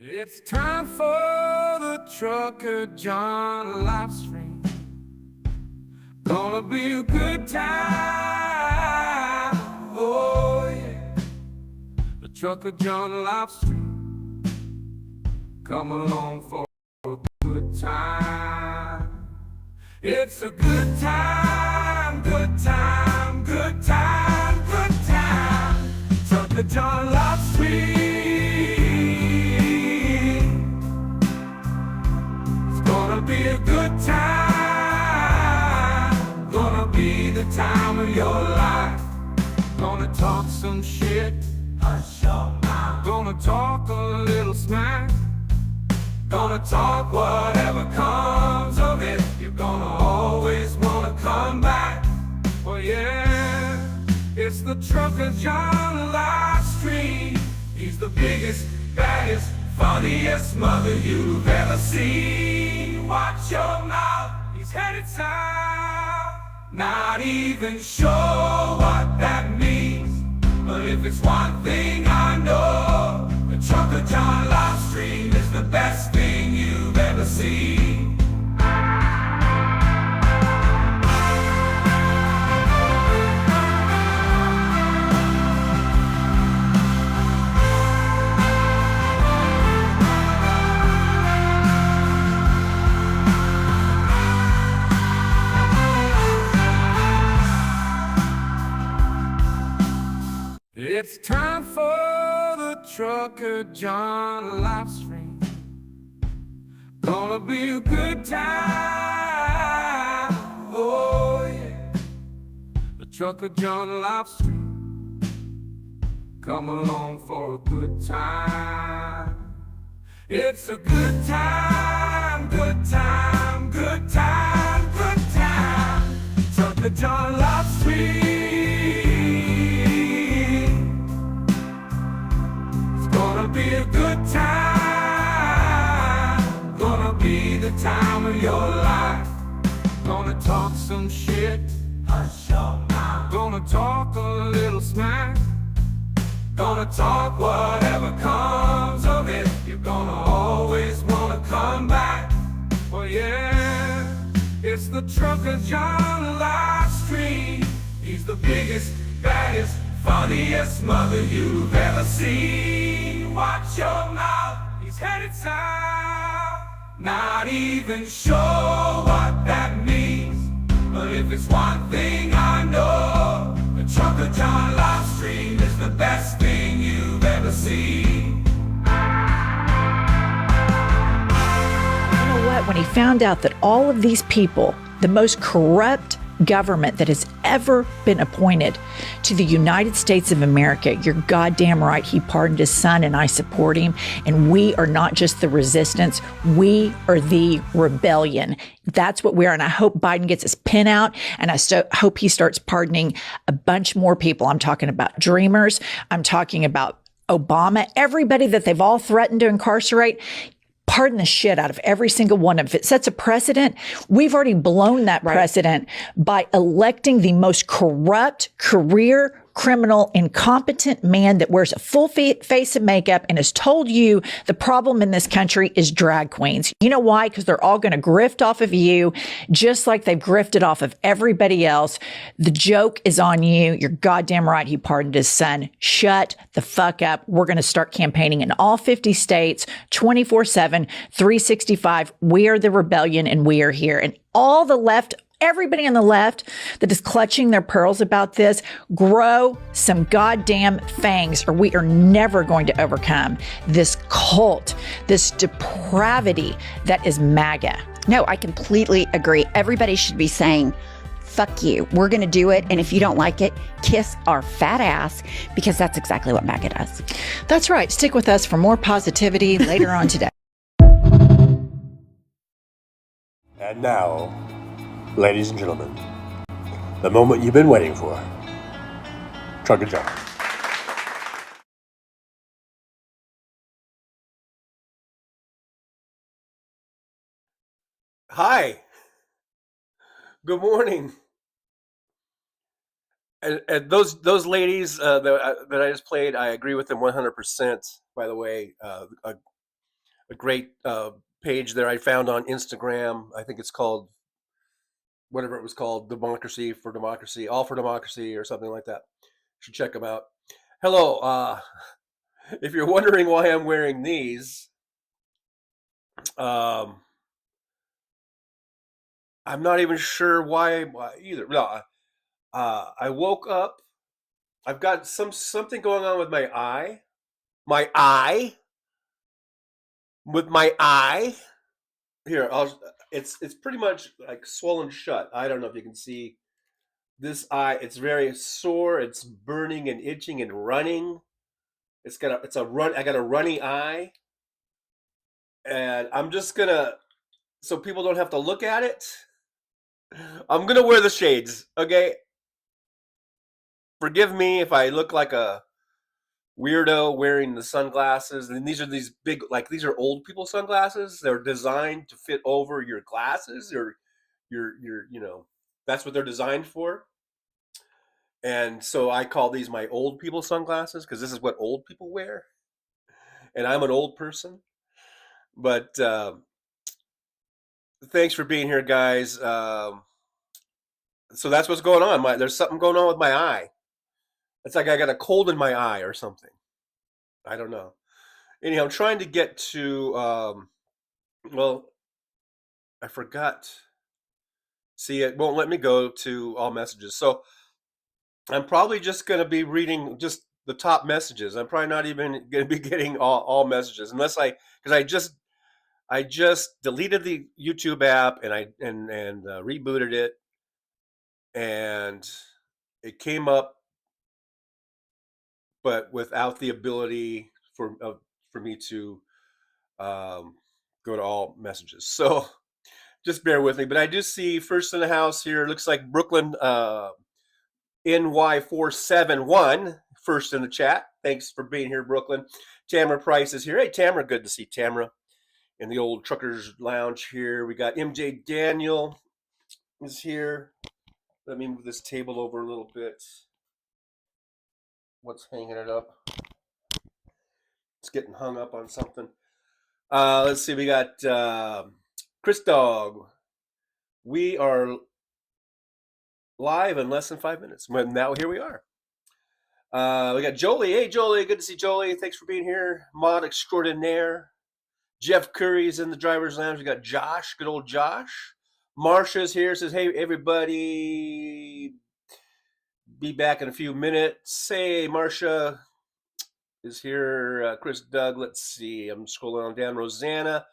It's time for the trucker John live stream. Gonna be a good time. Oh yeah. The trucker John live stream. Come along for a good time. It's a good time, good time, good time, good time. Trucker John live stream. Gonna be a good time. Gonna be the time of your life. Gonna talk some shit. Hush your mouth. Gonna talk a little smack. Gonna talk whatever comes of it. You're gonna always wanna come back. Well, yeah, it's the Trucker John live stream. He's the biggest, baddest, funniest mother you've ever seen. Watch your mouth, he's headed south. Not even sure what that means, but if it's one thing I know, the Trucker John live stream is the best thing you've ever seen. It's time for the Trucker John live stream. Gonna be a good time. Oh yeah. The Trucker John live stream. Come along for a good time. It's a good time, good time, good time, good time. Trucker John live stream. Gonna be a good time. Gonna be the time of your life. Gonna talk some shit. Hush your mouth. Gonna talk a little smack. Gonna talk whatever comes of it. You're gonna always wanna come back. Well, yeah, it's the Trucker John live stream. He's the biggest, baddest, funniest mother you've ever seen. Watch your mouth, he's headed south. Not even sure what that means, but if it's one thing I know, the Trucker John live stream is the best thing you've ever seen. You know what? When he found out that all of these people, the most corrupt government that has ever been appointed to the United States of America, you're goddamn right, he pardoned his son, and I support him. And we are not just the resistance, we are the rebellion. That's what we are. And I hope Biden gets his pin out, and I hope he starts pardoning a bunch more people. I'm talking about Dreamers. I'm talking about Obama, everybody that they've all threatened to incarcerate. Pardon the shit out of every single one of it. If it sets a precedent, we've already blown that precedent by electing the most corrupt, career criminal, incompetent man that wears a full face of makeup and has told you the problem in this country is drag queens. You know why? Because they're all going to grift off of you, just like they've grifted off of everybody else. The joke is on you. You're goddamn right. He pardoned his son. Shut the fuck up. We're going to start campaigning in all 50 states, 24/7, 365. We are the rebellion, and we are here. And all the left, everybody on the left that is clutching their pearls about this, grow some goddamn fangs, or we are never going to overcome this cult, this depravity that is MAGA. No, I completely agree. Everybody should be saying, fuck you. We're going to do it. And if you don't like it, kiss our fat ass, because that's exactly what MAGA does. That's right. Stick with us for more positivity later on today. And now, ladies and gentlemen, the moment you've been waiting for. Trucker John. Hi. Good morning. And those ladies that I just played, I agree with them 100%. By the way, a great page there I found on Instagram. I think it's called whatever it was called, Democracy for Democracy, All for Democracy, or something like that. You should check them out. Hello. If you're wondering why I'm wearing these, I'm not even sure why either. No, I woke up. I've got something going on with my eye. My eye. With my eye. Here, it's pretty much like swollen shut. I don't know if you can see this eye. It's very sore. It's burning and itching and running. It's a run. I got a runny eye, and I'm just gonna, so people don't have to look at it. I'm gonna wear the shades. Okay. Forgive me if I look like a weirdo wearing the sunglasses. And these are these big, like these are old people sunglasses. They're designed to fit over your glasses, or your that's what they're designed for. And so I call these my old people sunglasses because this is what old people wear. And I'm an old person. But thanks for being here, guys. So that's what's going on. There's something going on with my eye. It's like I got a cold in my eye or something. I don't know. Anyhow, I'm trying to get to, well, I forgot. See, it won't let me go to all messages. So I'm probably just going to be reading just the top messages. I'm probably not even going to be getting all messages unless because I just deleted the YouTube app and rebooted it, and it came up, but without the ability for me to go to all messages. So just bear with me. But I do see first in the house here. Looks like Brooklyn NY471 first in the chat. Thanks for being here, Brooklyn. Tamara Price is here. Hey, Tamara, good to see Tamara in the old Truckers Lounge here. We got MJ Daniel is here. Let me move this table over a little bit. What's hanging it up? It's getting hung up on something. Let's see. We got Chris Dog. We are live in less than 5 minutes. Well, now here we are. We got Jolie. Hey, Jolie. Good to see Jolie. Thanks for being here. Mod extraordinaire. Jeff Curry's in the driver's lounge. We got Josh. Good old Josh. Marsha's here. Says, hey, everybody. Be back in a few minutes. Hey, Marsha is here. Chris Doug. Let's see. I'm scrolling on down. Rosanna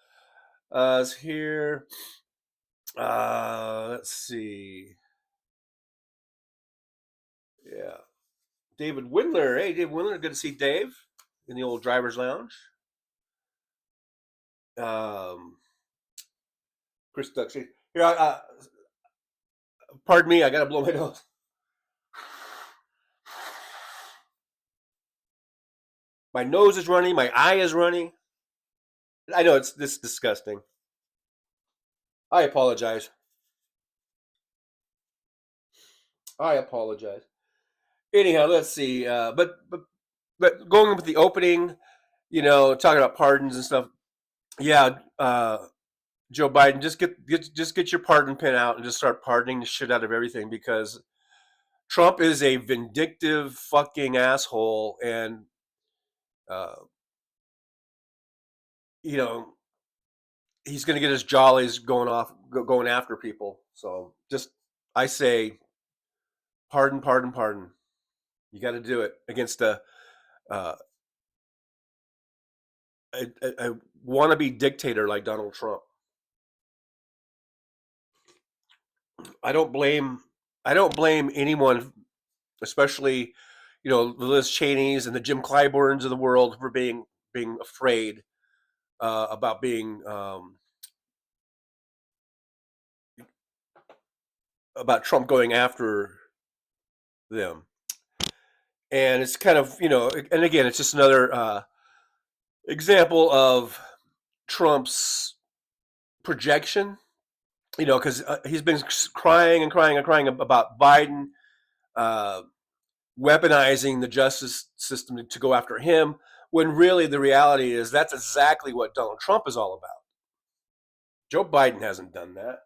is here. Let's see. Yeah. David Windler. Hey, David Windler. Good to see Dave in the old driver's lounge. Chris Duck. Here, pardon me. I gotta blow my nose. My nose is running. My eye is running. I know it's this disgusting. I apologize. Anyhow, let's see. But going with the opening, talking about pardons and stuff. Yeah, Joe Biden, just get your pardon pin out and just start pardoning the shit out of everything, because Trump is a vindictive fucking asshole, and he's going to get his jollies going after people. So I say, pardon. You got to do it against a wannabe dictator like Donald Trump. I don't blame anyone, especially the Liz Cheneys and the Jim Clyburns of the world, for being afraid about being about Trump going after them. And it's kind of, and again, it's just another example of Trump's projection, because he's been crying about Biden weaponizing the justice system to go after him, when really the reality is that's exactly what Donald Trump is all about. Joe Biden hasn't done that.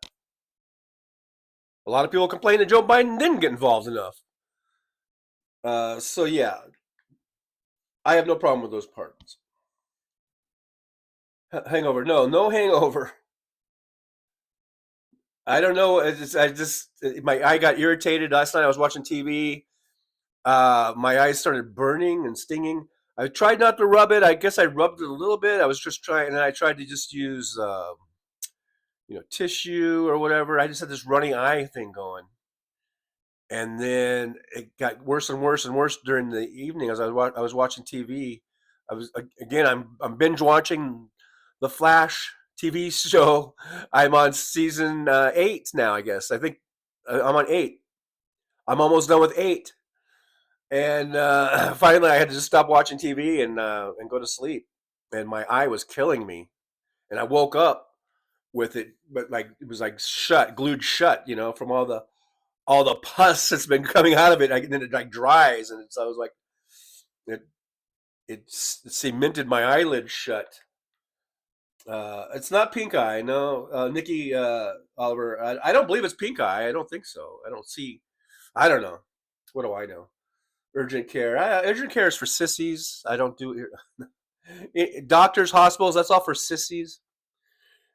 A lot of people complain that Joe Biden didn't get involved enough. So yeah, I have no problem with those pardons. Hangover? No hangover. I don't know. My eye got irritated last night. I was watching TV. My eyes started burning and stinging. I tried not to rub it. I guess I rubbed it a little bit. I was just trying, and I tried to just use, tissue or whatever. I just had this running eye thing going, and then it got worse and worse and worse during the evening as I was watching TV. I'm binge watching the Flash TV show. I'm on season 8 now. I guess I think I'm on 8. I'm almost done with 8. And finally, I had to just stop watching TV and go to sleep. And my eye was killing me. And I woke up with it, but like it was like glued shut, from all the pus that's been coming out of it. And then it like dries, and so I was like, it cemented my eyelid shut. It's not pink eye, no. Nikki Oliver, I don't believe it's pink eye. I don't think so. I don't know. What do I know? Urgent care. Urgent care is for sissies. I don't do it. Doctors, hospitals, that's all for sissies.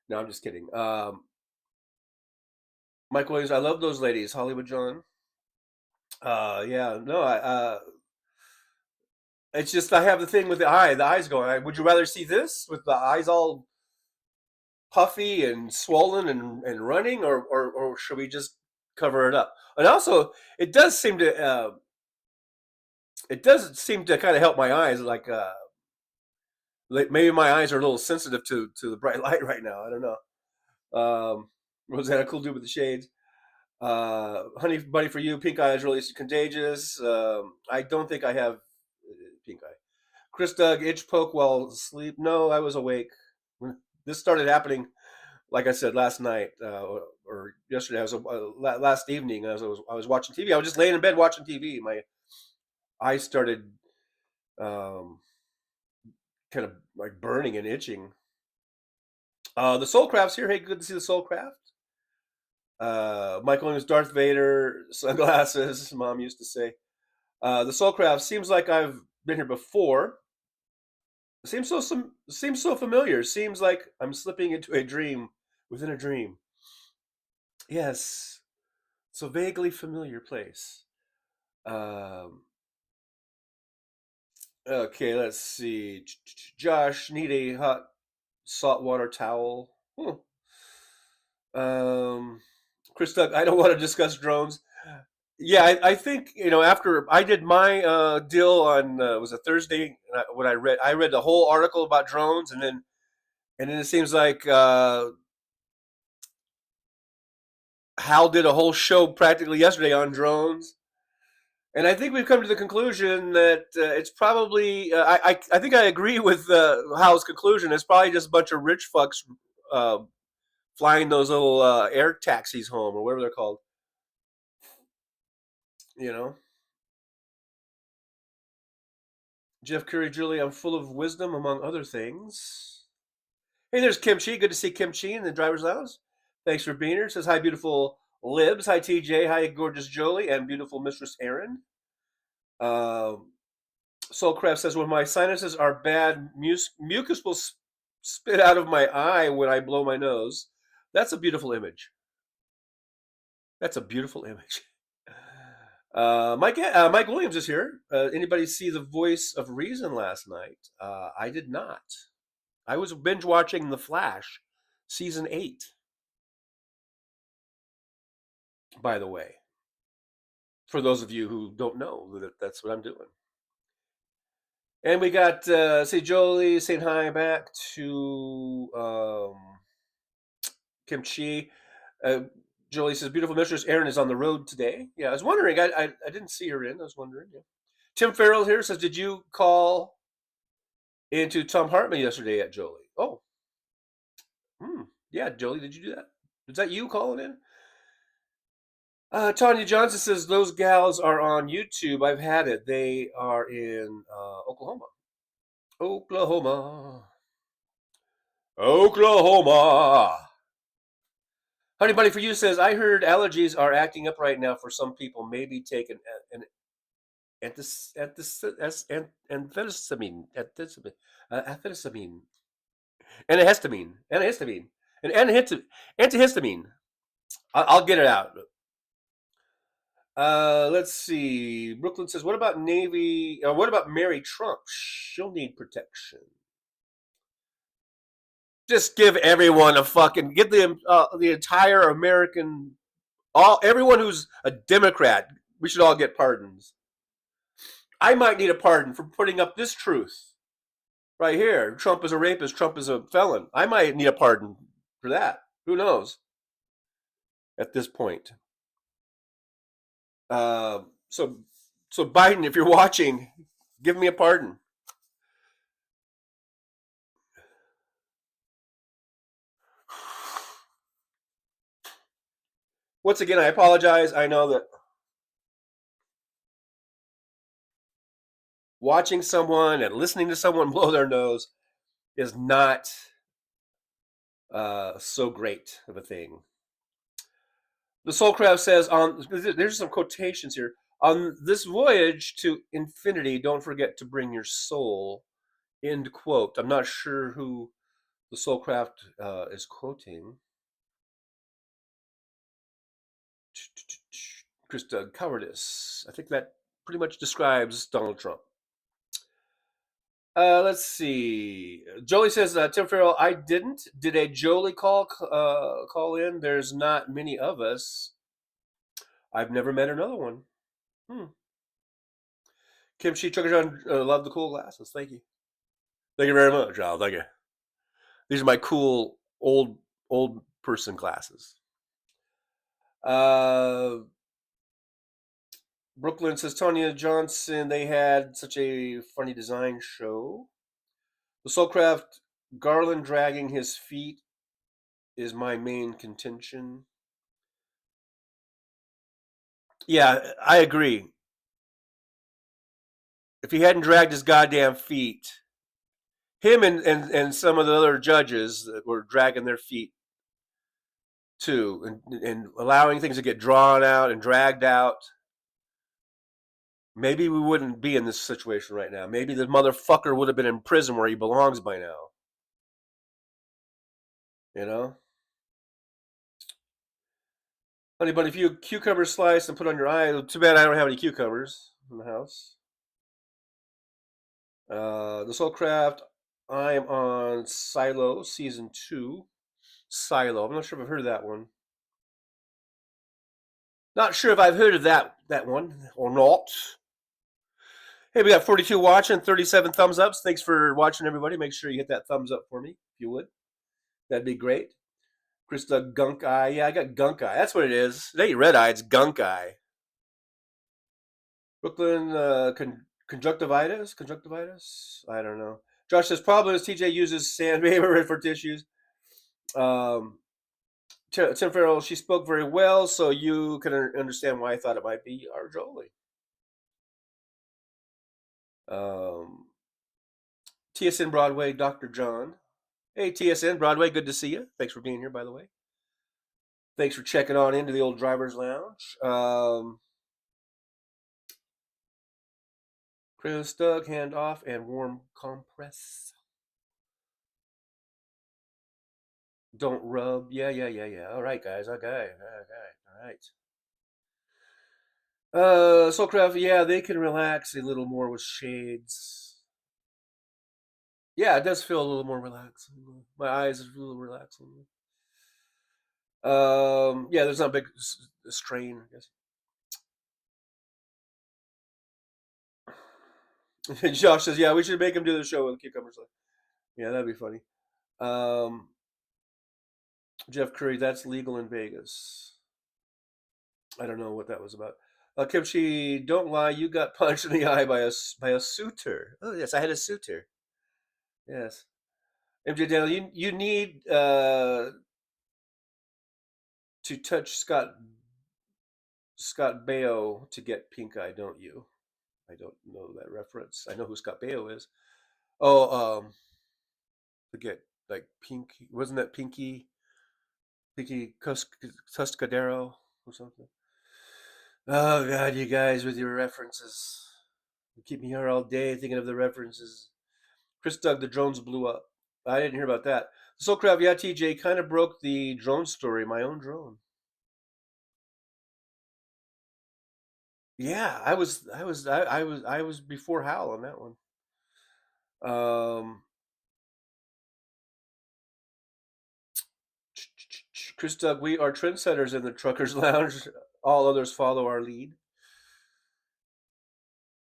No, I'm just kidding. Mike Williams, I love those ladies. Hollywood John. Yeah, no, it's just I have the thing with the eyes going. Would you rather see this with the eyes all puffy and swollen and running, or should we just cover it up? And also, it does seem to kind of help my eyes. Like maybe my eyes are a little sensitive to the bright light right now. I don't know. Rosanna, cool dude with the shades. Honey Bunny for you. Pink eye is really contagious. I don't think I have pink eye. Chris Doug, itch poke while asleep. No, I was awake. This started happening, like I said, last night or yesterday. Last evening as I was watching TV. I was just laying in bed watching TV. My eyes started kind of like burning and itching. The Soulcraft's here. Hey, good to see the Soulcraft. Michael Williams, Darth Vader, sunglasses. Mom used to say. The Soulcraft seems like I've been here before. Seems so familiar. Seems like I'm slipping into a dream within a dream. Yes, it's a vaguely familiar place. Okay, let's see. Josh, need a hot saltwater towel. Chris Doug, I don't want to discuss drones. Yeah, I think after I did my deal on was a Thursday when I read the whole article about drones, and then it seems like Hal did a whole show practically yesterday on drones, and I think we've come to the conclusion that it's probably I think I agree with Hal's conclusion. It's probably just a bunch of rich fucks flying those little air taxis home or whatever they're called. Jeff Curry, Julie, I'm full of wisdom, among other things. Hey, there's Kimchi. Good to see Kimchi in the driver's lounge. Thanks for being here. Says, hi, beautiful Libs. Hi, TJ. Hi, gorgeous Jolie. And beautiful Mistress Erin. Soulcraft says, when my sinuses are bad, mucus will spit out of my eye when I blow my nose. That's a beautiful image. Mike Williams is here. Anybody see The Voice of Reason last night? I did not. I was binge watching The Flash, season 8. By the way, for those of you who don't know, that's what I'm doing. And we got Jolie saying hi back to Kimchi. Jolie says, beautiful Mistress Erin is on the road today. Yeah, I was wondering. I didn't see her in. I was wondering. Yeah. Tim Farrell here says, did you call into Tom Hartman yesterday at Jolie? Oh. Yeah, Jolie, did you do that? Was that you calling in? Tanya Johnson says, those gals are on YouTube. I've had it. They are in Oklahoma. Oklahoma. Oklahoma. Honey Bunny for You says, I heard allergies are acting up right now for some people. Maybe take an amphetamine, amphetamine, antihistamine, and antihistamine. I'll get it out. Let's see. Brooklyn says, "What about Navy? What about Mary Trump? She'll need protection." Just give everyone a fucking give the entire American everyone who's a Democrat. We should all get pardons. I might need a pardon for putting up this truth right here. Trump is a rapist. Trump is a felon. I might need a pardon for that. Who knows? At this point, so Biden, if you're watching, give me a pardon. Once again, I apologize. I know that watching someone and listening to someone blow their nose is not so great of a thing. The Soulcraft says, there's some quotations here. On this voyage to infinity, don't forget to bring your soul. End quote. I'm not sure who the Soulcraft is quoting. Krista, cowardice. I think that pretty much describes Donald Trump. Let's see. Jolie says, Tim Farrell, I didn't. Did a Jolie call in? There's not many of us. I've never met another one. Kimchi Chukajan, love the cool glasses. Thank you. Thank you very much, Al. Thank you. These are my cool old person glasses. Brooklyn says, Tonya Johnson, they had such a funny design show. The Soulcraft, Garland dragging his feet is my main contention. Yeah, I agree. If he hadn't dragged his goddamn feet, him and some of the other judges that were dragging their feet too, and allowing things to get drawn out and dragged out, maybe we wouldn't be in this situation right now. Maybe the motherfucker would have been in prison where he belongs by now. You know? Honey Bunny, if you cucumber slice and put on your eye, too bad I don't have any cucumbers in the house. The Soulcraft, I am on Silo Season 2. Silo. I'm not sure if I've heard of that one. Not sure if I've heard of that one or not. Hey, we got 42 watching, 37 thumbs ups. Thanks for watching, everybody. Make sure you hit that thumbs up for me, if you would. That'd be great. Krista, gunk eye. Yeah, I got gunk eye. That's what it is. It ain't red eye, it's gunk eye. Brooklyn, conjunctivitis? I don't know. Josh says, problem is TJ uses sandpaper for tissues. Tim Farrell, she spoke very well, so you can understand why I thought it might be our Jolie. TSN Broadway, Dr. John. Hey, TSN Broadway, good to see you. Thanks for being here, by the way. Thanks for checking on into the old driver's lounge. Chris, Doug, hand off and warm compress. Don't rub. Yeah. All right, guys. Okay. All right. Soulcraft, yeah, they can relax a little more with shades. Yeah, it does feel a little more relaxing. My eyes are a little relaxing. Yeah, there's not a big strain, I guess. Josh says, yeah, we should make him do the show with cucumbers. Yeah, that'd be funny. Jeff Curry, that's legal in Vegas. I don't know what that was about. Kimchi, don't lie, you got punched in the eye by a suitor. Oh yes, I had a suitor. Yes. MJ Daniel, you need to touch Scott Baio to get pink eye, don't you? I don't know that reference. I know who Scott Baio is. Oh, forget, like Pinky, wasn't that Pinky Tuscadero or something? Oh God, you guys with your references. You keep me here all day thinking of the references. Chris Doug, the drones blew up. I didn't hear about that. Soulcraft, yeah, TJ kind of broke the drone story. My own drone. Yeah, I was before Hal on that one. Chris Doug, we are trendsetters in the Truckers Lounge. All others follow our lead.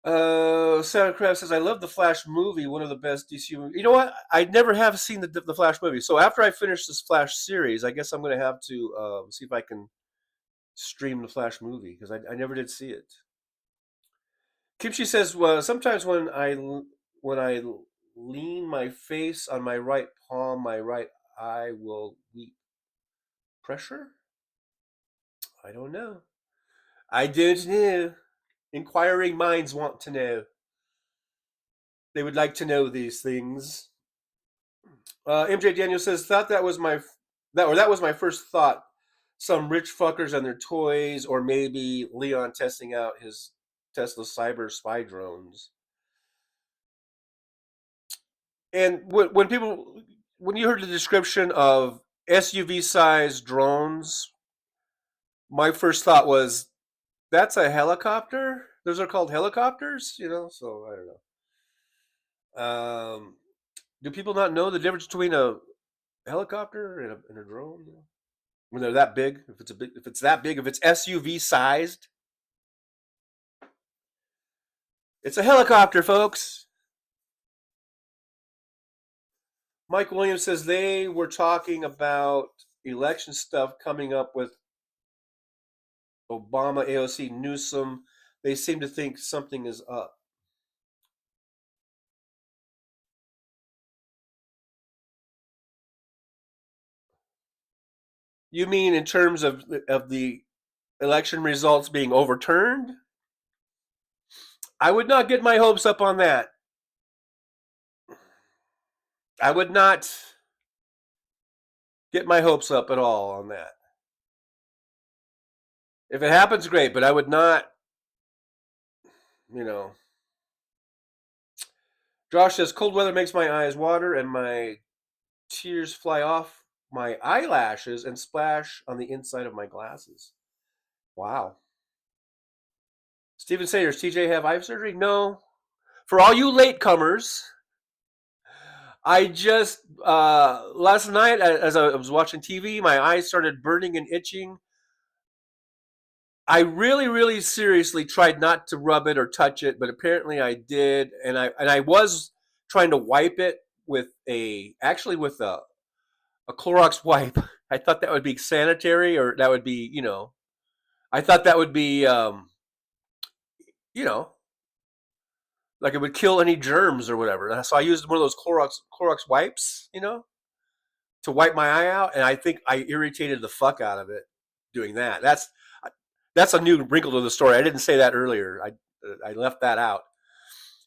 Soundcraft says, I love the Flash movie, one of the best DC movies. You know what? I never have seen the Flash movie. So after I finish this Flash series, I guess I'm going to have to see if I can stream the Flash movie because I never did see it. Kimchi says, well, sometimes when I lean my face on my right palm, my right eye will weep. Pressure? I don't know. I don't know. Inquiring minds want to know. They would like to know these things. MJ Daniel says, thought that was my that was my first thought. Some rich fuckers and their toys, or maybe Leon testing out his Tesla cyber spy drones. And when you heard the description of SUV-sized drones, my first thought was, that's a helicopter. Those are called helicopters, you know. So I don't know. Do people not know the difference between a helicopter and a drone? You know? When they're that big, if it's that big, if it's SUV sized, it's a helicopter, folks. Mike Williams says they were talking about election stuff coming up with Obama, AOC, Newsom. They seem to think something is up. You mean in terms of the election results being overturned? I would not get my hopes up on that. I would not get my hopes up at all on that. If it happens, great, but I would not, you know. Josh says, cold weather makes my eyes water and my tears fly off my eyelashes and splash on the inside of my glasses. Wow. Stephen Sayers, TJ have eye surgery? No. For all you latecomers, I just, last night as I was watching TV, my eyes started burning and itching. I really, really seriously tried not to rub it or touch it, but apparently I did, and I was trying to wipe it with with a Clorox wipe. I thought that would be sanitary, or that would be, I thought that would be, you know, like it would kill any germs or whatever. So I used one of those Clorox wipes, to wipe my eye out, and I think I irritated the fuck out of it doing that. That's a new wrinkle to the story. I didn't say that earlier. I left that out.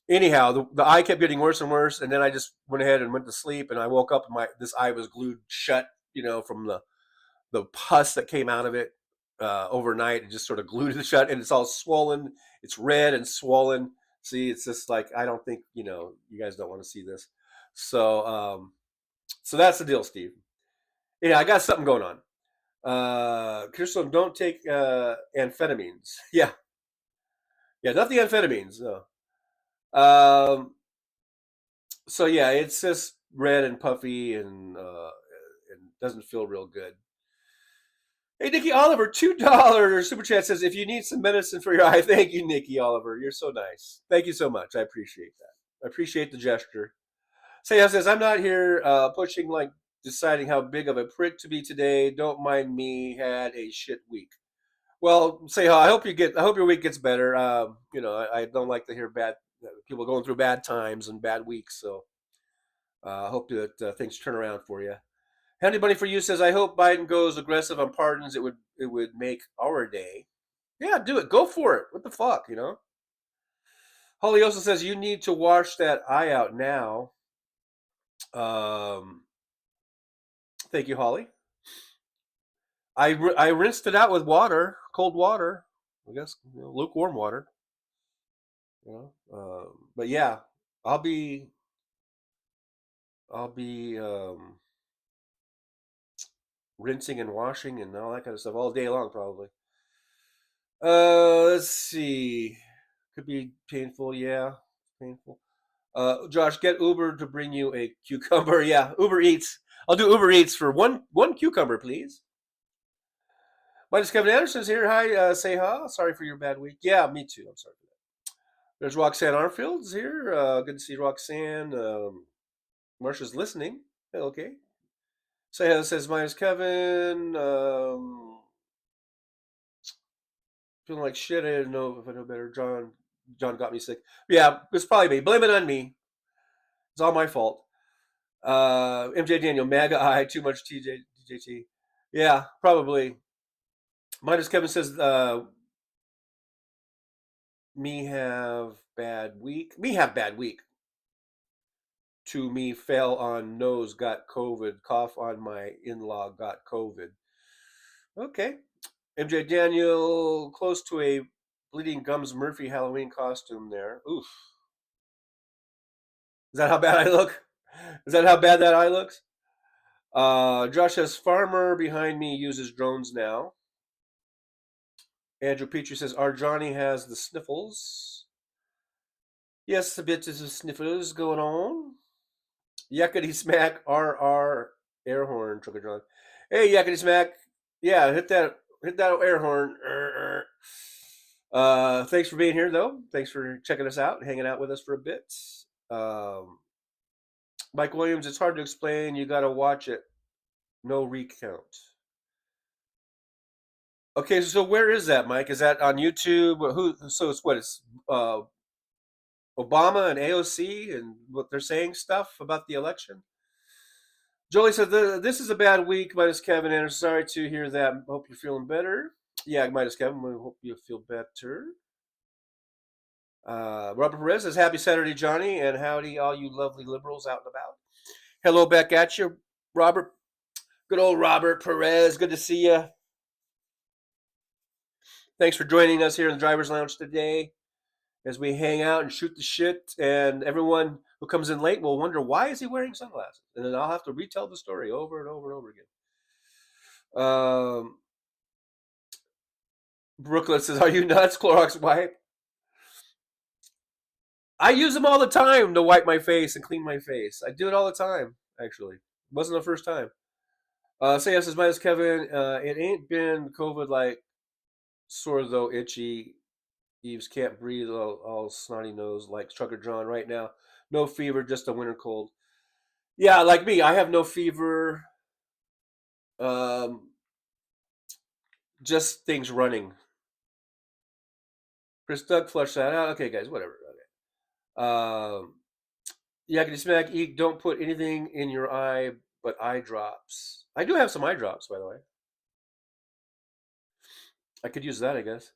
Anyhow, the eye kept getting worse and worse, and then I just went ahead and went to sleep. And I woke up, and this eye was glued shut, from the pus that came out of it overnight. It just sort of glued it shut, and it's all swollen. It's red and swollen. See, it's just like, I don't think you guys don't want to see this. So that's the deal, Steve. Yeah, I got something going on. Crystal, don't take amphetamines. Yeah, not the amphetamines. No. So yeah, it's just red and puffy and doesn't feel real good. Hey, Nikki Oliver, $2 super chat says, if you need some medicine for your eye, thank you, Nikki Oliver. You're so nice. Thank you so much. I appreciate that. I appreciate the gesture. Sayha says, I'm not here pushing like deciding how big of a prick to be today. Don't mind me. Had a shit week. Well, Sayha, I hope your week gets better. I don't like to hear bad people going through bad times and bad weeks. So I hope that things turn around for you. Handy Bunny for You says, I hope Biden goes aggressive on pardons. It would make our day. Yeah, do it. Go for it. What the fuck, Holly also says you need to wash that eye out now. Um, Thank you, Holly. I rinsed it out with water, cold water. I guess lukewarm water. But yeah, I'll be I'll be rinsing and washing and all that kind of stuff all day long probably. Let's see. Could be painful. Yeah, painful. Josh, get Uber to bring you a cucumber. Yeah, Uber Eats. I'll do Uber Eats for one cucumber, please. Minus Kevin Anderson's here. Hi, say ha. Sorry for your bad week. Yeah, me too. I'm sorry for that. There's Roxanne Armfield's here. Good to see Roxanne. Marsha's listening. Okay. Say ha says minus Kevin. Feeling like shit. I didn't know if I know better. John got me sick. Yeah, it's probably me. Blame it on me. It's all my fault. MJ Daniel, MAGA eye, too much TJT. Yeah, probably. Minus Kevin says, me have bad week. Me have bad week. To me, fell on nose, got COVID. Cough on my in-law, got COVID. Okay. MJ Daniel, close to a Bleeding Gums Murphy Halloween costume there. Oof. Is that how bad I look? Is that how bad that eye looks? Josh says, farmer behind me uses drones now. Andrew Petrie says, our Johnny has the sniffles. Yes, a bit of sniffles going on. Yakety smack, RR air horn, Trucker John. Hey, Yakety smack. Yeah, hit that air horn. Thanks for being here, though. Thanks for checking us out, hanging out with us for a bit. Mike Williams, it's hard to explain. You got to watch it. No recount. Okay, so where is that, Mike? Is that on YouTube? Who? So it's what? It's Obama and AOC and what they're saying stuff about the election. Jolie said, "This is a bad week." Minus Kevin Anderson. Sorry to hear that. Hope you're feeling better. Yeah, minus Kevin. We hope you feel better. Robert Perez says, "Happy Saturday, Johnny, and howdy, all you lovely liberals out and about." Hello, back at you, Robert. Good old Robert Perez. Good to see you. Thanks for joining us here in the Driver's Lounge today as we hang out and shoot the shit. And everyone who comes in late will wonder, why is he wearing sunglasses? And then I'll have to retell the story over and over and over again. Brooklyn says, are you nuts? Clorox wipe. I use them all the time to wipe my face and clean my face. I do it all the time, actually. It wasn't the first time. Say yes as minus Kevin. It ain't been COVID like sore though, itchy. Eves can't breathe, all snotty nose like Trucker John right now. No fever, just a winter cold. Yeah, like me, I have no fever. Just things running. Chris Doug, flush that out. Okay, guys, whatever. Okay. Yakety smack, eek, don't put anything in your eye but eye drops. I do have some eye drops, by the way. I could use that, I guess.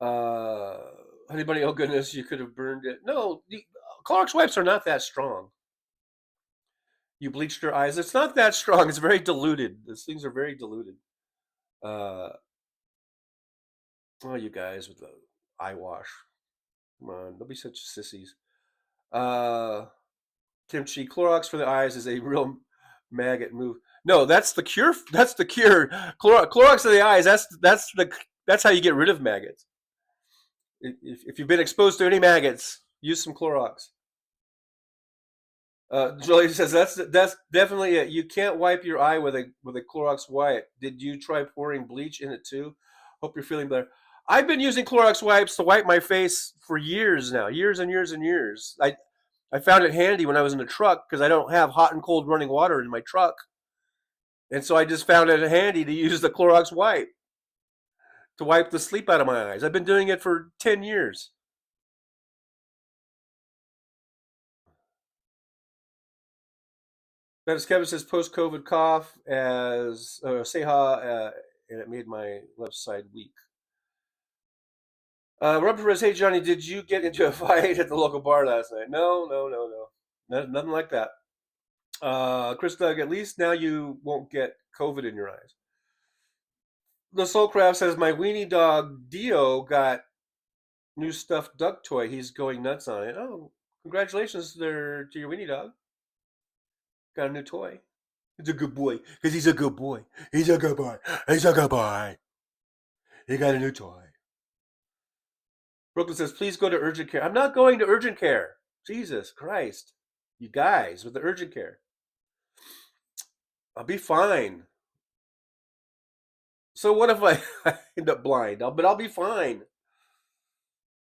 Honey Bunny, oh goodness, you could have burned it. No, the Clorox wipes are not that strong. You bleached your eyes. It's not that strong. It's very diluted. These things are very diluted. Oh, you guys with the eye wash. Come on, don't be such sissies. Kimchi, Clorox for the eyes is a real maggot move. No, that's the cure. That's the cure. Clorox for the eyes. That's how you get rid of maggots. If you've been exposed to any maggots, use some Clorox. Jolie says that's definitely it. You can't wipe your eye with a Clorox wipe. Did you try pouring bleach in it too? Hope you're feeling better. I've been using Clorox wipes to wipe my face for years now, years and years and years. I found it handy when I was in the truck because I don't have hot and cold running water in my truck, and so I just found it handy to use the Clorox wipe to wipe the sleep out of my eyes. I've been doing it for 10 years. As Kevin says, post-COVID cough as say ha, and it made my left side weak. Robert Perez, hey Johnny, did you get into a fight at the local bar last night? No, no, no, no. Nothing like that. Chris Doug, at least now you won't get COVID in your eyes. The Soulcraft says my weenie dog Dio got new stuffed duck toy. He's going nuts on it. Oh, congratulations there to your weenie dog. Got a new toy. He's a good boy because he's a good boy. He's a good boy. He's a good boy. He got a new toy. Brooklyn says, please go to urgent care. I'm not going to urgent care. Jesus Christ. You guys with the urgent care. I'll be fine. So what if I end up blind? But I'll be fine.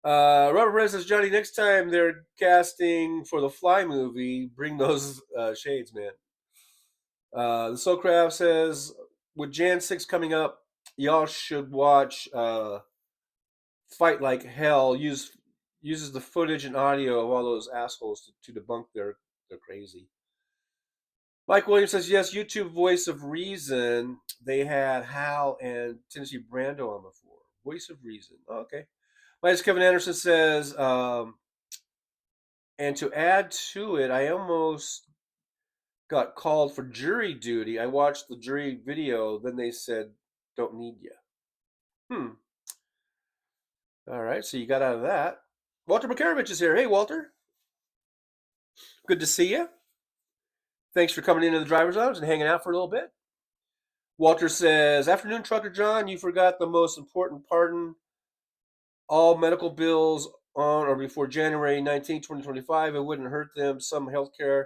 Robert Perez says, Johnny, next time they're casting for the Fly movie, bring those shades, man. The Soulcraft says, with Jan 6 coming up, y'all should watch Fight Like Hell. Uses the footage and audio of all those assholes to debunk their crazy. Mike Williams says, yes, YouTube Voice of Reason. They had Hal and Tennessee Brando on before. Voice of Reason. Oh, okay. Minus Kevin Anderson says, and to add to it, I almost got called for jury duty. I watched the jury video, then they said, don't need you. All right, so you got out of that. Walter Makarovich is here. Hey, Walter. Good to see you. Thanks for coming into the driver's lounge and hanging out for a little bit. Walter says, afternoon, Trucker John, you forgot the most important pardon. All medical bills on or before January 19, 2025. It wouldn't hurt them. Some healthcare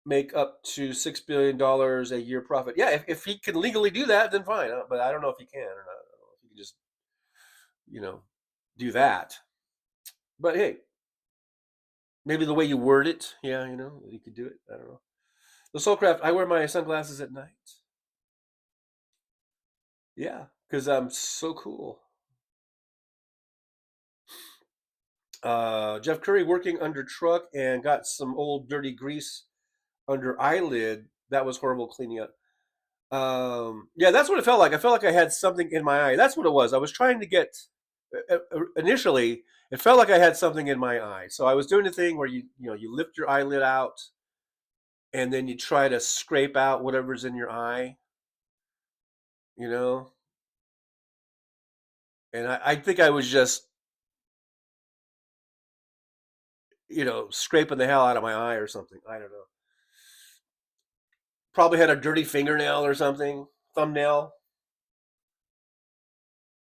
make up to $6 billion a year profit. Yeah, if he can legally do that, then fine. But I don't know if he can or not. I don't know if he can just, do that. But hey, maybe the way you word it, yeah, you could do it. I don't know. The Soulcraft, I wear my sunglasses at night. Yeah, because I'm so cool. Jeff Curry working under truck and got some old dirty grease under eyelid. That was horrible cleaning up. Yeah, that's what it felt like. I felt like I had something in my eye. That's what it was. I was trying to get, initially, it felt like I had something in my eye. So I was doing the thing where you lift your eyelid out and then you try to scrape out whatever's in your eye, and I think I was just, scraping the hell out of my eye or something. I don't know. Probably had a dirty fingernail or something, thumbnail.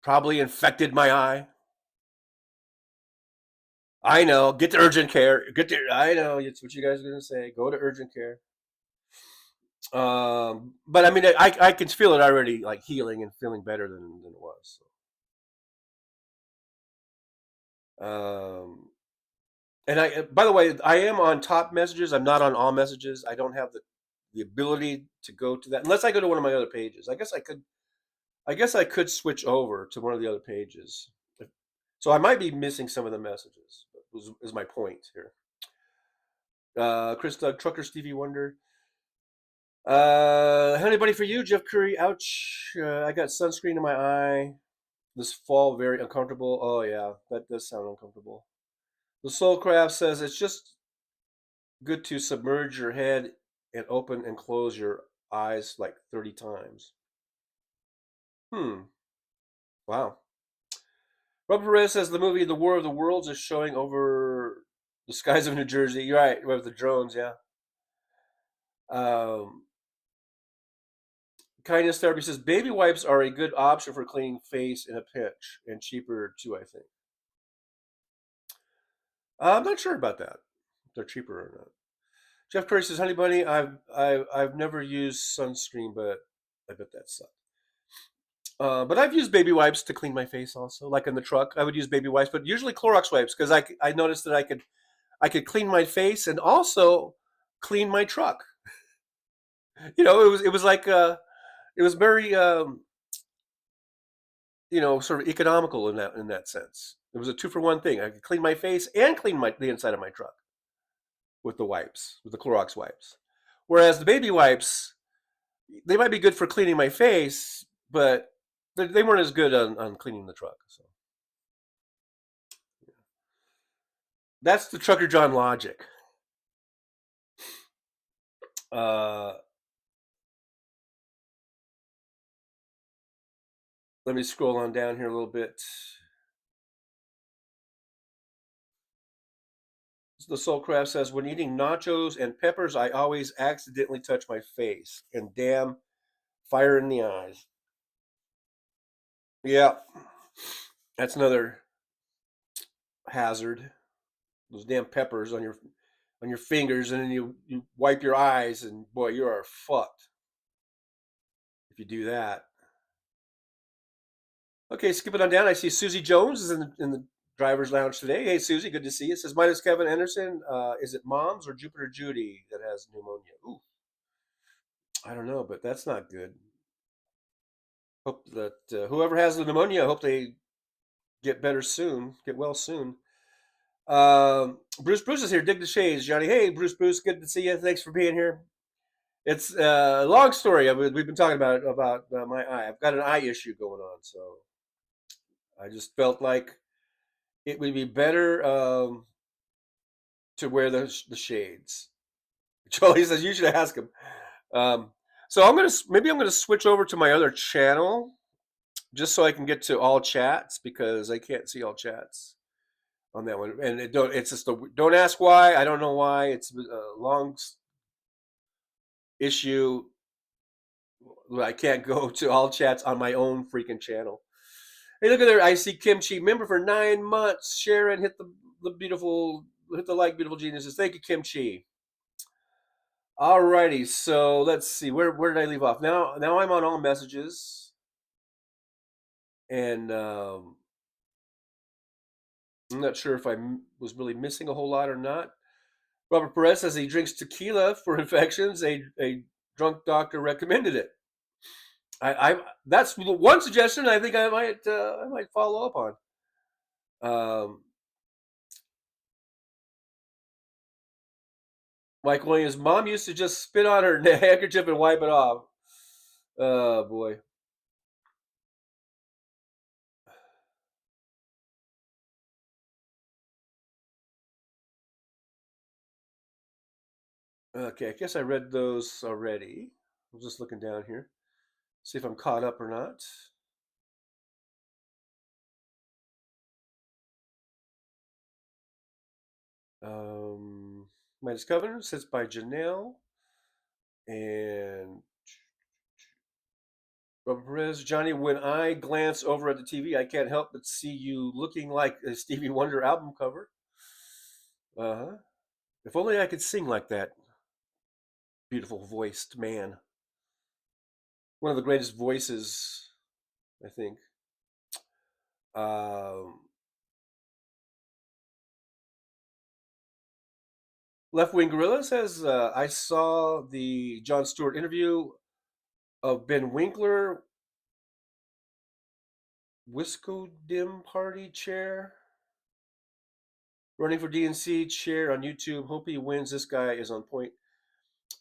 Probably infected my eye. I know. Get to urgent care. I know. It's what you guys are going to say. Go to urgent care. But I mean, I can feel it already, like healing and feeling better than it was. So. And by the way, I am on top messages. I'm not on all messages. I don't have the ability to go to that unless I go to one of my other pages. I guess I could switch over to one of the other pages. So I might be missing some of the messages. Is my point here. Chris Doug, Trucker Stevie Wonder. Honey Bunny for you, Jeff Curry. Ouch! I got sunscreen in my eye this fall. Very uncomfortable. Oh yeah, that does sound uncomfortable. The Soulcraft says it's just good to submerge your head and open and close your eyes like 30 times. Wow. Robert Perez says the movie The War of the Worlds is showing over the skies of New Jersey. You're right, with the drones, yeah. Kindness Therapy says baby wipes are a good option for cleaning face in a pinch and cheaper too, I think. I'm not sure about that. If they're cheaper or not. Jeff Curry says, Honey Bunny, I've never used sunscreen, but I bet that sucked. But I've used baby wipes to clean my face also. Like in the truck, I would use baby wipes, but usually Clorox wipes because I noticed that I could clean my face and also clean my truck. It was like it was very sort of economical in that sense. It was a 2-for-1 thing. I could clean my face and clean the inside of my truck with the wipes, with the Clorox wipes. Whereas the baby wipes, they might be good for cleaning my face, but they weren't as good on cleaning the truck. So That's the Trucker John logic. Uh, let me scroll on down here a little bit. The Soulcraft says, when eating nachos and peppers, I always accidentally touch my face. And damn, fire in the eyes. Yeah, that's another hazard. Those damn peppers on your fingers, and then you wipe your eyes, and boy, you are fucked if you do that. Okay, skipping on down, I see Susie Jones is in the driver's lounge today. Hey, Susie, good to see you. It says, mine is Kevin Anderson. Is it Mom's or Jupiter Judy that has pneumonia? Ooh, I don't know, but that's not good. Hope that whoever has the pneumonia, I hope they get better soon, get well soon. Bruce is here. Dig the shades, Johnny. Hey, Bruce, good to see you. Thanks for being here. It's a long story. We've been talking about my eye. I've got an eye issue going on, so I just felt like it would be better to wear the shades. Charlie says you should ask him. So I'm gonna switch over to my other channel just so I can get to all chats because I can't see all chats on that one. And it's just don't ask why. I don't know why. It's a long issue. I can't go to all chats on my own freaking channel. Hey, look at there. I see Kimchi, member for 9 months. Sharon, hit the like, beautiful geniuses. Thank you, Kimchi. Alrighty, so let's see. Where did I leave off? Now I'm on all messages, and I'm not sure if I was really missing a whole lot or not. Robert Perez says he drinks tequila for infections. A drunk doctor recommended it. That's one suggestion I think I might follow up on. Mike Williams' mom used to just spit on her handkerchief and wipe it off. Oh boy. Okay, I guess I read those already. I'm just looking down here, see if I'm caught up or not. Midas Covenant says by Janelle and Robert Perez. Johnny, when I glance over at the TV, I can't help but see you looking like a Stevie Wonder album cover. Uh-huh. If only I could sing like that beautiful voiced man. One of the greatest voices, I think. Um, Left Wing Gorilla says, I saw the Jon Stewart interview of Ben Winkler, Wisco Party chair, running for DNC chair on YouTube. Hope he wins. This guy is on point.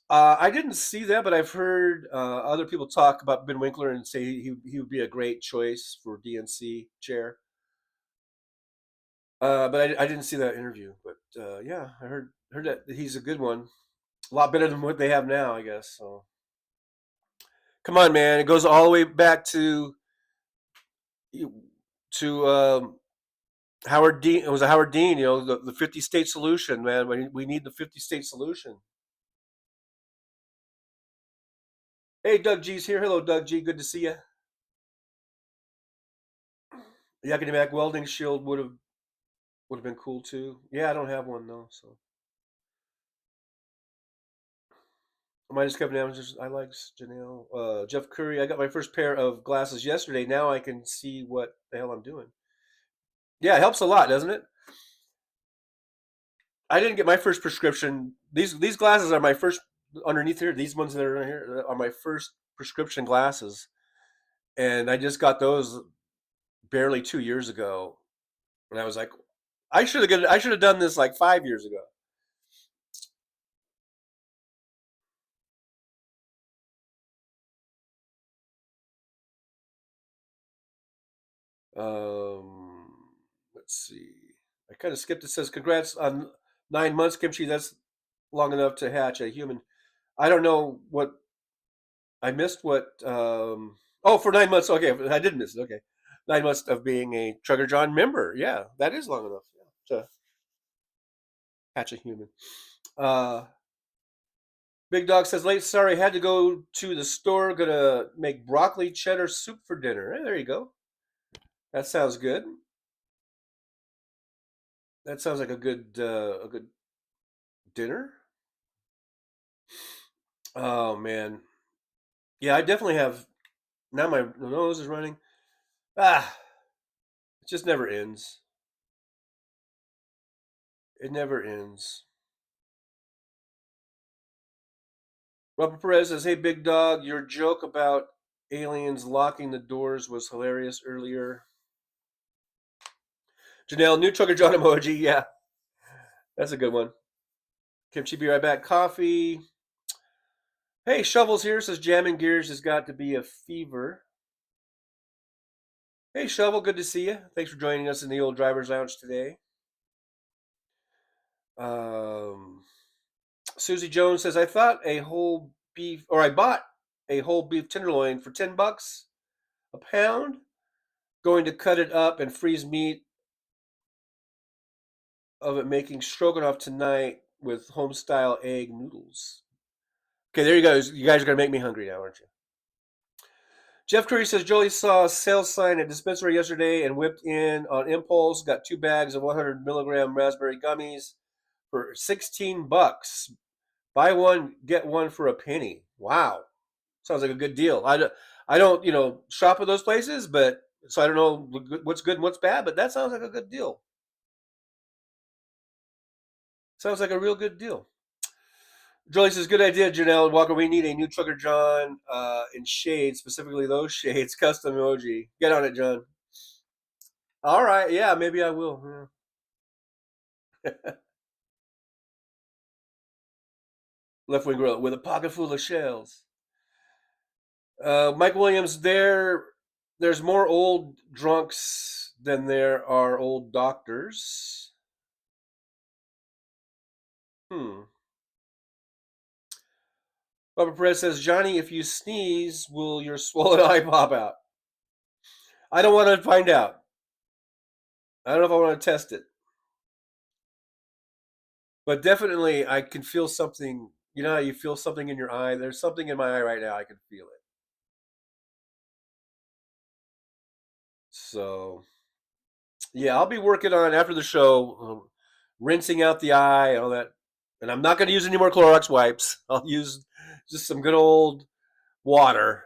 I didn't see that, but I've heard other people talk about Ben Winkler and say he would be a great choice for DNC chair. But I didn't see that interview. But yeah, I heard that he's a good one. A lot better than what they have now, I guess. So come on, man! It goes all the way back to Howard Dean. It was a Howard Dean. You know, the 50-state solution, man. We need the 50-state solution. Hey, Doug G's here. Hello, Doug G. Good to see you. The Academic welding shield would have been cool too. Yeah, I don't have one though, so. Minus Kevin Adams, I like Janelle. Jeff Curry, I got my first pair of glasses yesterday. Now I can see what the hell I'm doing. Yeah, it helps a lot, doesn't it? I didn't get my first prescription. These glasses are my first underneath here. These ones that are here are my first prescription glasses, and I just got those barely 2 years ago. And I was like, I should have done this like 5 years ago. Let's see. I kind of skipped. It says, congrats on 9 months, Kimchi. That's long enough to hatch a human. I don't know what I missed. What? Oh, for 9 months. Okay, I did miss it. Okay, 9 months of being a Trugger John member. Yeah, that is long enough, yeah, to hatch a human. Uh, Big Dog says, late. Sorry, had to go to the store. Gonna make broccoli cheddar soup for dinner. Hey, there you go. That sounds good. That sounds like a good dinner. Oh man, yeah, I definitely have. Now my nose is running. Ah, it just never ends. It never ends. Robert Perez says, "Hey, Big Dog, your joke about aliens locking the doors was hilarious earlier." Janelle, new Trucker John emoji. Yeah, that's a good one. Kimchi, be right back. Coffee. Hey, Shovels here says jamming gears has got to be a fever. Hey, Shovel, good to see you. Thanks for joining us in the old driver's lounge today. Um, Susie Jones says, I bought a whole beef tenderloin for $10 a pound. Going to cut it up and freeze meat of it, making stroganoff tonight with home style egg noodles. Okay, there you go. You guys are gonna make me hungry now, aren't you? Jeff Curry says Jolie saw a sales sign at dispensary yesterday and whipped in on impulse. Got 2 bags of 100 milligram raspberry gummies for $16. Buy one, get one for a penny. Wow, sounds like a good deal. I don't, shop at those places, but so I don't know what's good and what's bad. But that sounds like a good deal. Sounds like a real good deal. Jolie says, good idea, Janelle Walker. We need a new Trucker John in shades, specifically those shades, custom emoji. Get on it, John. All right. Yeah, maybe I will. Yeah. Left wing gorilla with a pocket full of shells. Mike Williams, there's more old drunks than there are old doctors. Robert Perez says, Johnny, if you sneeze, will your swollen eye pop out? I don't want to find out. I don't know if I want to test it. But definitely, I can feel something. You know how you feel something in your eye? There's something in my eye right now. I can feel it. So, yeah, I'll be working on after the show, rinsing out the eye and all that. And I'm not going to use any more Clorox wipes. I'll use just some good old water,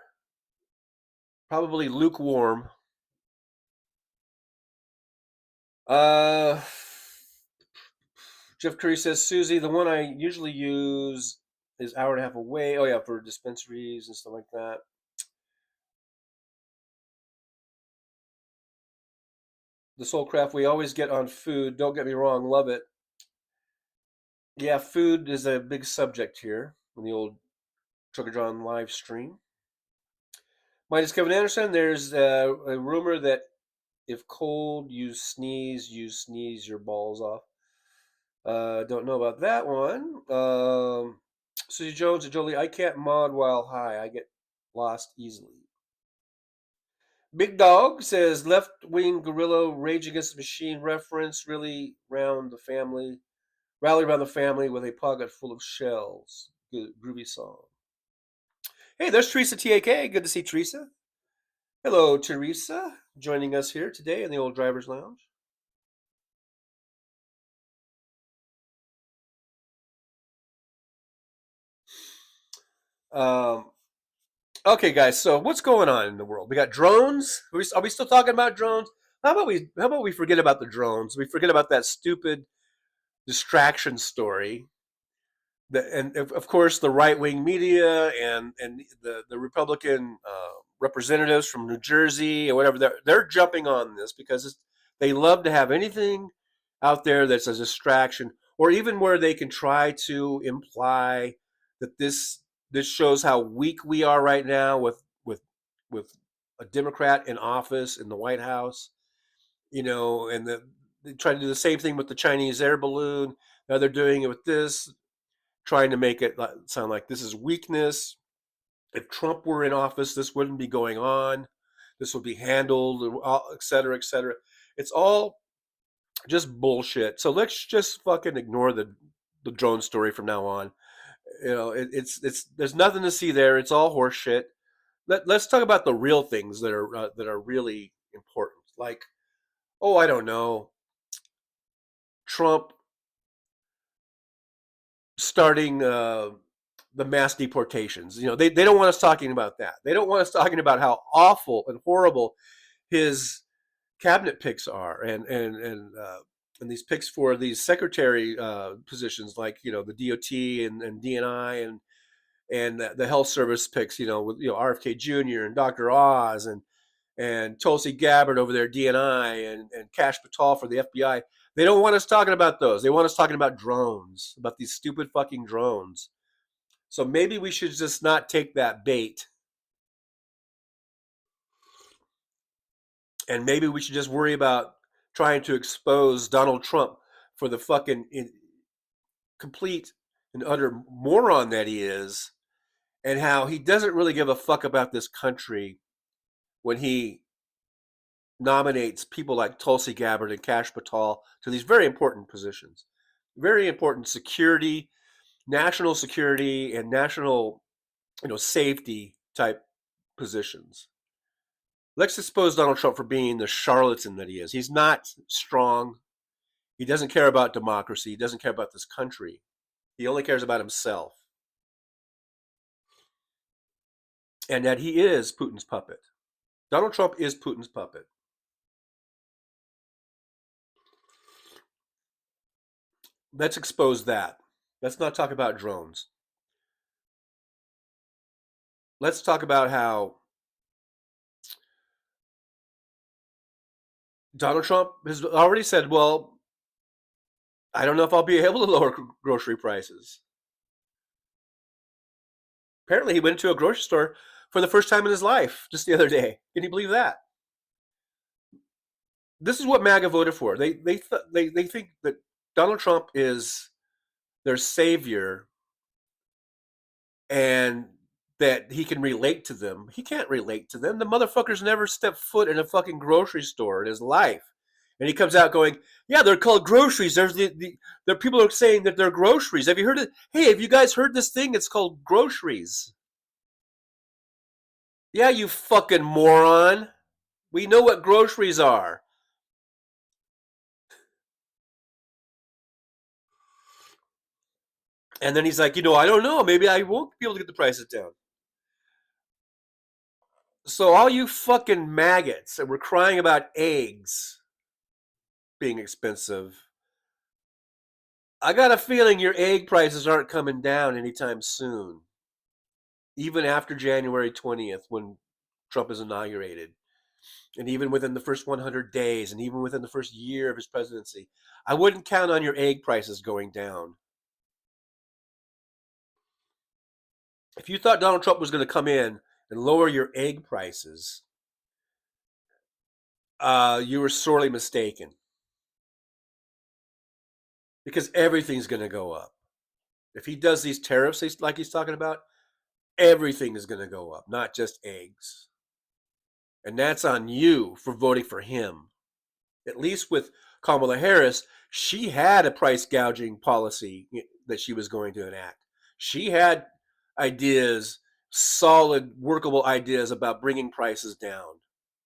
probably lukewarm. Jeff Curry says, Susie, the one I usually use is hour and a half away. Oh yeah, for dispensaries and stuff like that. The soul craft we always get on food. Don't get me wrong, love it. Yeah, food is a big subject here in the old Trucker John live stream. Mine is Kevin Anderson. There's a rumor that if cold, you sneeze your balls off. Don't know about that one. Susie Jones and Jolie, I can't mod while high. I get lost easily. Big Dog says left wing gorilla Rage Against the Machine reference really rally around the family with a pocket full of shells. Good groovy song. Hey, there's Teresa TAK. Good to see Teresa. Hello, Teresa, joining us here today in the old driver's lounge. Okay, guys. So what's going on in the world? We got drones. Are we still talking about drones? How about we forget about the drones? We forget about that stupid distraction story. And of course, the right wing media and the Republican representatives from New Jersey or whatever, they're jumping on this because they love to have anything out there that's a distraction, or even where they can try to imply that this shows how weak we are right now with a Democrat in office in the White House, and they tried to do the same thing with the Chinese air balloon. Now they're doing it with this, trying to make it sound like this is weakness. If Trump were in office, this wouldn't be going on. This would be handled, et cetera, et cetera. It's all just bullshit. So let's just fucking ignore the drone story from now on. It's there's nothing to see there. It's all horse shit. Let's talk about the real things that are really important. Like, oh, I don't know, Trump starting the mass deportations. They don't want us talking about that. They don't want us talking about how awful and horrible his cabinet picks are, and these picks for these secretary positions, like the DOT and DNI and the health service picks, with RFK Jr. and Dr. Oz and Tulsi Gabbard over there, DNI, and Kash Patel for the FBI. They don't want us talking about those. They want us talking about drones, about these stupid fucking drones. So maybe we should just not take that bait. And maybe we should just worry about trying to expose Donald Trump for the fucking complete and utter moron that he is, and how he doesn't really give a fuck about this country when he nominates people like Tulsi Gabbard and Kash Patel to these very important positions, very important security, national security, and national, safety type positions. Let's expose Donald Trump for being the charlatan that he is. He's not strong. He doesn't care about democracy. He doesn't care about this country. He only cares about himself. And that he is Putin's puppet. Donald Trump is Putin's puppet. Let's expose that. Let's not talk about drones. Let's talk about how Donald Trump has already said, well, I don't know if I'll be able to lower grocery prices. Apparently, he went to a grocery store for the first time in his life just the other day. Can you believe that? This is what MAGA voted for. They think that Donald Trump is their savior and that he can relate to them. He can't relate to them. The motherfucker's never stepped foot in a fucking grocery store in his life. And he comes out going, yeah, they're called groceries. There's the people are saying that they're groceries. Have you heard it? Hey, have you guys heard this thing? It's called groceries. Yeah, you fucking moron. We know what groceries are. And then he's like, I don't know. Maybe I won't be able to get the prices down. So all you fucking maggots that were crying about eggs being expensive, I got a feeling your egg prices aren't coming down anytime soon. Even after January 20th, when Trump is inaugurated. And even within the first 100 days, and even within the first year of his presidency, I wouldn't count on your egg prices going down. If you thought Donald Trump was going to come in and lower your egg prices, you were sorely mistaken. Because everything's going to go up. If he does these tariffs like he's talking about, everything is going to go up, not just eggs. And that's on you for voting for him. At least with Kamala Harris, she had a price gouging policy that she was going to enact. She had ideas, solid, workable ideas about bringing prices down.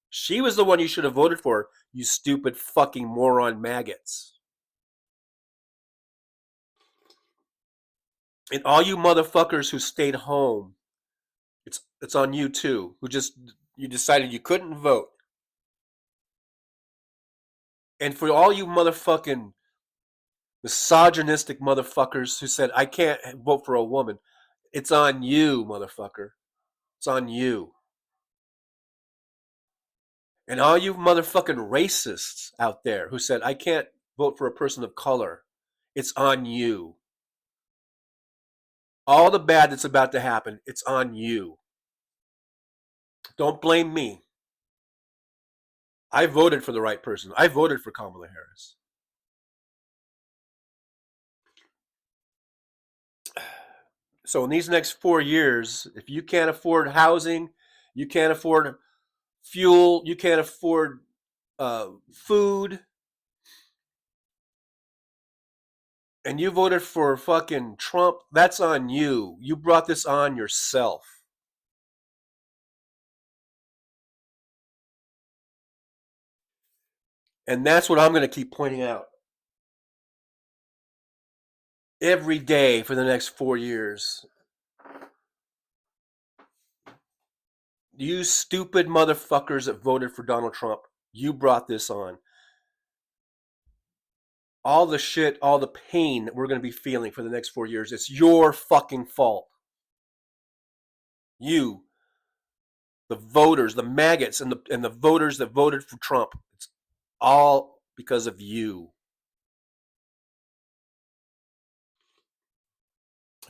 She was the one you should have voted for, you stupid fucking moron maggots. And all you motherfuckers who stayed home, it's on you too, you decided you couldn't vote. And for all you motherfucking misogynistic motherfuckers who said, I can't vote for a woman, it's on you, motherfucker. It's on you. And all you motherfucking racists out there who said, I can't vote for a person of color, it's on you. All the bad that's about to happen, it's on you. Don't blame me. I voted for the right person. I voted for Kamala Harris. So in these next 4 years, if you can't afford housing, you can't afford fuel, you can't afford food, and you voted for fucking Trump, that's on you. You brought this on yourself. And that's what I'm going to keep pointing out every day for the next 4 years. You stupid motherfuckers that voted for Donald Trump, you brought this on. All the shit, all the pain that we're going to be feeling for the next 4 years, it's your fucking fault. You, the voters, the maggots, and the voters that voted for Trump, it's all because of you.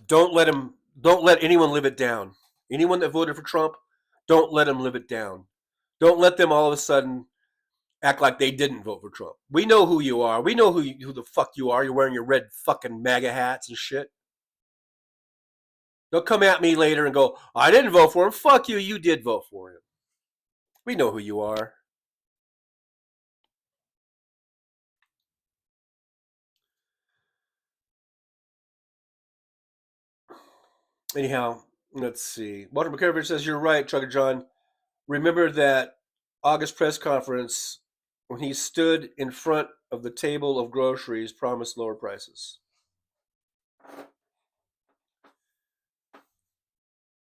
Don't let anyone live it down. Anyone that voted for Trump, don't let them live it down. Don't let them all of a sudden act like they didn't vote for Trump. We know who you are. We know who the fuck you are. You're wearing your red fucking MAGA hats and shit. They'll come at me later and go, I didn't vote for him. Fuck you. You did vote for him. We know who you are. Anyhow, let's see. Walter McCarver says, you're right, Trucker John. Remember that August press conference when he stood in front of the table of groceries, promised lower prices.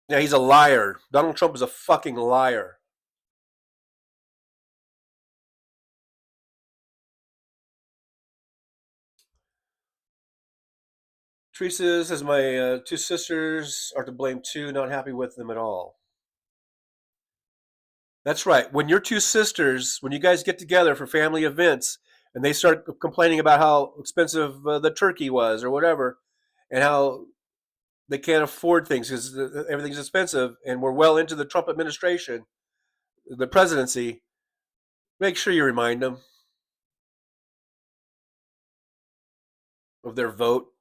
Yeah, he's a liar. Donald Trump is a fucking liar. Teresa says, my 2 sisters are to blame too, not happy with them at all. That's right. When your 2 sisters, when you guys get together for family events and they start complaining about how expensive the turkey was or whatever, and how they can't afford things because everything's expensive, and we're well into the Trump administration, the presidency, make sure you remind them of their vote.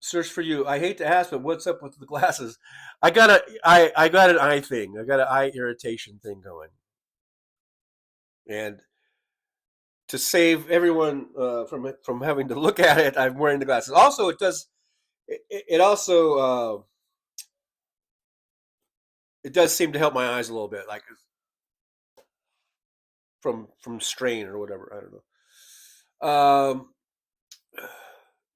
Search for you. I hate to ask, but what's up with the glasses? I got an eye thing. I got an eye irritation thing going, and to save everyone from having to look at it, I'm wearing the glasses. Also, it does seem to help my eyes a little bit, like from strain or whatever. I don't know.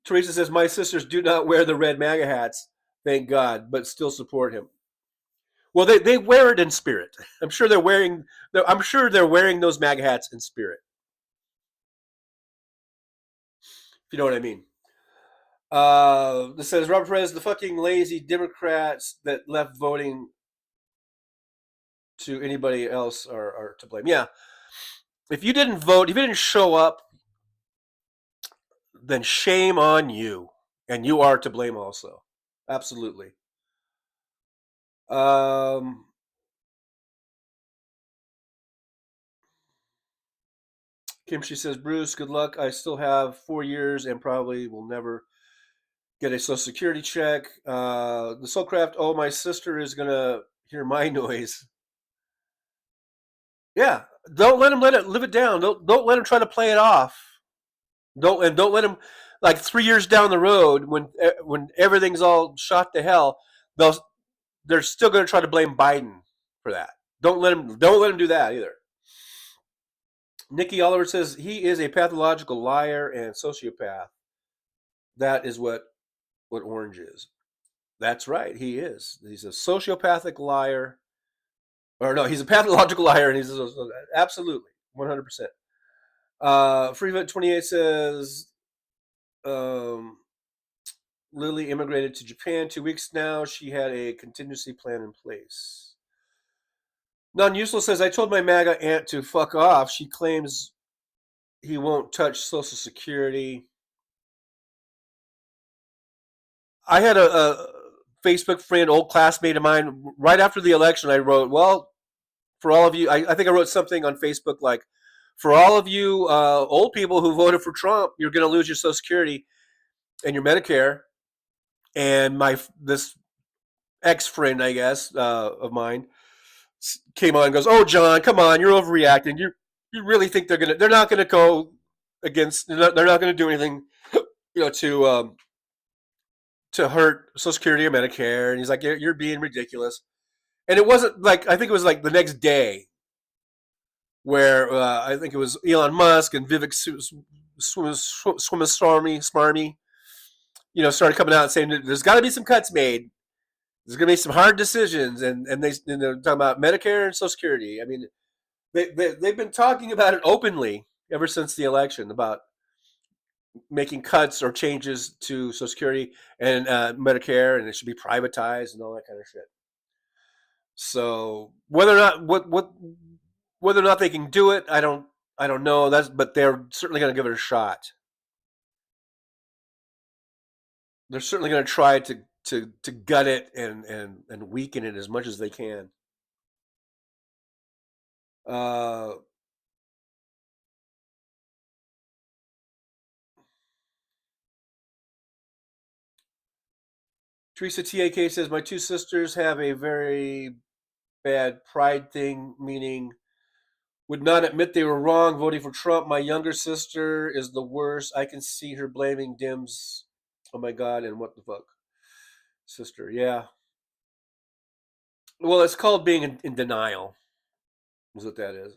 Teresa says, my sisters do not wear the red MAGA hats, thank God, but still support him. Well, they wear it in spirit. I'm sure they're wearing those MAGA hats in spirit. If you know what I mean. This says, Robert Perez, the fucking lazy Democrats that left voting to anybody else are to blame. Yeah. If you didn't vote, if you didn't show up, then shame on you. And you are to blame also. Absolutely. Kim, she says, Bruce, good luck. I still have 4 years and probably will never get a Social Security check. The Soulcraft, oh, my sister is going to hear my noise. Yeah, don't let him live it down. Don't let him try to play it off. Don't let him, like 3 years down the road when everything's all shot to hell, they're still going to try to blame Biden for that. Don't let him do that either. Nikki Oliver says he is a pathological liar and sociopath. That is what Orange is. That's right, he is. He's a sociopathic liar. Or no, he's a pathological liar, and he's absolutely 100%. Freefoot 28 says Lily immigrated to Japan 2 weeks now. She had a contingency plan in place. Non-Useless says, I told my MAGA aunt to fuck off. She claims he won't touch Social Security. I had a Facebook friend, old classmate of mine, right after the election, I wrote, well, for all of you, I think I wrote something on Facebook like, For all of you old people who voted for Trump, you're going to lose your Social Security and your Medicare. And this ex-friend, I guess, of mine came on and goes, "Oh, John, come on, you're overreacting. You really think they're not gonna go against? They're not gonna do anything, to hurt Social Security or Medicare?" And he's like, "You're being ridiculous." And it wasn't like, I think it was like the next day where I think it was Elon Musk and Vivek Smarmy, started coming out and saying that there's got to be some cuts made. There's going to be some hard decisions, and they're talking about Medicare and Social Security. I mean, they've been talking about it openly ever since the election about making cuts or changes to Social Security and Medicare, and it should be privatized and all that kind of shit. So whether or not they can do it, I don't know. But they're certainly going to give it a shot. They're certainly going to try to gut it and weaken it as much as they can. Teresa TAK says, my two sisters have a very bad pride thing, meaning would not admit they were wrong voting for Trump. My younger sister is the worst. I can see her blaming Dems. Oh my God, and what the fuck? Sister, yeah. Well, it's called being in denial, is what that is.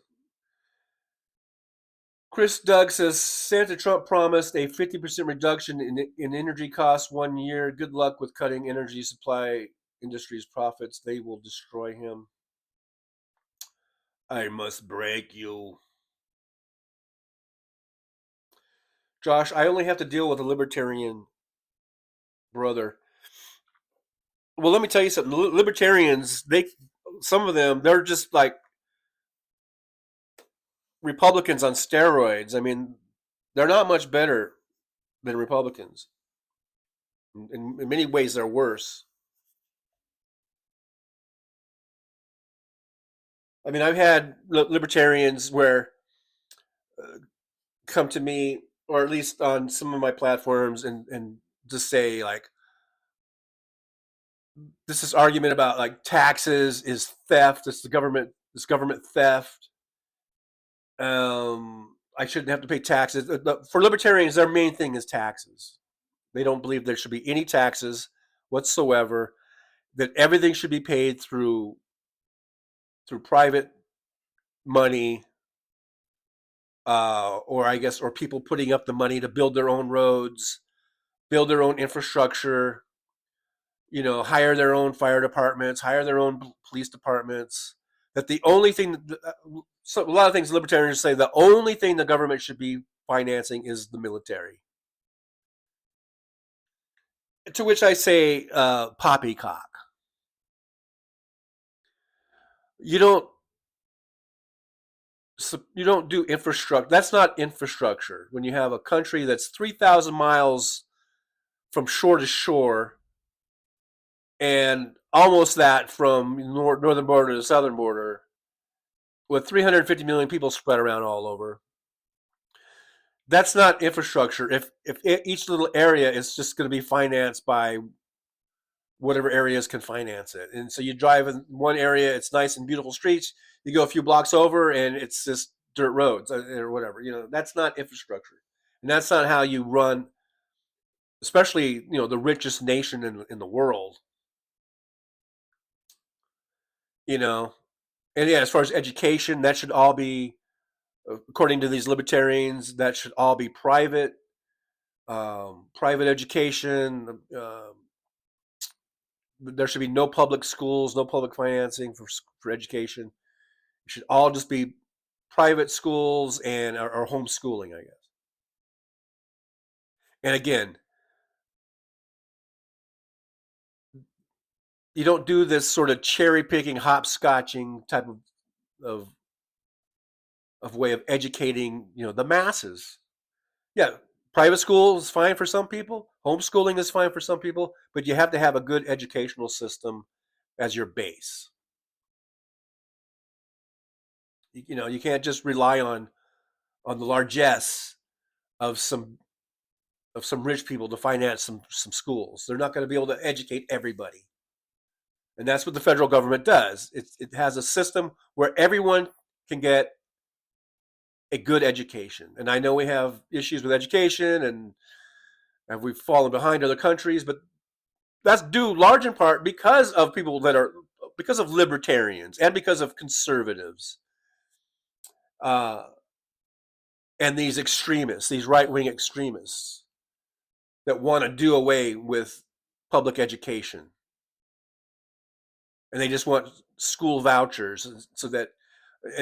Chris Doug says, Senator Trump promised a 50% reduction in energy costs 1 year. Good luck with cutting energy supply industry's profits. They will destroy him. I must break you. Josh, I only have to deal with a libertarian brother. Well, let me tell you something. Libertarians, some of them, they're just like Republicans on steroids. I mean, they're not much better than Republicans. In many ways, they're worse. I mean, I've had libertarians where come to me, or at least on some of my platforms, and just say like, this argument about like taxes is theft. It's government theft. I shouldn't have to pay taxes. For libertarians, their main thing is taxes. They don't believe there should be any taxes whatsoever. That everything should be paid through private money, or people putting up the money to build their own roads, build their own infrastructure, hire their own fire departments, hire their own police departments. That the only thing, a lot of things libertarians say, the only thing the government should be financing is the military. To which I say, poppycock. You don't do infrastructure. That's not infrastructure. When you have a country that's 3,000 miles from shore to shore, and almost that from northern border to southern border, with 350 million people spread around all over. That's not infrastructure. If each little area is just going to be financed by whatever areas can finance it. And so you drive in one area, it's nice and beautiful streets. You go a few blocks over and it's just dirt roads or whatever. That's not infrastructure. And that's not how you run, especially, the richest nation in the world. And yeah, as far as education, that should all be, according to these libertarians, that should all be private. Private education. There should be no public schools, no public financing for education. It should all just be private schools and or homeschooling, I guess. And again, you don't do this sort of cherry picking, hopscotching type of way of educating, the masses. Yeah, private school is fine for some people. Homeschooling is fine for some people, but you have to have a good educational system as your base. You can't just rely on on the largesse of some rich people to finance some schools. They're not going to be able to educate everybody. And that's what the federal government does. It has a system where everyone can get a good education. And I know we have issues with education and we've fallen behind other countries, but that's due large in part because of because of libertarians and because of conservatives and these extremists, these right-wing extremists that want to do away with public education. And they just want school vouchers and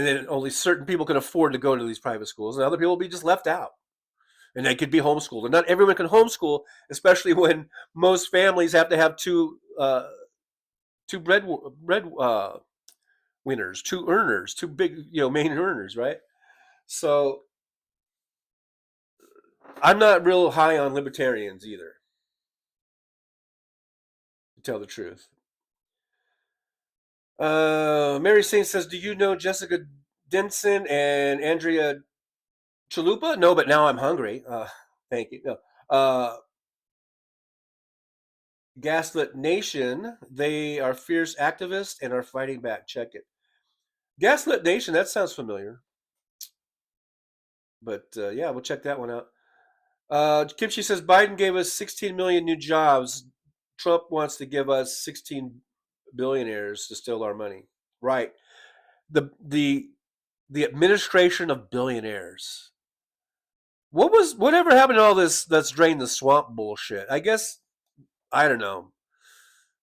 then only certain people can afford to go to these private schools, and other people will be just left out. And they could be homeschooled. And not everyone can homeschool, especially when most families have to have two bread winners, two earners, two big, main earners, right? So I'm not real high on libertarians either, to tell the truth. Mary Saint says, do you know Jessica Denson and Andrea Chalupa? No, but now I'm hungry. Thank you. No. Gaslit Nation, they are fierce activists and are fighting back. Check it. Gaslit Nation, that sounds familiar. But yeah, we'll check that one out. Kimchi says, Biden gave us 16 million new jobs. Trump wants to give us 16 billionaires to steal our money. Right. The administration of billionaires. Whatever happened to all this let's drain the swamp bullshit? I guess, I don't know.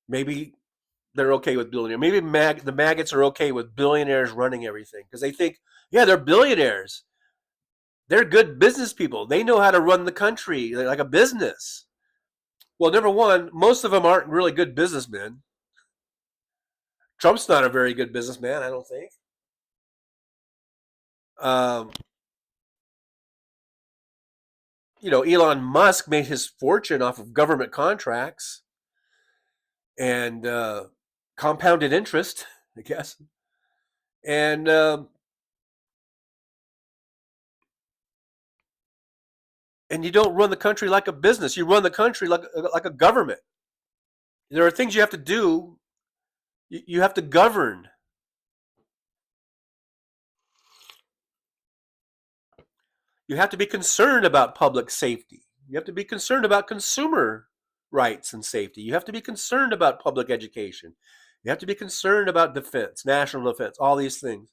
Maybe they're okay with billionaires. Maybe the maggots are okay with billionaires running everything because they think, yeah, they're billionaires. They're good business people. They know how to run the country like a business. Well, number one, most of them aren't really good businessmen. Trump's not a very good businessman, I don't think. Elon Musk made his fortune off of government contracts and compounded interest, I guess. And you don't run the country like a business. You run the country like a government. There are things you have to do. You have to govern. You have to be concerned about public safety. You have to be concerned about consumer rights and safety. You have to be concerned about public education. You have to be concerned about defense, national defense, all these things.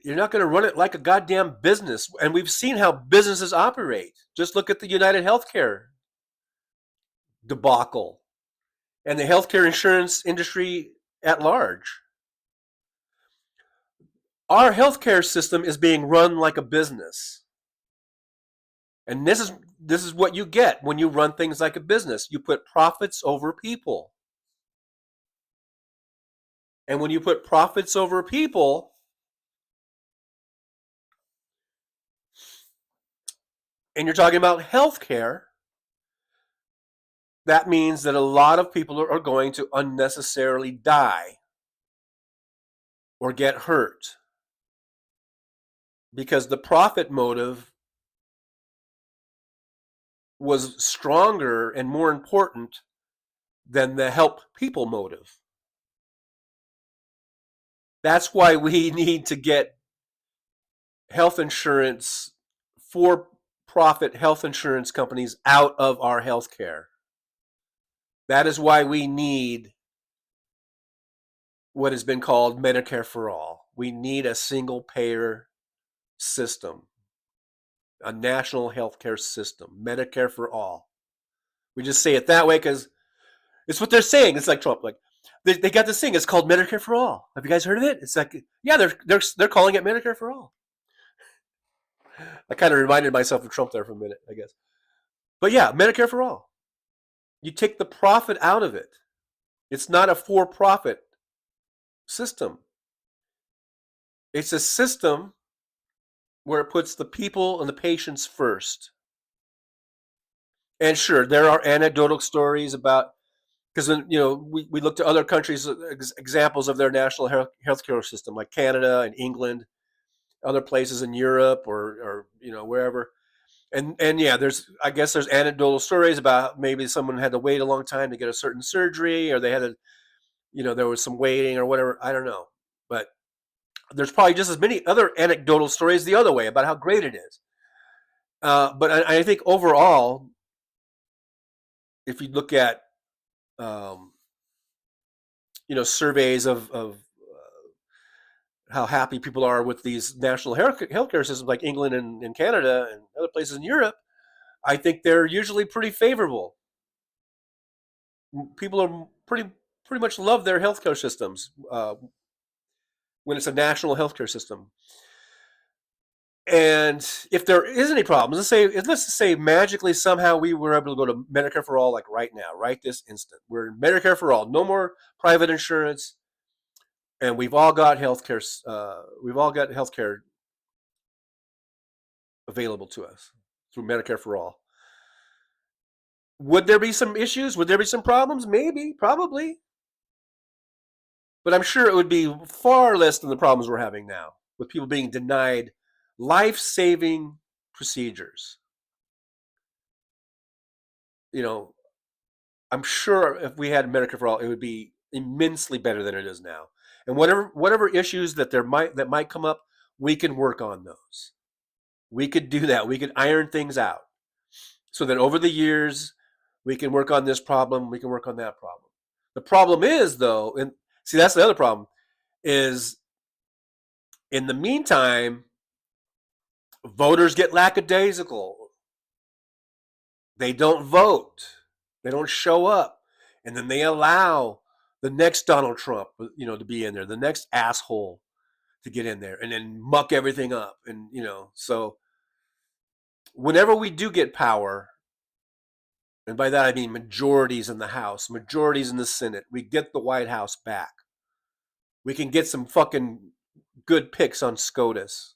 You're not going to run it like a goddamn business. And we've seen how businesses operate. Just look at the United Healthcare debacle and the healthcare insurance industry at large. Our healthcare system is being run like a business. And this is what you get when you run things like a business. You put profits over people. And when you put profits over people, and you're talking about healthcare, that means that a lot of people are going to unnecessarily die or get hurt because the profit motive was stronger and more important than the help people motive. That's why we need to get health insurance, for-profit health insurance companies out of our healthcare. That is why we need what has been called Medicare for All. We need a single-payer system, a national healthcare system, Medicare for All. We just say it that way because it's what they're saying. It's like Trump, like they got this thing. It's called Medicare for All. Have you guys heard of it? It's like, yeah, they're calling it Medicare for All. I kind of reminded myself of Trump there for a minute, I guess. But yeah, Medicare for All. You take the profit out of it. It's not a for-profit system. It's a system where it puts the people and the patients first. And sure, there are anecdotal stories about, because we look to other countries, examples of their national healthcare system, like Canada and England, other places in Europe or wherever. And yeah, I guess there's anecdotal stories about maybe someone had to wait a long time to get a certain surgery, or they had to, there was some waiting or whatever. I don't know, but there's probably just as many other anecdotal stories the other way about how great it is. But I think overall, if you look at surveys of how happy people are with these national healthcare systems like England and Canada and other places in Europe, I think they're usually pretty favorable. People are pretty much love their healthcare systems when it's a national healthcare system. And if there is any problems, let's just say magically somehow we were able to go to Medicare for all, like right now, right this instant. We're in Medicare for all, no more private insurance, and we've all got healthcare. We've all got healthcare available to us through Medicare for all. Would there be some issues? Would there be some problems? Maybe, probably. But I'm sure it would be far less than the problems we're having now with people being denied life-saving procedures. I'm sure if we had Medicare for all, it would be immensely better than it is now. And whatever issues that might come up, we can work on those. We could do that. We could iron things out so that over the years we can work on this problem, we can work on that problem. The problem is, though, and see, that's the other problem, is in the meantime, voters get lackadaisical. They don't vote. They don't show up. And then they allow the next Donald Trump, to be in there, the next asshole to get in there and then muck everything up. And, so whenever we do get power, and by that I mean majorities in the House, majorities in the Senate, we get the White House back. We can get some fucking good picks on SCOTUS.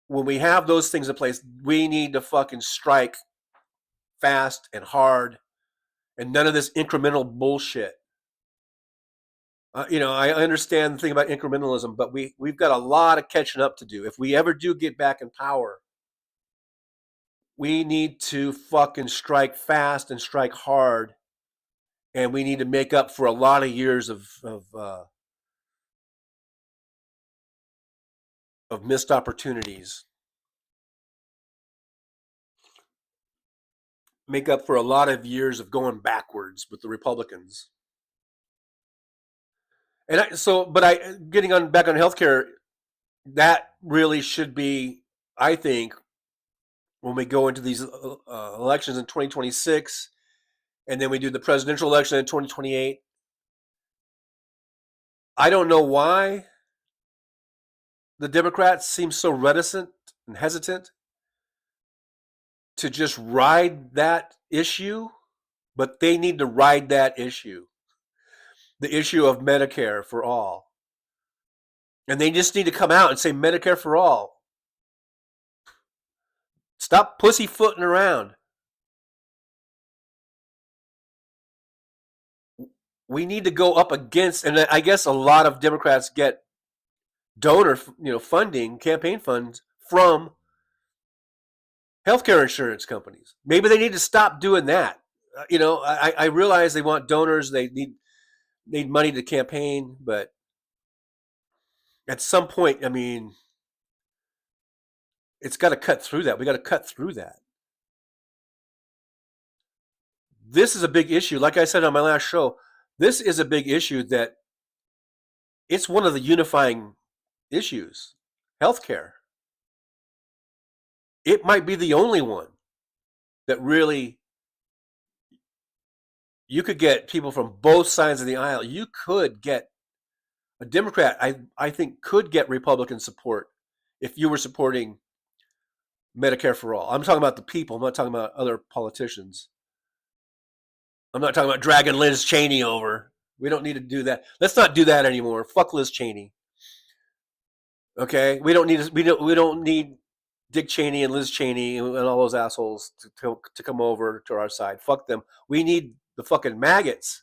When we have those things in place, we need to fucking strike fast and hard, and none of this incremental bullshit. I understand the thing about incrementalism, but we've got a lot of catching up to do. If we ever do get back in power, we need to fucking strike fast and strike hard, and we need to make up for a lot of years of missed opportunities. Make up for a lot of years of going backwards with the Republicans. And getting back on healthcare, that really should be, I think, when we go into these elections in 2026, and then we do the presidential election in 2028. I don't know why the Democrats seem so reticent and hesitant to just ride that issue, but they need to ride that issue, the issue of Medicare for all. And they just need to come out and say Medicare for all. Stop pussyfooting around. We need to go up against, and I guess a lot of Democrats get donor, funding, campaign funds from healthcare insurance companies. Maybe they need to stop doing that. I realize they want donors, they need money to campaign, but at some point, it's got to cut through that. We got to cut through that. This is a big issue. Like I said on my last show, this is a big issue that it's one of the unifying issues, healthcare. It might be the only one that really, you could get people from both sides of the aisle. You could get a Democrat, I think, could get Republican support if you were supporting Medicare for all. I'm talking about the people. I'm not talking about other politicians. I'm not talking about dragging Liz Cheney over. We don't need to do that. Let's not do that anymore. Fuck Liz Cheney. Okay, we don't need Dick Cheney and Liz Cheney and all those assholes to come over to our side. Fuck them. We need the fucking maggots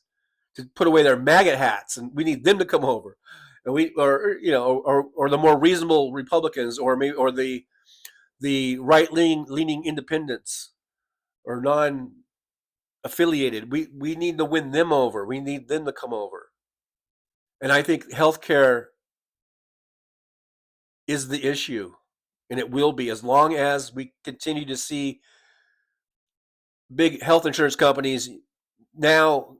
to put away their maggot hats, and we need them to come over. and or the more reasonable Republicans, or maybe or the leaning independents or non-affiliated. We need to win them over. We need them to come over. And I think healthcare is the issue, and it will be as long as we continue to see big health insurance companies now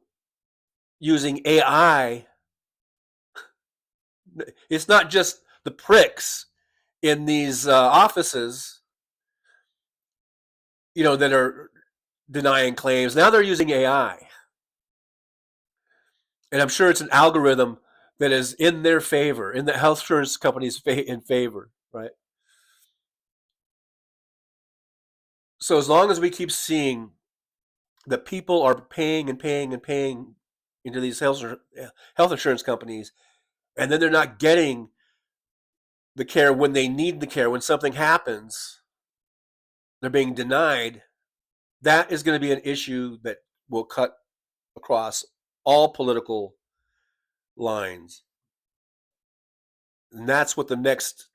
using AI. It's not just the pricks in these offices, that are denying claims. Now they're using AI, and I'm sure it's an algorithm that is in their favor, in the health insurance companies' in favor, right? So as long as we keep seeing that people are paying and paying and paying into these health insurance companies, and then they're not getting the care when they need the care, when something happens, they're being denied, that is going to be an issue that will cut across all political lines. And that's what the next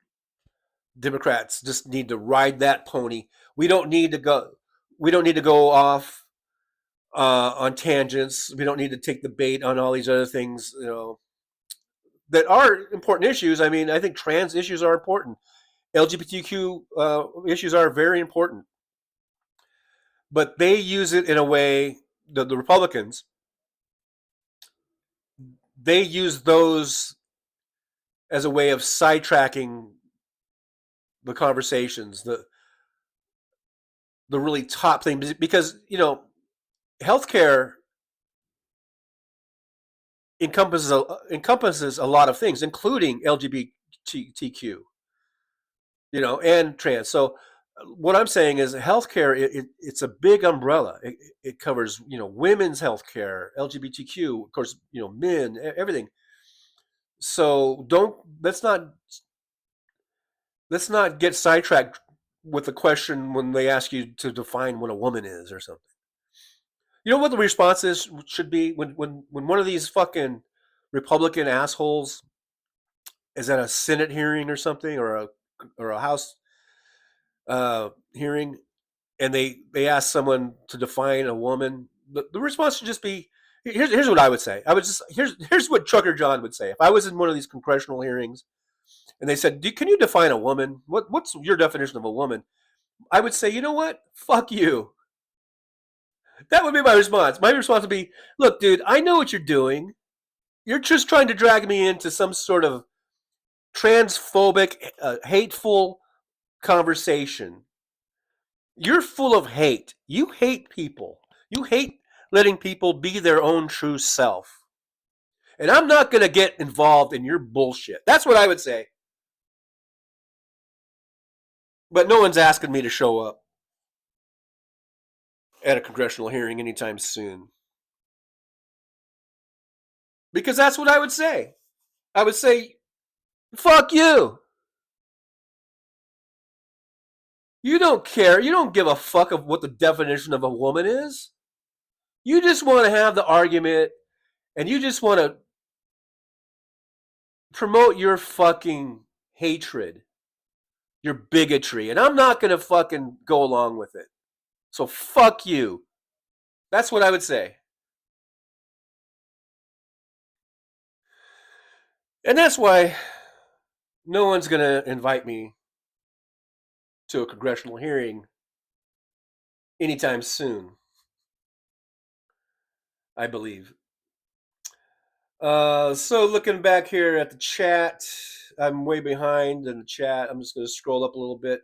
Democrats just need to ride that pony. We don't need to go off on tangents. We don't need to take the bait on all these other things, that are important issues. I mean, I think trans issues are important. LGBTQ issues are very important. But they use it in a way, the Republicans, they use those as a way of sidetracking the conversations, the really top thing, because healthcare encompasses a lot of things, including LGBTQ, and trans. So what I'm saying is healthcare, it's a big umbrella. It covers, women's healthcare, LGBTQ, of course, men, everything. So let's not get sidetracked with the question when they ask you to define what a woman is or something. You know what the response should be when one of these fucking Republican assholes is at a Senate hearing or something, or a House hearing, and they ask someone to define a woman. The response should just be, here's what I would say. Here's what Trucker John would say if I was in one of these congressional hearings and they said, can you define a woman? What's your definition of a woman? I would say, you know what? Fuck you. That would be my response. My response would be, look, dude, I know what you're doing. You're just trying to drag me into some sort of transphobic, hateful conversation. You're full of hate. You hate people. You hate letting people be their own true self. And I'm not going to get involved in your bullshit. That's what I would say. But no one's asking me to show up at a congressional hearing anytime soon. Because that's what I would say. I would say, fuck you. You don't care. You don't give a fuck of what the definition of a woman is. You just want to have the argument, and you just want to promote your fucking hatred, your bigotry, and I'm not going to fucking go along with it. So fuck you. That's what I would say. And that's why no one's going to invite me to a congressional hearing anytime soon, I believe. So looking back here at the chat, I'm way behind in the chat. I'm just going to scroll up a little bit.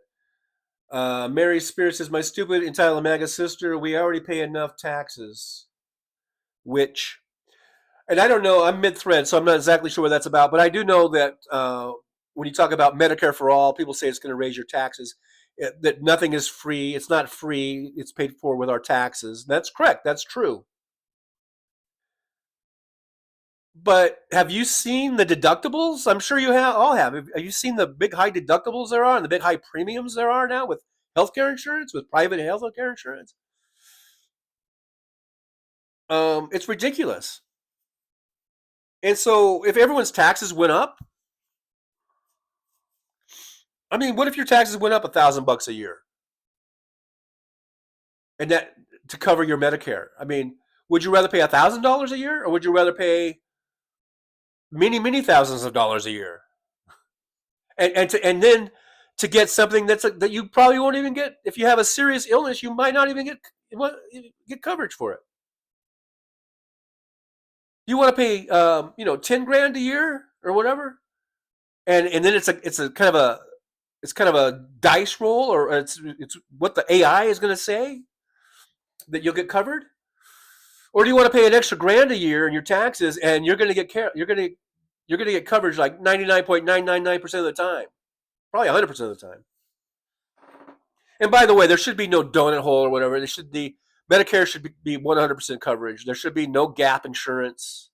Mary Spears says, my stupid entitled MAGA sister, we already pay enough taxes. Which, and I don't know, I'm mid-thread, so I'm not exactly sure what that's about, but I do know that when you talk about Medicare for all, people say it's going to raise your taxes. That nothing is free. It's not free. It's paid for with our taxes. That's correct. That's true. But have you seen the deductibles? I'm sure you all have. Have you seen the big high deductibles there are and the big high premiums there are now with healthcare insurance, with private healthcare insurance? It's ridiculous. And so if everyone's taxes went up, I mean, what if your taxes went up $1,000 a year? And that to cover your Medicare. I mean, would you rather pay $1,000 a year, or would you rather pay many thousands of dollars a year? And then to get something that you probably won't even get if you have a serious illness, you might not even get coverage for it. You want to pay 10 grand a year or whatever, and then it's a kind of a dice roll, or it's what the AI is going to say that you'll get covered. Or do you want to pay an extra grand a year in your taxes, and you're going to get get coverage like 99.999% of the time, probably 100% of the time. And by the way, there should be no donut hole or whatever. Medicare should be 100% coverage. There should be no gap insurance.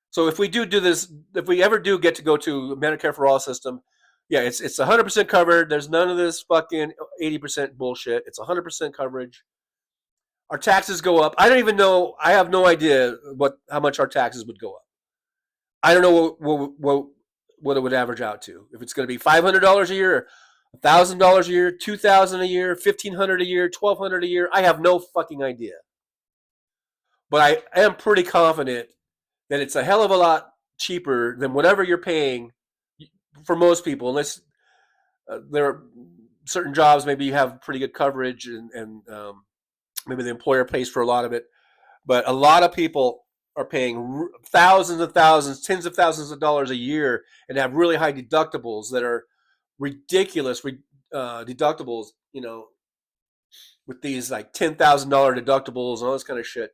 So if we do this, if we ever do get to go to Medicare for All system, yeah, it's 100% covered. There's none of this fucking 80% bullshit. It's 100% coverage. Our taxes go up. I don't even know. I have no idea how much our taxes would go up. I don't know what it would average out to. If it's going to be $500 a year, $1,000 a year, $2,000 a year, $1,500 a year, $1,200 a year. I have no fucking idea. But I am pretty confident that it's a hell of a lot cheaper than whatever you're paying for most people, unless there are certain jobs. Maybe you have pretty good coverage, and maybe the employer pays for a lot of it. But a lot of people are paying thousands and thousands, tens of thousands of dollars a year, and have really high deductibles that are ridiculous deductibles, with these like $10,000 deductibles and all this kind of shit.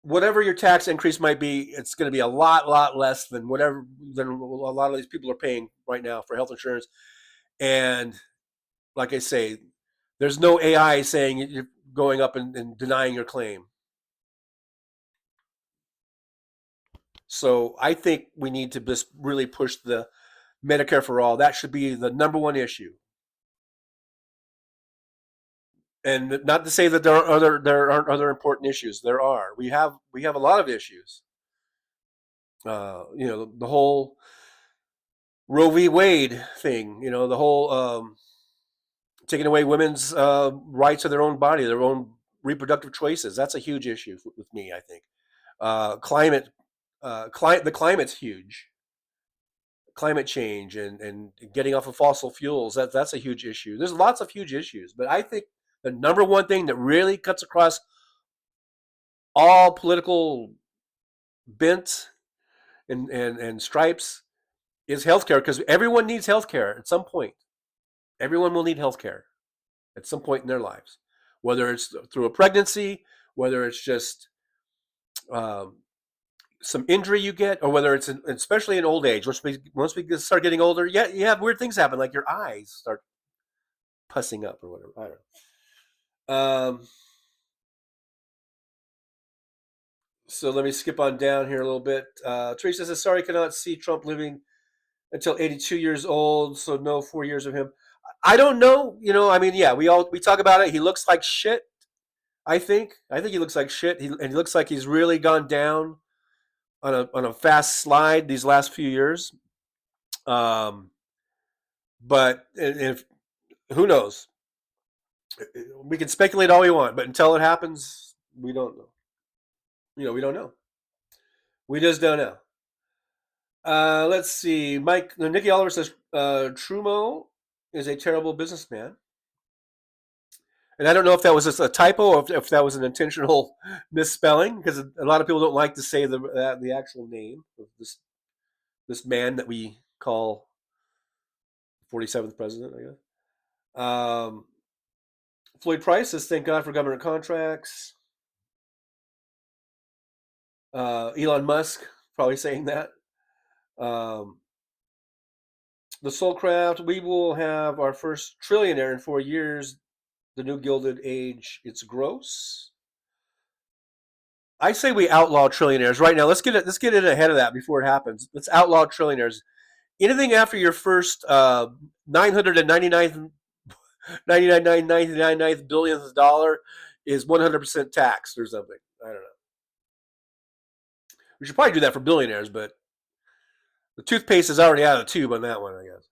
Whatever your tax increase might be, it's going to be a lot less than a lot of these people are paying right now for health insurance. And like I say, there's no AI saying you're going up and denying your claim. So I think we need to just really push the Medicare for All. That should be the number one issue. And not to say that there aren't other important issues. There are. We have a lot of issues. The whole Roe v. Wade thing. The whole taking away women's rights to their own body, their own reproductive choices. That's a huge issue with me, I think. The climate's huge. Climate change and getting off of fossil fuels, that's a huge issue. There's lots of huge issues, but I think the number one thing that really cuts across all political bent and stripes is healthcare, because everyone needs healthcare at some point. Everyone will need healthcare at some point in their lives, whether it's through a pregnancy, whether it's just some injury you get, or whether it's especially in old age. Once we start getting older, yeah, you have weird things happen, like your eyes start pussing up or whatever. I don't know. So let me skip on down here a little bit. Teresa says, sorry, cannot see Trump living until 82 years old, so no 4 years of him. I don't know. I mean, yeah, we talk about it. He looks like shit, I think he looks like shit. He looks like he's really gone down on a fast slide these last few years. But if who knows? We can speculate all we want, but until it happens, we don't know. We don't know. We just don't know. Let's see. Nikki Oliver says Trudeau is a terrible businessman. And I don't know if that was just a typo or if that was an intentional misspelling, because a lot of people don't like to say the actual name of this man that we call 47th president, I guess. Floyd Price says, thank God for government contracts. Elon Musk probably saying that. The Soulcraft, we will have our first trillionaire in 4 years. The new Gilded Age, it's gross. I say we outlaw trillionaires right now. Let's get it ahead of that before it happens. Let's outlaw trillionaires. Anything after your first 999th billionth dollar is 100% taxed or something. I don't know. We should probably do that for billionaires, but the toothpaste is already out of the tube on that one, I guess.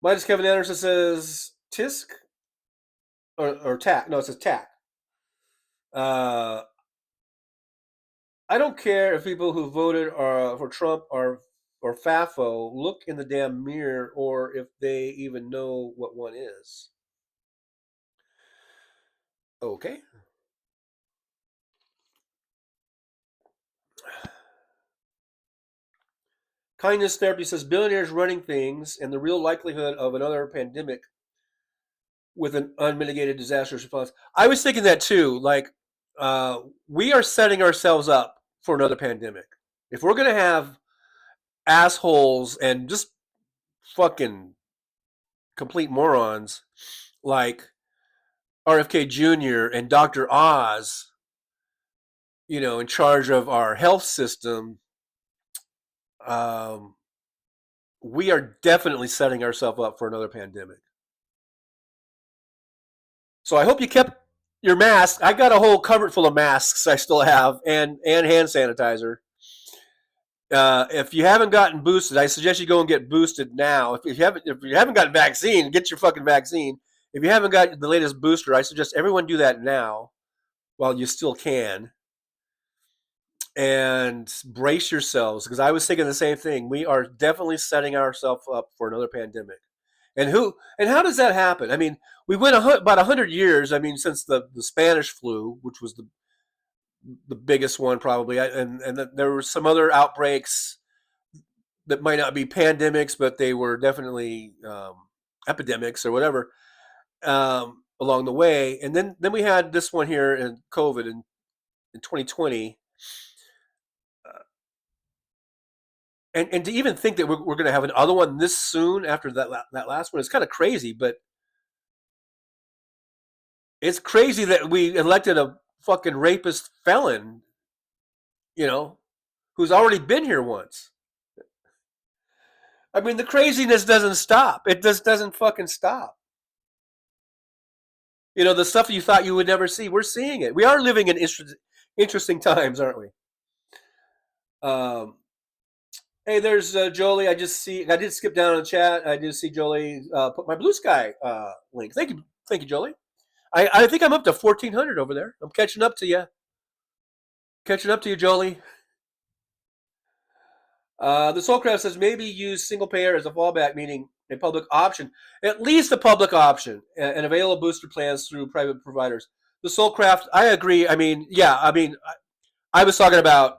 Minus Kevin Anderson says Tisk or TAC. No, it says TAC. I don't care if people who voted for Trump or FAFO look in the damn mirror or if they even know what one is. Okay. Kindness Therapy says billionaires running things and the real likelihood of another pandemic with an unmitigated disastrous response. I was thinking that too. Like, we are setting ourselves up for another pandemic. If we're going to have assholes and just fucking complete morons like RFK Jr. and Dr. Oz, in charge of our health system, we are definitely setting ourselves up for another pandemic. So I hope you kept your mask. I got a whole cupboard full of masks I still have and hand sanitizer. If you haven't gotten boosted, I suggest you go and get boosted now. If you haven't gotten vaccine, get your fucking vaccine. If you haven't got the latest booster, I suggest everyone do that now while you still can. And brace yourselves, because I was thinking the same thing. We are definitely setting ourselves up for another pandemic. And how does that happen? I mean, we went about 100 years. I mean, since the Spanish flu, which was the biggest one probably, and there were some other outbreaks that might not be pandemics, but they were definitely epidemics or whatever along the way. And then we had this one here in COVID in 2020. And to even think that we're going to have another one this soon after that last one is kind of crazy. But it's crazy that we elected a fucking rapist felon, who's already been here once. I mean, the craziness doesn't stop. It just doesn't fucking stop. The stuff you thought you would never see, we're seeing it. We are living in interesting times, aren't we? Hey, there's Jolie. I did skip down in the chat. I did see Jolie put my Blue Sky link. Thank you, Jolie. I think I'm up to 1,400 over there. I'm catching up to you. Jolie. The Soulcraft says maybe use single payer as a fallback, meaning a public option, at least a public option, and available booster plans through private providers. The Soulcraft, I agree. I mean, yeah. I mean, I was talking about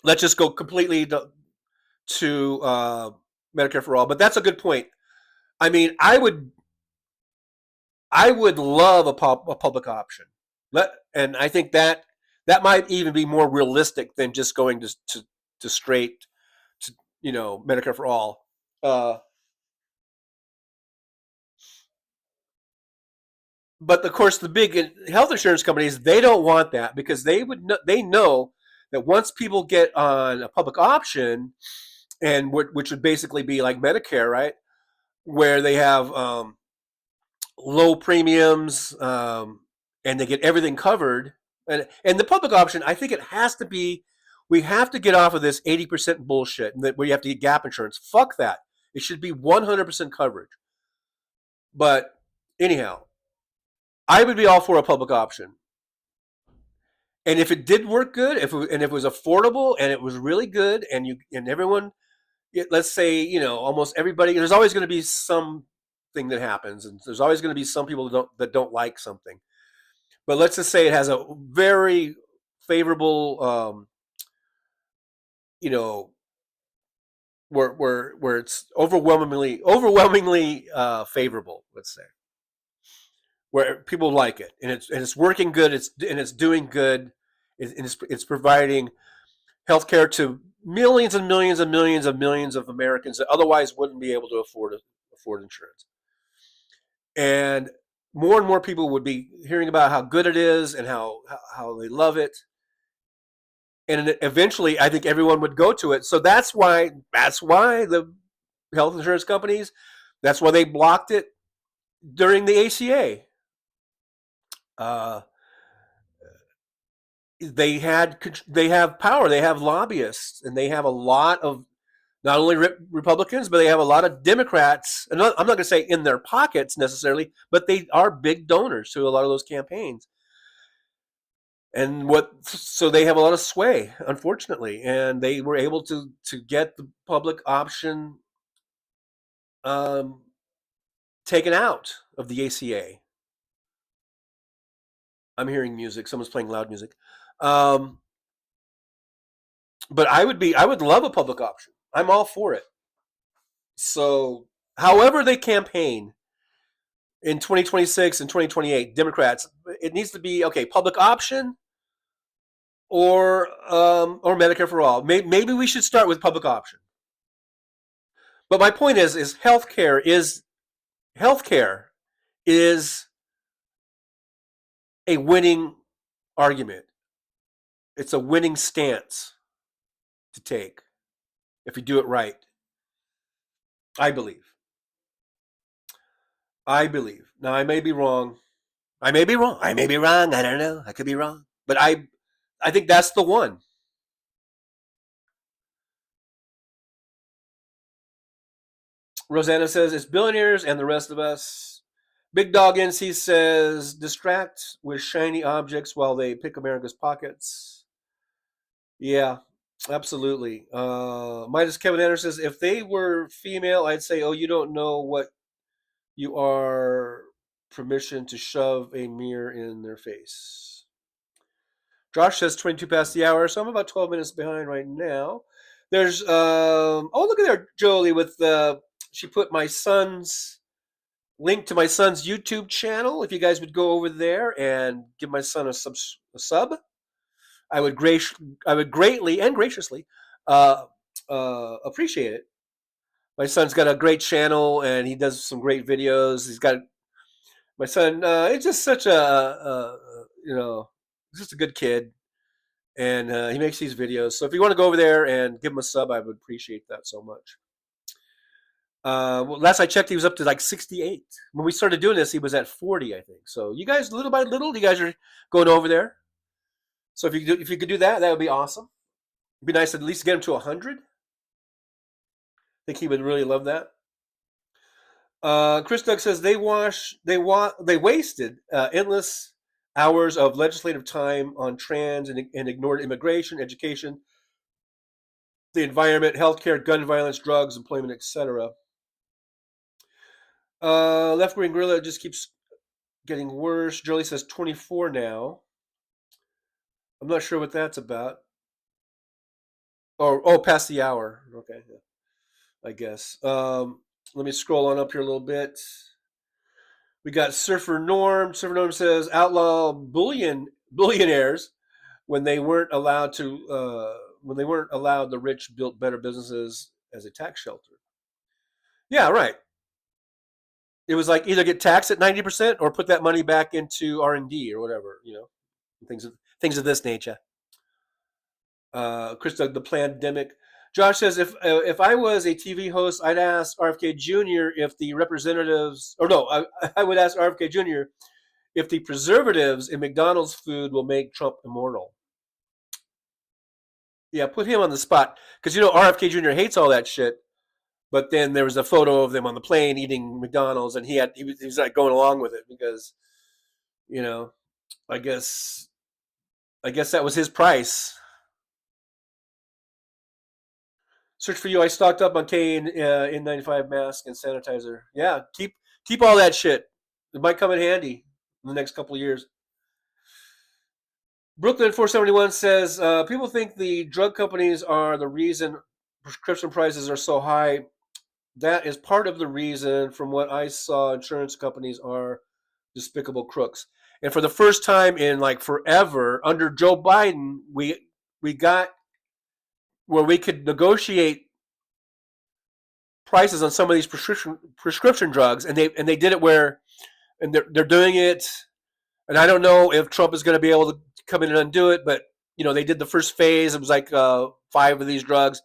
let's just go completely to Medicare for all, but that's a good point. I mean, I would love a public option, and I think that might even be more realistic than just going to straight to Medicare for all. But of course, the big health insurance companies, they don't want that because they know that once people get on a public option, and which would basically be like Medicare, right, where they have low premiums and they get everything covered, and the public option, I think it has to be. We have to get off of this 80% bullshit where you have to get gap insurance. Fuck that. It should be 100% coverage. But anyhow, I would be all for a public option. And if it did work good, if it was affordable and it was really good, and everyone, let's say, almost everybody, there's always going to be something that happens, and there's always going to be some people that don't like something. But let's just say it has a very favorable, where it's overwhelmingly favorable, let's say, where people like it, and it's working good, it's doing good, and it's providing healthcare to millions and millions and millions and millions of Americans that otherwise wouldn't be able to afford insurance. And more people would be hearing about how good it is and how they love it. And eventually, I think everyone would go to it. So that's why the health insurance companies, that's why they blocked it during the ACA. they have power, they have lobbyists, and they have a lot of not only Republicans, but they have a lot of Democrats. And I'm not going to say in their pockets necessarily, but they are big donors to a lot of those campaigns. And so they have a lot of sway, unfortunately, and they were able to get the public option taken out of the ACA. I'm hearing music. Someone's playing loud music. But I would love a public option. I'm all for it. So, however they campaign in 2026 and 2028, Democrats, it needs to be okay. Public option or Medicare for all. Maybe we should start with public option. But my point is healthcare is a winning argument. It's a winning stance to take if you do it right. I believe. Now, I may be wrong. I don't know. I could be wrong. But I think that's the one. Rosanna says, it's billionaires and the rest of us. Big Dog NC says, distract with shiny objects while they pick America's pockets. Yeah, absolutely. Midas Kevin Anderson says, if they were female, I'd say, oh, you don't know what you are, permission to shove a mirror in their face. Josh says 22 past the hour, so I'm about 12 minutes behind right now. There's, oh, look at there, Jolie, with she put my son's link to my son's YouTube channel. If you guys would go over there and give my son a sub, I would greatly and graciously appreciate it. My son's got a great channel and he does some great videos. He's got my son. It's just such just a good kid, and he makes these videos. So if you want to go over there and give him a sub, I would appreciate that so much. Well, last I checked, he was up to like 68. When we started doing this, he was at 40, I think. So you guys, little by little, you guys are going over there. So if you could do that, that would be awesome. It'd be nice to at least get him to 100. I think he would really love that. Chris Doug says they wasted endless hours of legislative time on trans and ignored immigration, education, the environment, healthcare, gun violence, drugs, employment, etc. Left Wing Gorilla just keeps getting worse. Jolie says 24 now. I'm not sure what that's about. Oh, past the hour. Okay, I guess. Let me scroll on up here a little bit. We got Surfer Norm. Surfer Norm says outlaw billionaires when they weren't allowed the rich built better businesses as a tax shelter. Yeah, right. It was like either get taxed at 90% or put that money back into R&D or whatever, things of this nature. Chris Doug, the pandemic. Josh says, if I was a TV host, I'd ask RFK Jr. if the representatives, or no, I would ask RFK Jr. if the preservatives in McDonald's food will make Trump immortal. Yeah, put him on the spot. Because, RFK Jr. hates all that shit. But then there was a photo of them on the plane eating McDonald's, and he was like going along with it because, I guess that was his price. Search for you. I stocked up on N95 mask and sanitizer. Yeah, keep all that shit. It might come in handy in the next couple of years. Brooklyn 471 says people think the drug companies are the reason prescription prices are so high. That is part of the reason. From what I saw, insurance companies are despicable crooks. And for the first time in like forever, under Joe Biden, we got where we could negotiate prices on some of these prescription drugs, and they did it where, and they're doing it. And I don't know if Trump is going to be able to come in and undo it, but they did the first phase. It was like 5 of these drugs.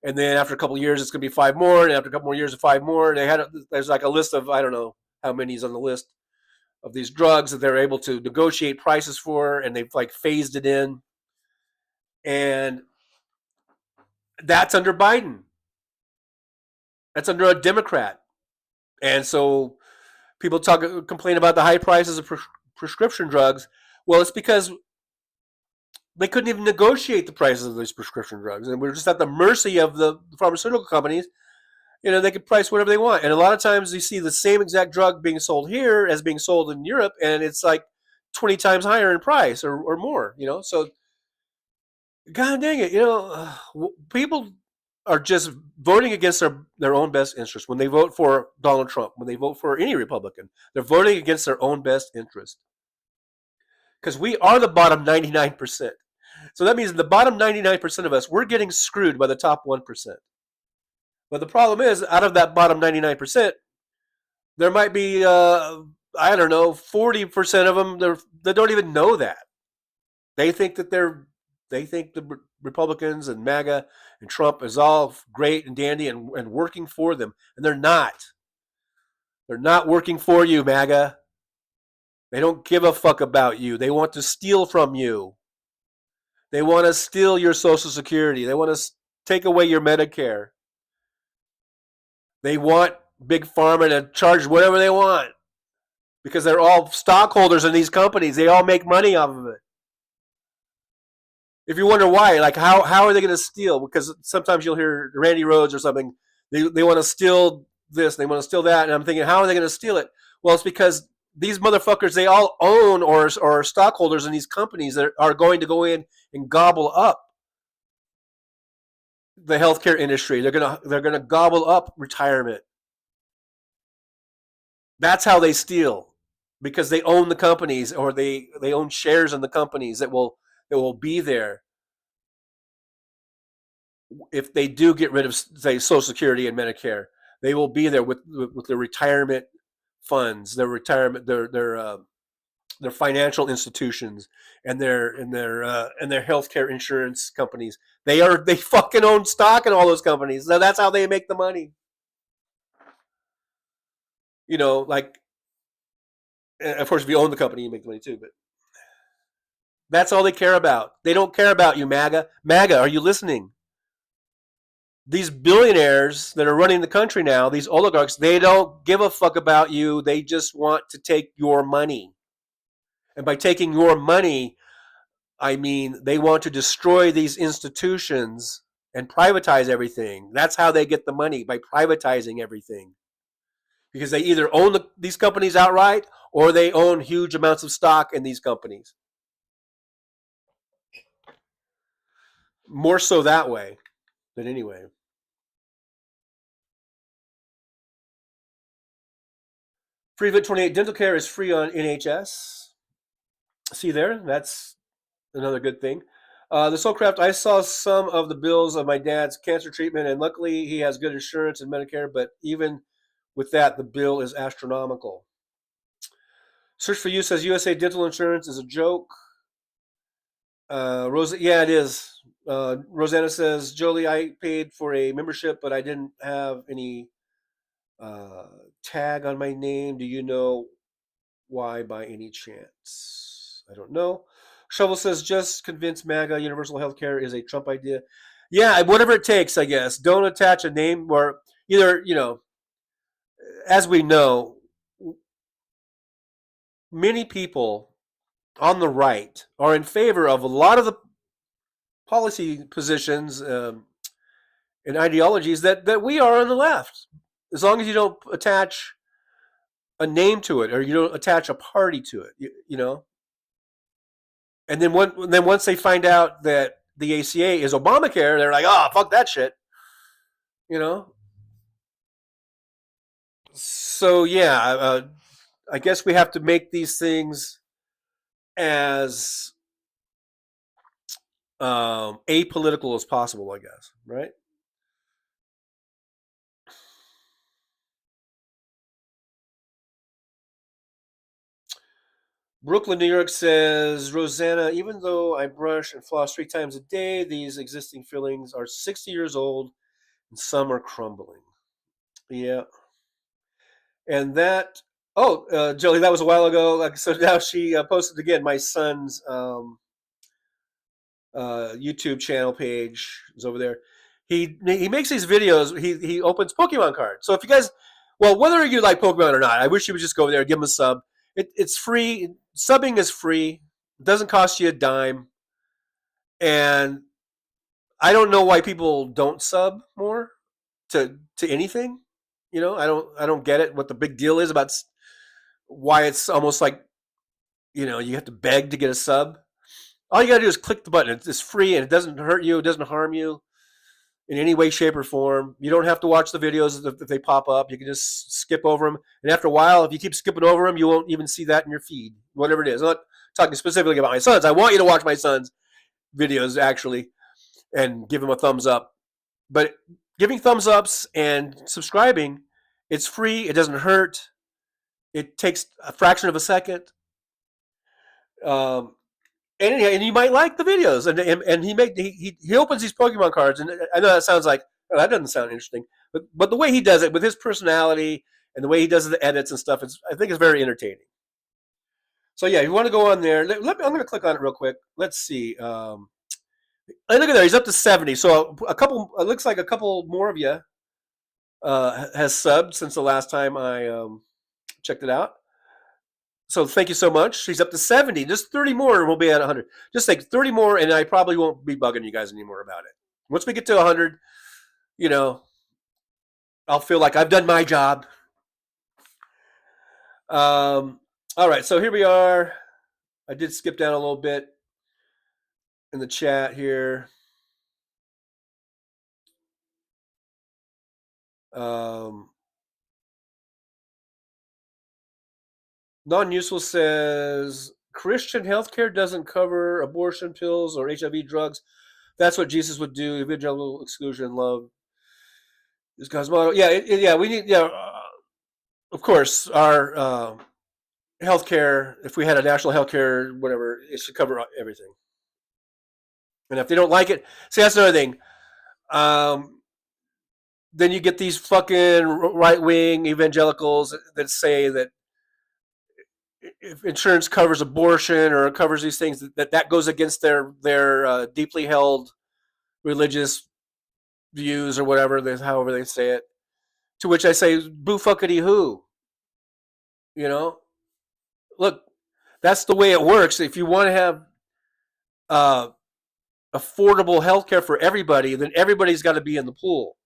And then after a couple of years, it's going to be 5 more. And after a couple more years, 5 more. There's like a list of, I don't know how many is on the list of these drugs that they're able to negotiate prices for. And they've like phased it in. And that's under Biden. That's under a Democrat. And so people complain about the high prices of prescription drugs. Well, it's because they couldn't even negotiate the prices of these prescription drugs, and we're just at the mercy of the pharmaceutical companies. They could price whatever they want, and a lot of times you see the same exact drug being sold here as being sold in Europe, and it's like 20 times higher in price or more. So God dang it, people are just voting against their own best interest. When they vote for Donald Trump, when they vote for any Republican, they're voting against their own best interest. Because we are the bottom 99%. So that means the bottom 99% of us, we're getting screwed by the top 1%. But the problem is, out of that bottom 99%, there might be, 40% of them, they don't even know that. They think that the Republicans and MAGA and Trump is all great and dandy and working for them. And they're not. They're not working for you, MAGA. They don't give a fuck about you. They want to steal from you. They want to steal your Social Security. They want to take away your Medicare. They want Big Pharma to charge whatever they want because they're all stockholders in these companies. They all make money off of it. If you wonder why, like how are they going to steal? Because sometimes you'll hear Randy Rhoads or something. They want to steal this. They want to steal that. And I'm thinking, how are they going to steal it? Well, it's because these motherfuckers, they all own or are stockholders in these companies that are going to go in and gobble up the healthcare industry. They're gonna gobble up retirement. That's how they steal, because they own the companies, or they own shares in the companies that will be there if they do get rid of, say, Social Security and Medicare. They will be there with their retirement funds, their financial institutions, and their healthcare insurance companies. They fucking own stock in all those companies. So that's how they make the money. Like, of course, if you own the company, you make the money too. But that's all they care about. They don't care about you, MAGA. MAGA, are you listening? These billionaires that are running the country now, these oligarchs, they don't give a fuck about you. They just want to take your money. And by taking your money, I mean they want to destroy these institutions and privatize everything. That's how they get the money, by privatizing everything. Because they either own these companies outright, or they own huge amounts of stock in these companies. More so that way. But anyway. FreeVit28, dental care is free on NHS. See there? That's another good thing. The Soulcraft, I saw some of the bills of my dad's cancer treatment, and luckily he has good insurance and Medicare, but even with that, the bill is astronomical. Search for You says USA dental insurance is a joke. Yeah, it is. Rosanna says, Jolie, I paid for a membership, but I didn't have any tag on my name. Do you know why by any chance? I don't know. Shovel says, just convince MAGA universal healthcare is a Trump idea. Yeah, whatever it takes, I guess. Don't attach a name, or either, as we know, many people on the right are in favor of a lot of the policy positions and ideologies that we are on the left. As long as you don't attach a name to it, or you don't attach a party to it, And then once they find out that the ACA is Obamacare, they're like, oh, fuck that shit. So, yeah, I guess we have to make these things as apolitical as possible, I guess, right? Brooklyn, New York says, Rosanna, even though I brush and floss 3 times a day, these existing fillings are 60 years old and some are crumbling. Yeah. And that, Jolie, that was a while ago. So now she posted again my son's YouTube channel page is over there. He makes these videos. He opens Pokemon cards. So if you guys, well, whether you like Pokemon or not, I wish you would just go over there and give him a sub. It's free. Subbing is free. It doesn't cost you a dime. And I don't know why people don't sub more to anything. You know, I don't get it. What the big deal is about why it's almost like, you know, you have to beg to get a sub. All you got to do is click the button. It's free and it doesn't hurt you. It doesn't harm you in any way, shape, or form. You don't have to watch the videos if they pop up. You can just skip over them. And after a while, if you keep skipping over them, you won't even see that in your feed, whatever it is. I'm not talking specifically about my sons. I want you to watch my son's videos, actually, and give him a thumbs up. But giving thumbs ups and subscribing, it's free. It doesn't hurt. It takes a fraction of a second. And you might like the videos, and he opens these Pokemon cards, and I know that sounds like, oh, that doesn't sound interesting, but the way he does it with his personality and the way he does the edits and stuff, I think it's very entertaining. So yeah, if you want to go on there, I'm going to click on it real quick. Let's see. Hey, look at there, he's up to 70. So it looks like a couple more of you has subbed since the last time I checked it out. So thank you so much. He's up to 70. Just 30 more and we'll be at 100. Just like 30 more and I probably won't be bugging you guys anymore about it. Once we get to 100, you know, I'll feel like I've done my job. All right, so here we are. I did skip down a little bit in the chat here. Non-useful says Christian healthcare doesn't cover abortion pills or HIV drugs. That's what Jesus would do. Evangelical exclusion, love. This guy's motto. Yeah, we need. Yeah, of course, our healthcare. If we had a national healthcare, whatever, it should cover everything. And if they don't like it, see, that's another thing. Then you get these fucking right-wing evangelicals that say that if insurance covers abortion or covers these things, that goes against their deeply held religious views or whatever, however they say it. To which I say, boo fuckity who? You know, look, that's the way it works. If you want to have affordable health care for everybody, then everybody's got to be in the pool.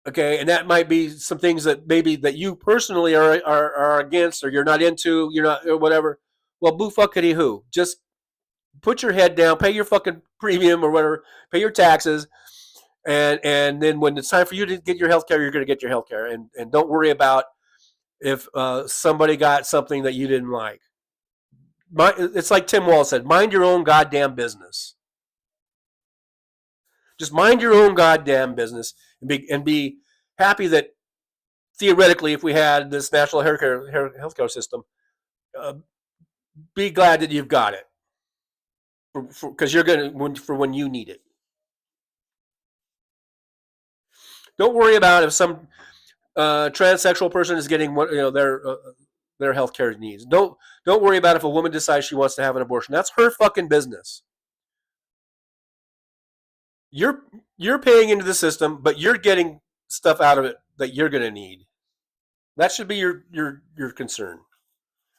Okay, and that might be some things that maybe that you personally are against, or you're not into, you're not, or whatever. Well, boo fuckity who? Just put your head down, pay your fucking premium or whatever, pay your taxes, and then when it's time for you to get your health care, you're going to get your health care, and don't worry about if somebody got something that you didn't like. It's like Tim Wall said, mind your own goddamn business. Just mind your own goddamn business and be happy that theoretically, if we had this national healthcare system, be glad that you've got it because you're going to for when you need it. Don't worry about if some transsexual person is getting their healthcare needs. Don't worry about if a woman decides she wants to have an abortion. That's her fucking business. You're paying into the system, but you're getting stuff out of it that you're going to need. That should be your concern.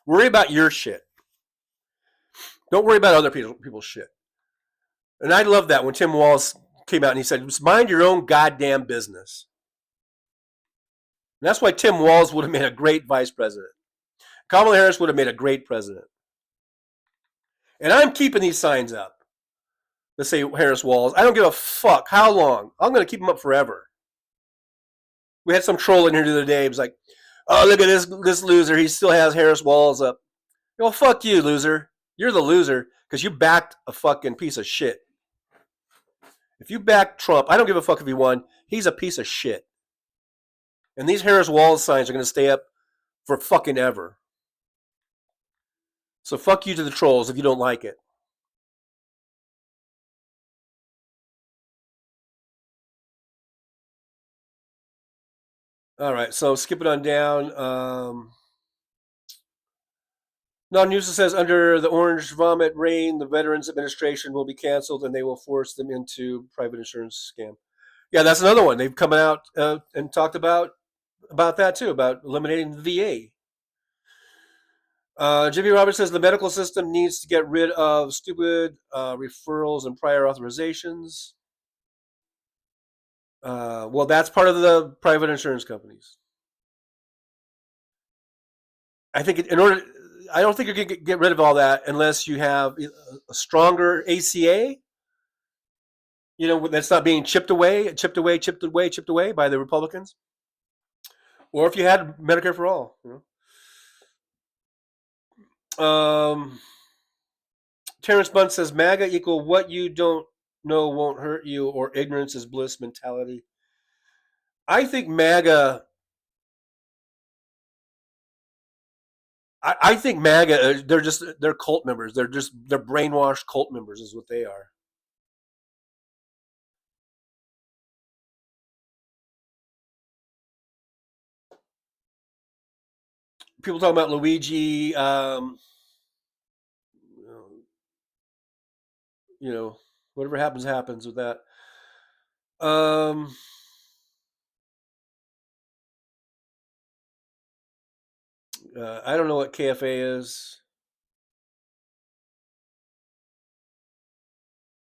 Worry about your shit. Don't worry about other people's shit. And I love that when Tim Walz came out and he said, mind your own goddamn business. And that's why Tim Walz would have made a great vice president. Kamala Harris would have made a great president. And I'm keeping these signs up. Let's say Harris Walls. I don't give a fuck how long. I'm going to keep them up forever. We had some troll in here the other day. He was like, oh, look at this loser. He still has Harris Walls up. Well, fuck you, loser. You're the loser because you backed a fucking piece of shit. If you back Trump, I don't give a fuck if he won. He's a piece of shit. And these Harris Walls signs are going to stay up for fucking ever. So fuck you to the trolls if you don't like it. All right, so skip it on down. Non-Nusa says under the orange vomit reign, the Veterans Administration will be canceled and they will force them into private insurance scam. Yeah, that's another one. They've come out and talked about that too, about eliminating the VA. Jimmy Roberts says the medical system needs to get rid of stupid referrals and prior authorizations. Well, that's part of the private insurance companies. I think I don't think you can get rid of all that unless you have a stronger ACA. That's not being chipped away by the Republicans, or if you had Medicare for all. Terrence Bunt says MAGA equal what you don't know won't hurt you, or ignorance is bliss mentality. I think MAGA. I think MAGA. They're cult members. They're brainwashed cult members, is what they are. People talking about Luigi. Whatever happens with that. I don't know what KFA is.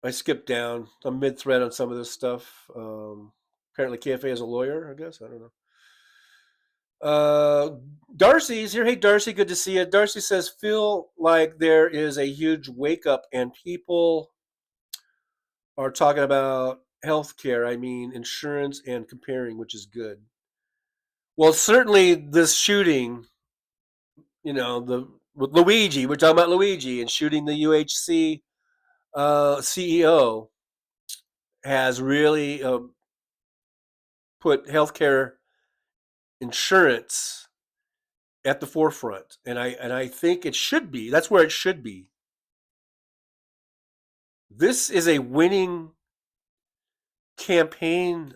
I skipped down. I'm mid-thread on some of this stuff. Apparently KFA is a lawyer, I guess. I don't know. Darcy's here. Hey, Darcy, good to see you. Darcy says, feel like there is a huge wake-up and people are talking about healthcare. I mean, insurance and comparing, which is good. Well, certainly this shooting, with Luigi, we're talking about Luigi and shooting the UHC CEO has really put healthcare insurance at the forefront, and I think it should be. That's where it should be. This is a winning campaign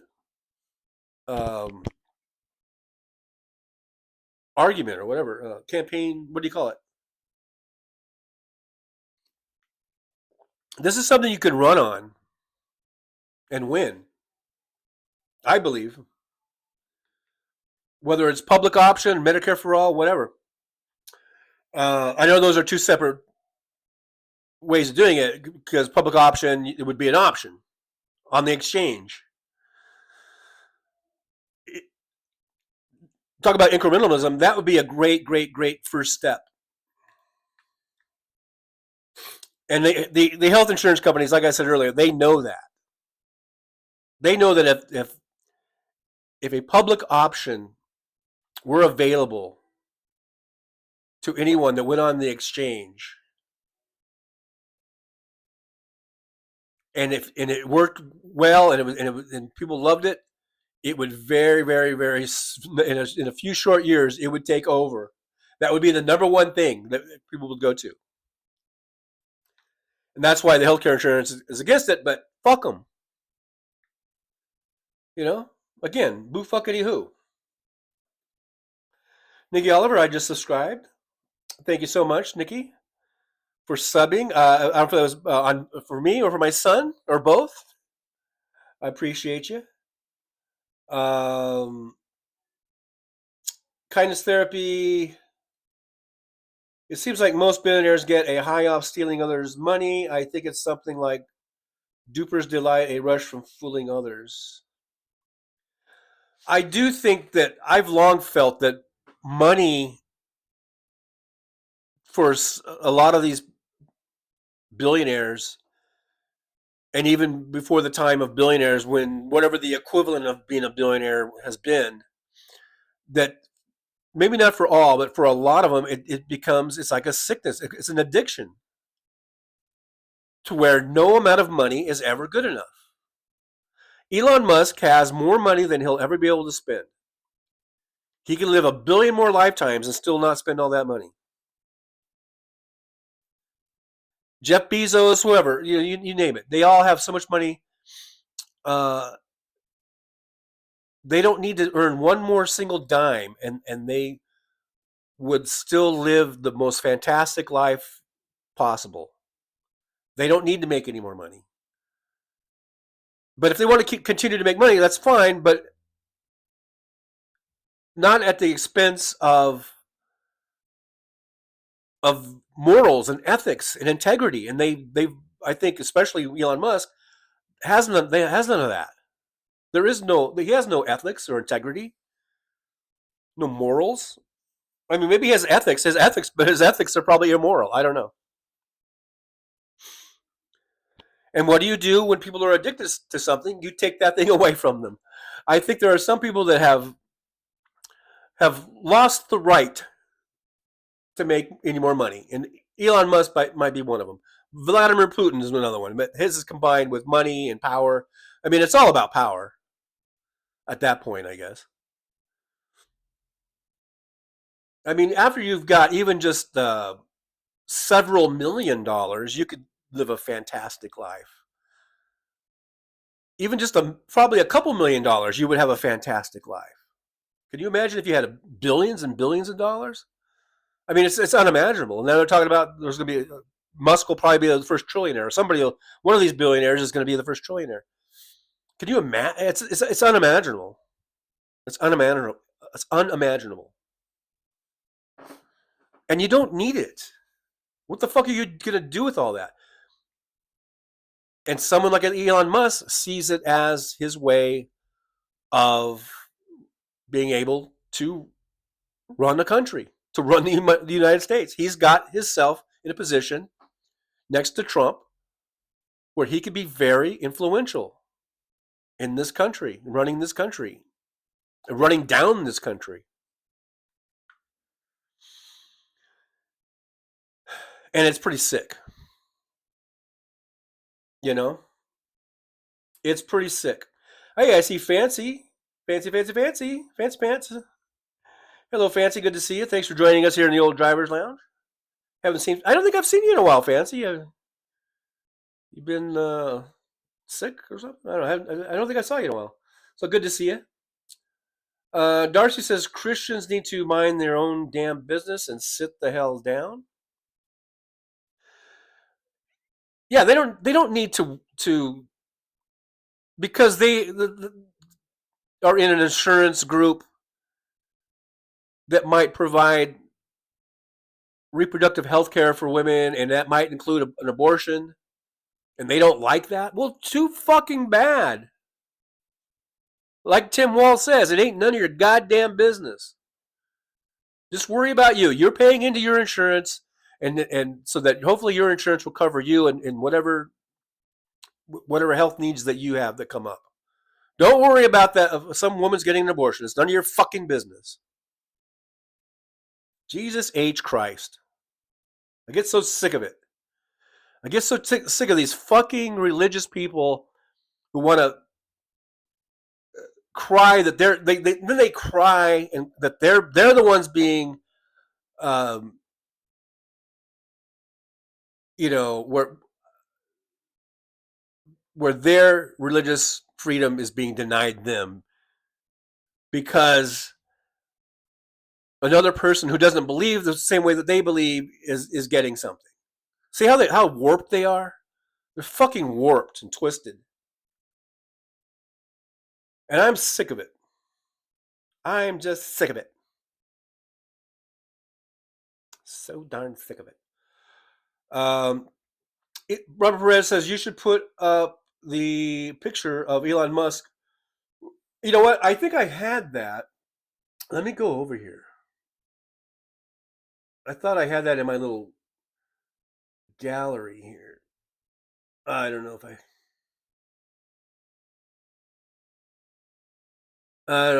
argument or whatever. Campaign, what do you call it? This is something you can run on and win, I believe. Whether it's public option, Medicare for all, whatever. I know those are two separate ways of doing it, because public option, it would be an option on the exchange. Talk about incrementalism. That would be a great, great, great first step. And the health insurance companies, like I said earlier, they know that. They know that if a public option were available to anyone that went on the exchange, and it worked well, and people loved it, it would very, very, very in a few short years, it would take over. That would be the number one thing that people would go to, and that's why the healthcare insurance is against it. But fuck them, Again, boo fuckity who. Nikki Oliver, I just subscribed. Thank you so much, Nikki, for subbing. I don't know if that was for me or for my son or both. I appreciate you. Kindness therapy. It seems like most billionaires get a high off stealing others' money. I think it's something like duper's delight, a rush from fooling others. I do think that I've long felt that money for a lot of these billionaires, and even before the time of billionaires, when whatever the equivalent of being a billionaire has been, that maybe not for all, but for a lot of them, it's like a sickness. It's an addiction to where no amount of money is ever good enough. Elon Musk has more money than he'll ever be able to spend. He can live 1 billion more lifetimes and still not spend all that money. Jeff Bezos, whoever, you name it. They all have so much money. They don't need to earn one more single dime, and they would still live the most fantastic life possible. They don't need to make any more money. But if they want to continue to make money, that's fine, but not at the expense of morals and ethics and integrity. And they I think especially Elon Musk has none of that. He has no ethics or integrity, no morals. I mean, maybe he has ethics, but his ethics are probably immoral. I don't know. And what do you do when people are addicted to something? You take that thing away from them. I think there are some people that have lost the right to make any more money, and Elon Musk might be one of them. Vladimir Putin is another one, but his is combined with money and power. I mean, it's all about power at that point, I guess. I mean, after you've got even just several $1 million, you could live a fantastic life. Even just probably a couple $1 million, you would have a fantastic life. Can you imagine if you had billions and billions of dollars? I mean, it's unimaginable. And now they're talking about there's going to be Musk will probably be the first trillionaire. One of these billionaires is going to be the first trillionaire. Can you imagine? It's unimaginable. It's unimaginable. It's unimaginable. And you don't need it. What the fuck are you going to do with all that? And someone like Elon Musk sees it as his way of being able to run a country, to run the United States. He's got himself in a position next to Trump where he could be very influential in this country, running this country, running down this country. And it's pretty sick. You know? It's pretty sick. Hey, I see Fancy. Fancy Pants. Hello, Fancy. Good to see you. Thanks for joining us here in the old driver's lounge. I don't think I've seen you in a while, Fancy. You've been sick or something? I don't think I saw you in a while. So good to see you. Darcy says Christians need to mind their own damn business and sit the hell down. Yeah, they don't need to because they are in an insurance group that might provide reproductive health care for women, and that might include an abortion, and they don't like that. Well, too fucking bad. Like Tim Wall says, it ain't none of your goddamn business. Just worry about you. You're paying into your insurance, and so that hopefully your insurance will cover you and whatever health needs that you have that come up. Don't worry about that. If some woman's getting an abortion, it's none of your fucking business. Jesus H. Christ. I get so sick of it. I get so sick of these fucking religious people who want to cry that they cry and that they're the ones being where their religious freedom is being denied them because another person who doesn't believe the same way that they believe is getting something. See how warped they are? They're fucking warped and twisted. And I'm sick of it. I'm just sick of it. So darn sick of it. Robert Perez says you should put up the picture of Elon Musk. You know what? I think I had that. Let me go over here. I thought I had that in my little gallery here. I don't know if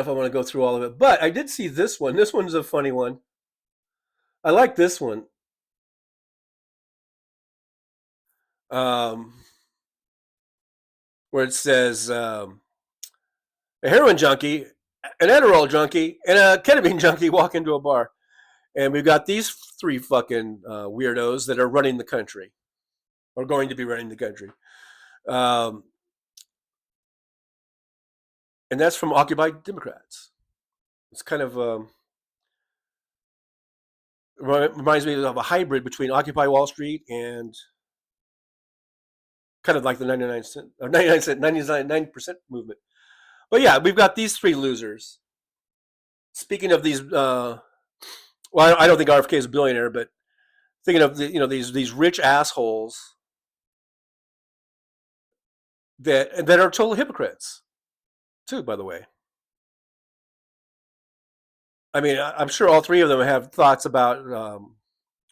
I want to go through all of it, but I did see this one. This one's a funny one. I like this one. Where it says a heroin junkie, an Adderall junkie, and a ketamine junkie walk into a bar. And we've got these three fucking weirdos that are running the country, or going to be running the country. And that's from Occupy Democrats. It's kind of reminds me of a hybrid between Occupy Wall Street and kind of like the 99% movement. But yeah, we've got these three losers. Speaking of these, well, I don't think RFK is a billionaire, but thinking of these rich assholes that are total hypocrites, too. By the way, I mean, I'm sure all three of them have thoughts about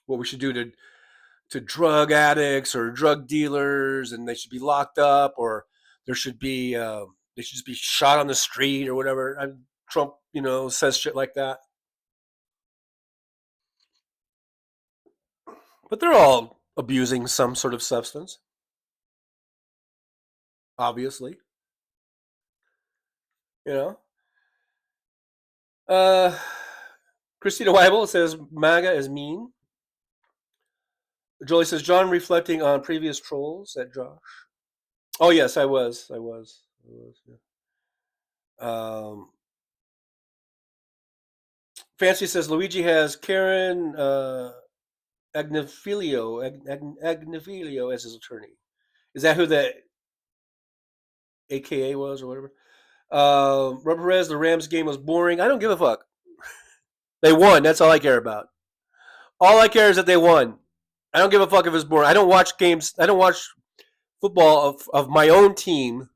what we should do to drug addicts or drug dealers, and they should be locked up, or there should be they should just be shot on the street or whatever. Trump, says shit like that. But they're all abusing some sort of substance, obviously. You know. Christina Weibel says MAGA is mean. Jolie says John reflecting on previous trolls at Josh. Oh yes, I was. Yeah. Fancy says Luigi has Karen Agnifilio as his attorney. Is that who that AKA was or whatever? Rubber Perez, the Rams game was boring. I don't give a fuck. They won. That's all I care about. All I care is that they won. I don't give a fuck if it's boring. I don't watch games. I don't watch football of my own team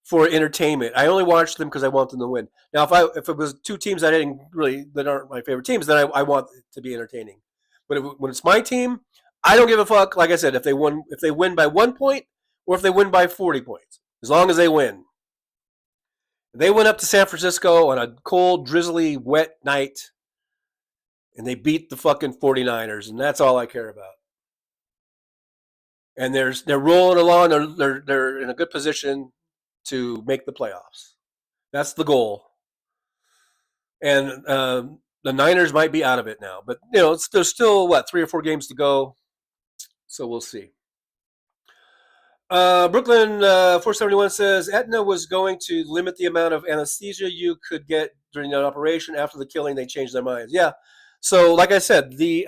for entertainment. I only watch them because I want them to win. Now, if it was two teams that aren't my favorite teams, then I want it to be entertaining. But when it's my team, I don't give a fuck. Like I said, if they win by 1 point or if they win by 40 points, as long as they win. They went up to San Francisco on a cold, drizzly, wet night, and they beat the fucking 49ers, and that's all I care about. And they're rolling along. They're in a good position to make the playoffs. That's the goal. And the Niners might be out of it now, but there's still 3 or 4 games to go, so we'll see. Brooklyn 471 says Aetna was going to limit the amount of anesthesia you could get during an operation. After the killing, they changed their minds. Yeah. So, like I said, the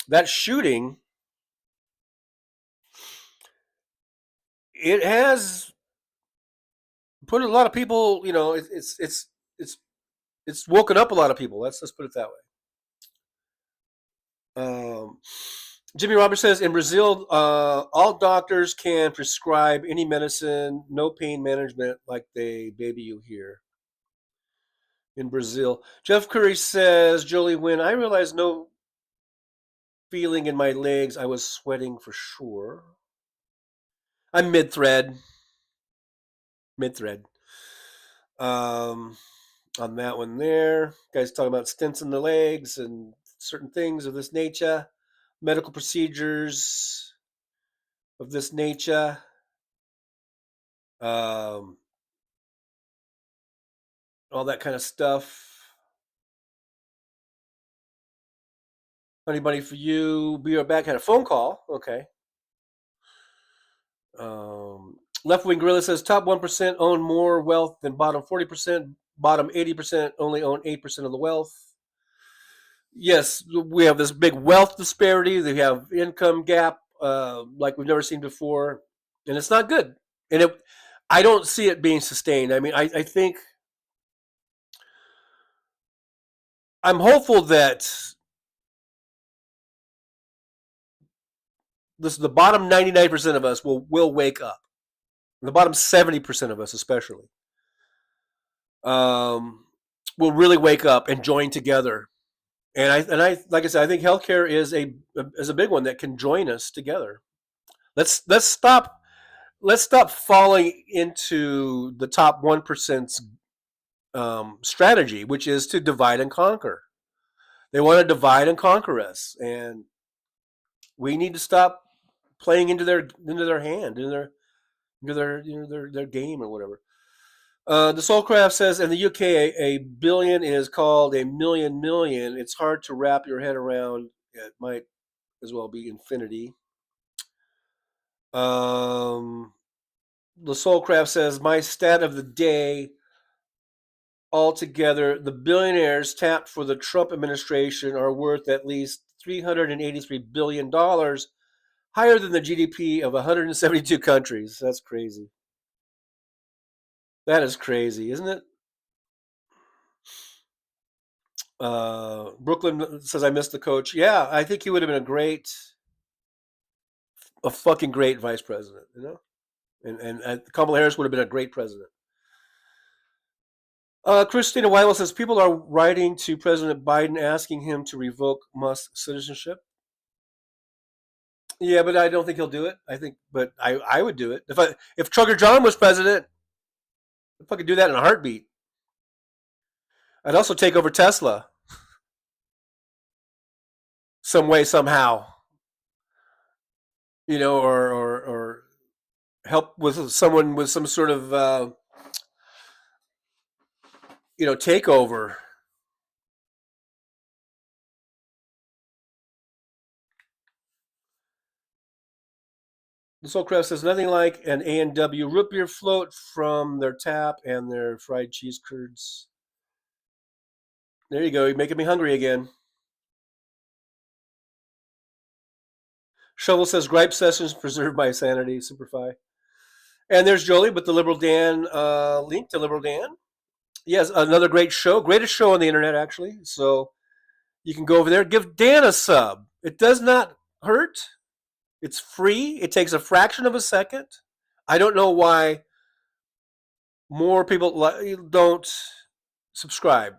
that shooting, it has put a lot of people. It's woken up a lot of people. Let's put it that way. Jimmy Roberts says, in Brazil, all doctors can prescribe any medicine, no pain management like they baby you here. In Brazil. Jeff Curry says, Jolie, when I realized no feeling in my legs, I was sweating for sure. I'm mid-thread. On that one there. Guys talking about stents in the legs and certain things of this nature. Medical procedures of this nature. All that kind of stuff. Honey Bunny for you. Be right back. Had a phone call. Okay. Left Wing Gorilla says top 1% own more wealth than bottom 40%. Bottom 80% only own 8% of the wealth. Yes, we have this big wealth disparity. We have income gap like we've never seen before. And it's not good. And I don't see it being sustained. I mean, I think I'm hopeful that the bottom 99% of us will wake up. The bottom 70% of us, especially, will really wake up and join together. And I like I said, I think healthcare is a big one that can join us together. Let's stop falling into the top 1%'s strategy, which is to divide and conquer. They want to divide and conquer us, and we need to stop playing into their hand, into their game or whatever. The Soulcraft says in the UK, a billion is called a million. It's hard to wrap your head around. It might as well be infinity. The Soulcraft says my stat of the day altogether, the billionaires tapped for the Trump administration are worth at least $383 billion, higher than the GDP of 172 countries. That's crazy. That is crazy, isn't it? Brooklyn says, I missed the coach. Yeah, I think he would have been a fucking great vice president, you know? And Kamala Harris would have been a great president. Christina Weidel says, people are writing to President Biden asking him to revoke Musk's citizenship. Yeah, but I don't think he'll do it. But I would do it. If Trucker John was president, I'd fucking do that in a heartbeat. I'd also take over Tesla. Some way, somehow. You know, or help with someone with some sort of takeover. The Soulcraft says nothing like an A&W root beer float from their tap and their fried cheese curds. There you go. You're making me hungry again. Shovel says gripe sessions preserve my sanity. Superfy. And there's Jolie with the Liberal Dan link to Liberal Dan. Yes, another great show. Greatest show on the internet, actually. So you can go over there. Give Dan a sub. It does not hurt. It's free. It takes a fraction of a second. I don't know why more people don't subscribe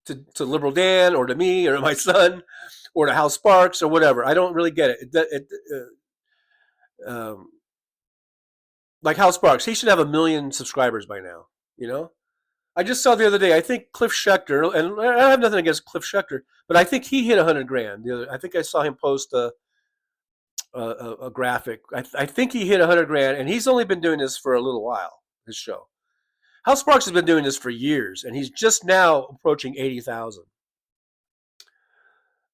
to Liberal Dan or to me or to my son or to Hal Sparks or whatever. I don't really get it. Like Hal Sparks, he should have 1 million subscribers by now. You know, I just saw the other day. I think Cliff Schecter, and I have nothing against Cliff Schecter, but I think he hit 100 grand. I think I saw him post a graphic. I think he hit 100 grand, and he's only been doing this for a little while. His show. Hal Sparks has been doing this for years, and he's just now approaching 80,000.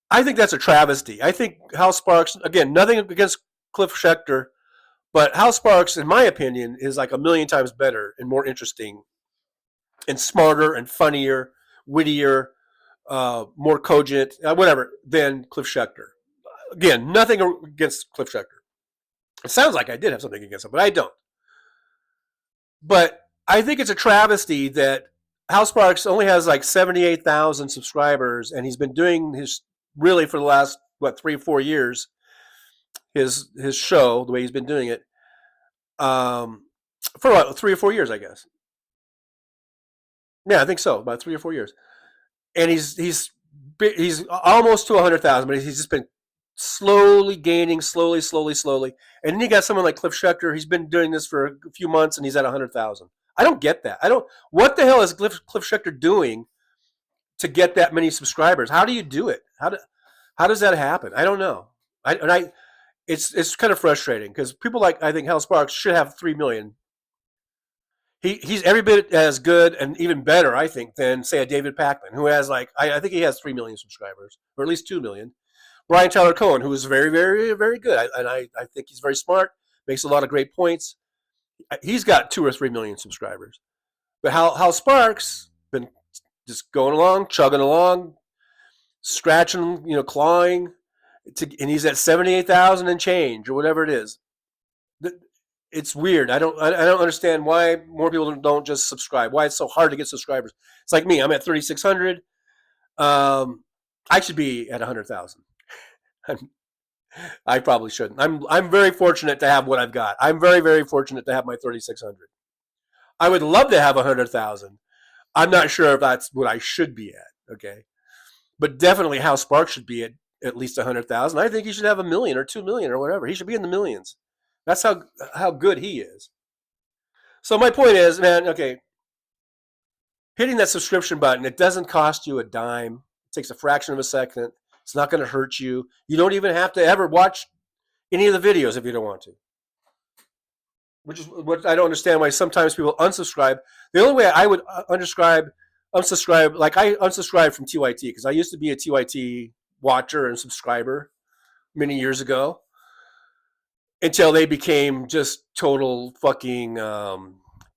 I think that's a travesty. I think Hal Sparks, again, nothing against Cliff Schecter, but Hal Sparks, in my opinion, is like 1 million times better and more interesting and smarter and funnier, wittier, more cogent, whatever, than Cliff Schecter. Again, nothing against Cliff Schecter. It sounds like I did have something against him, but I don't. But I think it's a travesty that Hal Sparks only has like 78,000 subscribers, and he's been doing his really for the last 3 or 4 years. His show, the way he's been doing it, for about 3 or 4 years, I guess. Yeah, I think so, about 3 or 4 years, and he's almost to 100,000, but he's just been slowly gaining, slowly. And then you got someone like Cliff Schecter. He's been doing this for a few months, and he's at 100,000. I don't get that. What the hell is Cliff Schecter doing to get that many subscribers? How do you do it? How does that happen? I don't know. It's kind of frustrating because people like, I think, Hal Sparks should have 3 million. He's every bit as good and even better, I think, than, say, a David Pakman, who has I think he has 3 million subscribers, or at least 2 million. Brian Tyler Cohen, who is very, very, very good. I think he's very smart, makes a lot of great points. He's got 2 or 3 million subscribers. But Hal Sparks been just going along, chugging along, scratching, clawing, and he's at 78,000 and change or whatever it is. It's weird. I don't understand why more people don't just subscribe. Why it's so hard to get subscribers. It's like me. I'm at 3,600. I should be at 100,000. I probably shouldn't. I'm very fortunate to have what I've got. I'm very, very fortunate to have my 3,600. I would love to have 100,000. I'm not sure if that's what I should be at. Okay, but definitely Hal Sparks should be at least 100,000. I think he should have 1 million or 2 million or whatever. He should be in the millions. That's how good he is. So my point is, man, okay, hitting that subscription button, it doesn't cost you a dime. It takes a fraction of a second. It's not going to hurt you. You don't even have to ever watch any of the videos if you don't want to. Which is what I don't understand why sometimes people unsubscribe. The only way I would unsubscribe, like I unsubscribed from TYT because I used to be a TYT watcher and subscriber many years ago until they became just total fucking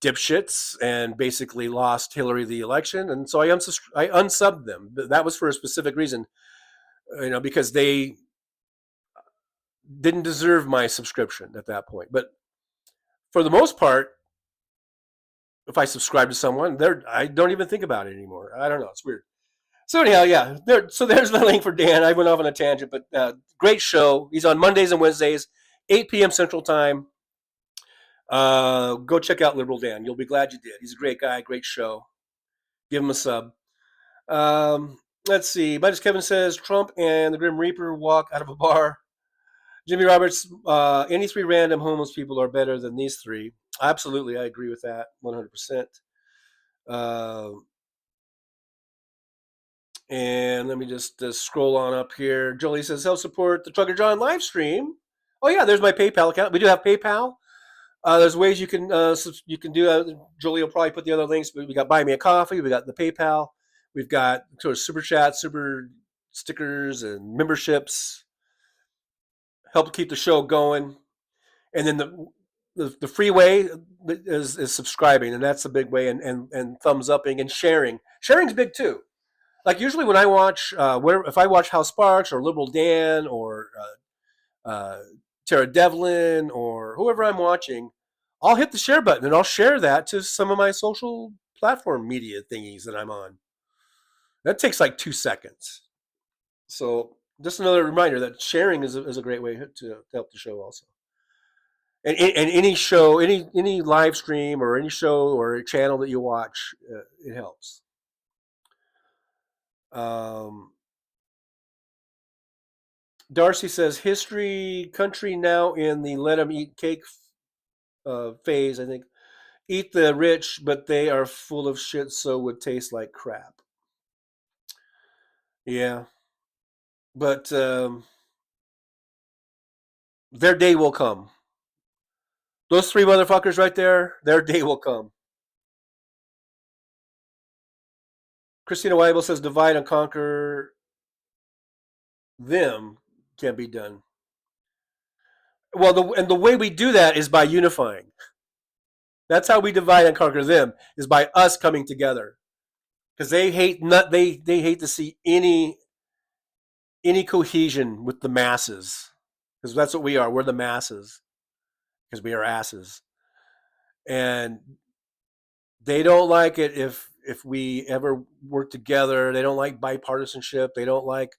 dipshits and basically lost Hillary the election, and so I unsubbed them. That was for a specific reason, because they didn't deserve my subscription at that point. But for the most part, if I subscribe to someone, I don't even think about it anymore. I don't know. It's weird. So anyhow, yeah. So there's the link for Dan. I went off on a tangent, but great show. He's on Mondays and Wednesdays, 8 p.m. Central Time. Go check out Liberal Dan. You'll be glad you did. He's a great guy, great show. Give him a sub. Let's see. But as Kevin says, Trump and the Grim Reaper walk out of a bar. Jimmy Roberts, any three random homeless people are better than these three. Absolutely, I agree with that 100%. And let me just scroll on up here. Jolie says, help support the Trucker John live stream. Oh yeah, there's my PayPal account. We do have PayPal. There's ways you can do that. Jolie will probably put the other links, but we got Buy Me a Coffee. We got the PayPal. We've got sort of super chat, super stickers, and memberships. Help keep the show going. And then the free way is subscribing, and that's a big way, and thumbs upping and sharing. Sharing's big too. Like usually when I watch, if I watch House Sparks or Liberal Dan or Tara Devlin or whoever I'm watching, I'll hit the share button and I'll share that to some of my social platform media thingies that I'm on. That takes like 2 seconds. So just another reminder that sharing is a great way to help the show also. And any show, any live stream or any show or a channel that you watch, it helps. Darcy says, history, country now in the let them eat cake phase, I think. Eat the rich, but they are full of shit, so would taste like crap. Yeah. But their day will come. Those three motherfuckers right there, their day will come. Christina Weibel says, divide and conquer them can be done. Well, the way we do that is by unifying. That's how we divide and conquer them, is by us coming together. Because they hate to see any cohesion with the masses. Because that's what we are. We're the masses. Because we are asses. And they don't like it if we ever work together. They don't like bipartisanship. They don't like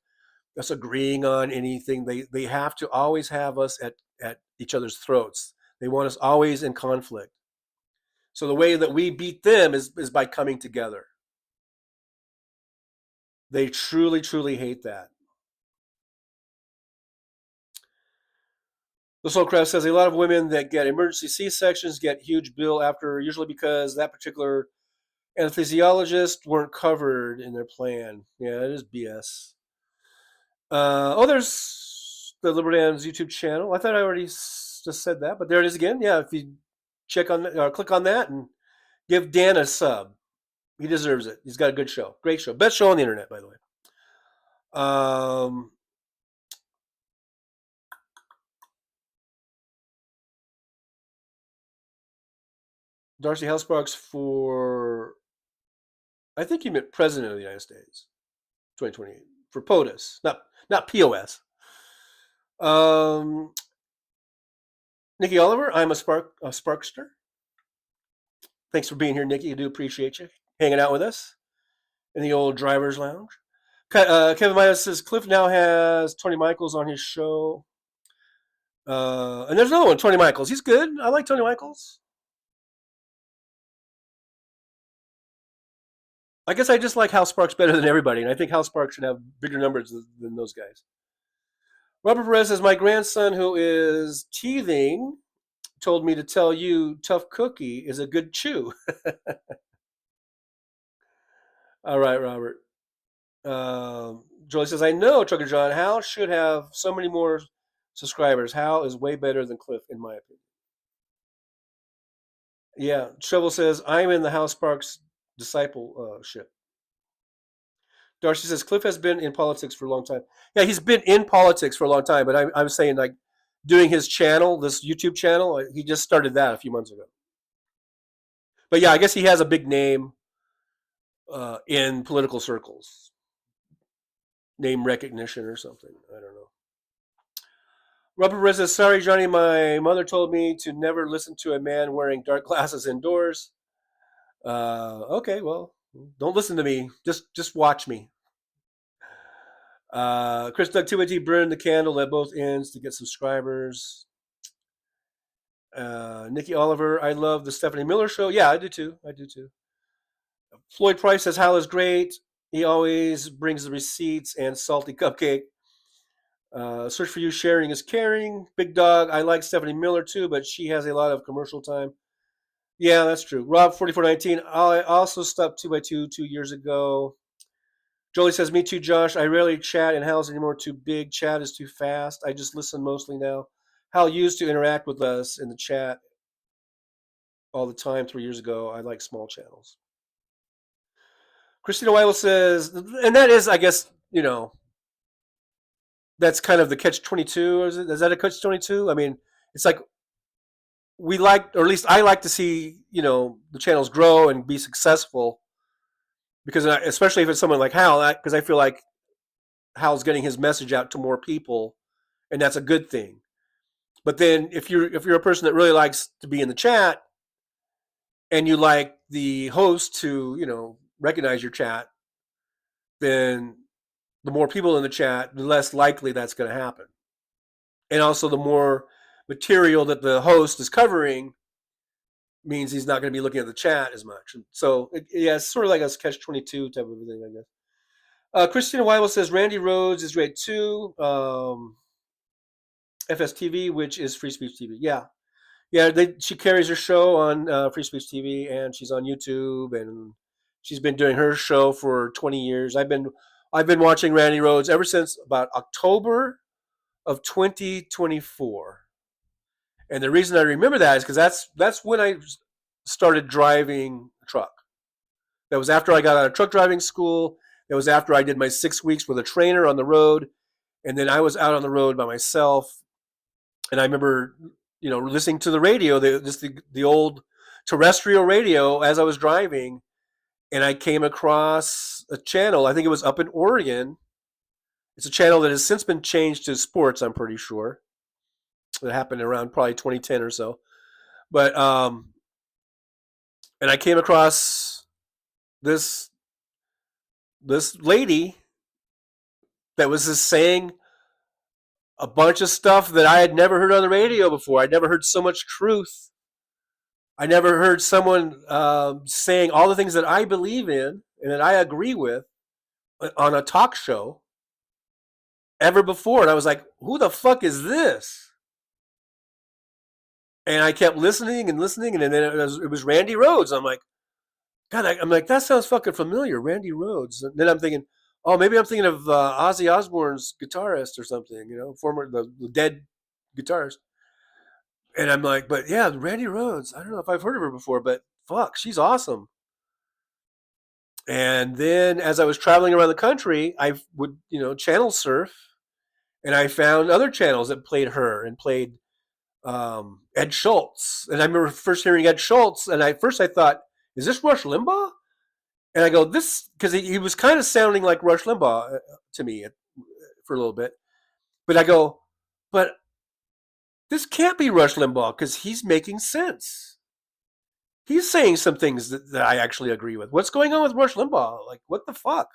us agreeing on anything. They have to always have us at each other's throats. They want us always in conflict. So the way that we beat them is by coming together. They truly, truly hate that. The Soulcraft says a lot of women that get emergency C-sections get huge bill after, usually because that particular anesthesiologist weren't covered in their plan. Yeah, it is BS. There's the Libertarians YouTube channel. I thought I already just said that, but there it is again. Yeah, if you check on click on that and give Dan a sub. He deserves it. He's got a good show. Great show. Best show on the internet, by the way. Darcy Hellsparks for, I think he meant President of the United States, 2028, for POTUS, not POS. Nikki Oliver, I'm a Sparkster. Thanks for being here, Nikki. I do appreciate you hanging out with us in the old driver's lounge. Kevin Midas says Cliff now has Tony Michaels on his show. And there's another one, Tony Michaels. He's good. I like Tony Michaels. I guess I just like Hal Sparks better than everybody, and I think Hal Sparks should have bigger numbers than those guys. Robert Perez says, my grandson, who is teething, told me to tell you Tough Cookie is a good chew. All right, Robert. Joy says, I know, Trucker John, Hal should have so many more subscribers. Hal is way better than Cliff, in my opinion. Yeah, Shovel says, I'm in the Hal Sparks discipleship. Darcy says, Cliff has been in politics for a long time. Yeah, he's been in politics for a long time, but I'm saying, like, doing his channel, this YouTube channel, he just started that a few months ago. But yeah, I guess he has a big name in political circles, name recognition or something. I don't know. Rubber Red says, "Sorry, Johnny. My mother told me to never listen to a man wearing dark glasses indoors." Okay, well, don't listen to me. Just watch me. Chris Doug 2AT burned the candle at both ends to get subscribers. Nikki Oliver, I love the Stephanie Miller show. Yeah, I do too. Floyd Price says, Hal is great. He always brings the receipts and salty cupcake. Search for You, sharing is caring. Big Dog, I like Stephanie Miller too, but she has a lot of commercial time. Yeah, that's true. Rob 4419, I also stopped 2x2 2 years ago. Jolie says, me too, Josh. I rarely chat in Hal's anymore. Too big. Chat is too fast. I just listen mostly now. Hal used to interact with us in the chat all the time 3 years ago. I like small channels. Christina Weibel says, and that is, I guess, that's kind of the catch-22. Is that a catch-22? I mean, it's like we like, or at least I like to see, the channels grow and be successful. Because especially if it's someone like Hal, because I feel like Hal's getting his message out to more people, and that's a good thing. But then if you're a person that really likes to be in the chat, and you like the host to recognize your chat, then the more people in the chat, the less likely that's going to happen. And also the more material that the host is covering means he's not going to be looking at the chat as much. And so it's sort of like a catch-22 type of thing, I guess. Christina Weibel says Randy Rhodes is great too. FSTV, which is Free Speech TV. Yeah. She carries her show on Free Speech TV, and she's on YouTube, and she's been doing her show for 20 years. I've been watching Randy Rhodes ever since about October of 2024. And the reason I remember that is because that's when I started driving a truck. That was after I got out of truck driving school. That was after I did my 6 weeks with a trainer on the road. And then I was out on the road by myself. And I remember, listening to the radio, the old terrestrial radio as I was driving. And I came across a channel. I think it was up in Oregon. It's a channel that has since been changed to sports, I'm pretty sure. It happened around probably 2010 or so. But, and I came across this lady that was just saying a bunch of stuff that I had never heard on the radio before. I'd never heard so much truth. I never heard someone saying all the things that I believe in and that I agree with on a talk show ever before. And I was like, who the fuck is this? And I kept listening, and then it was Randy Rhodes. I'm like, God, I'm like, that sounds fucking familiar, Randy Rhodes. And then I'm thinking, oh, maybe I'm thinking of Ozzy Osbourne's guitarist or something, former the dead guitarist. And I'm like, but yeah, Randy Rhodes. I don't know if I've heard of her before, but fuck, she's awesome. And then as I was traveling around the country, I would, channel surf, and I found other channels that played her and played Ed Schultz. And I remember first hearing Ed Schultz, and I thought, is this Rush Limbaugh? And I go, this, because he was kind of sounding like Rush Limbaugh to me for a little bit. But I go, but this can't be Rush Limbaugh because he's making sense. He's saying some things that I actually agree with. What's going on with Rush Limbaugh? Like, what the fuck?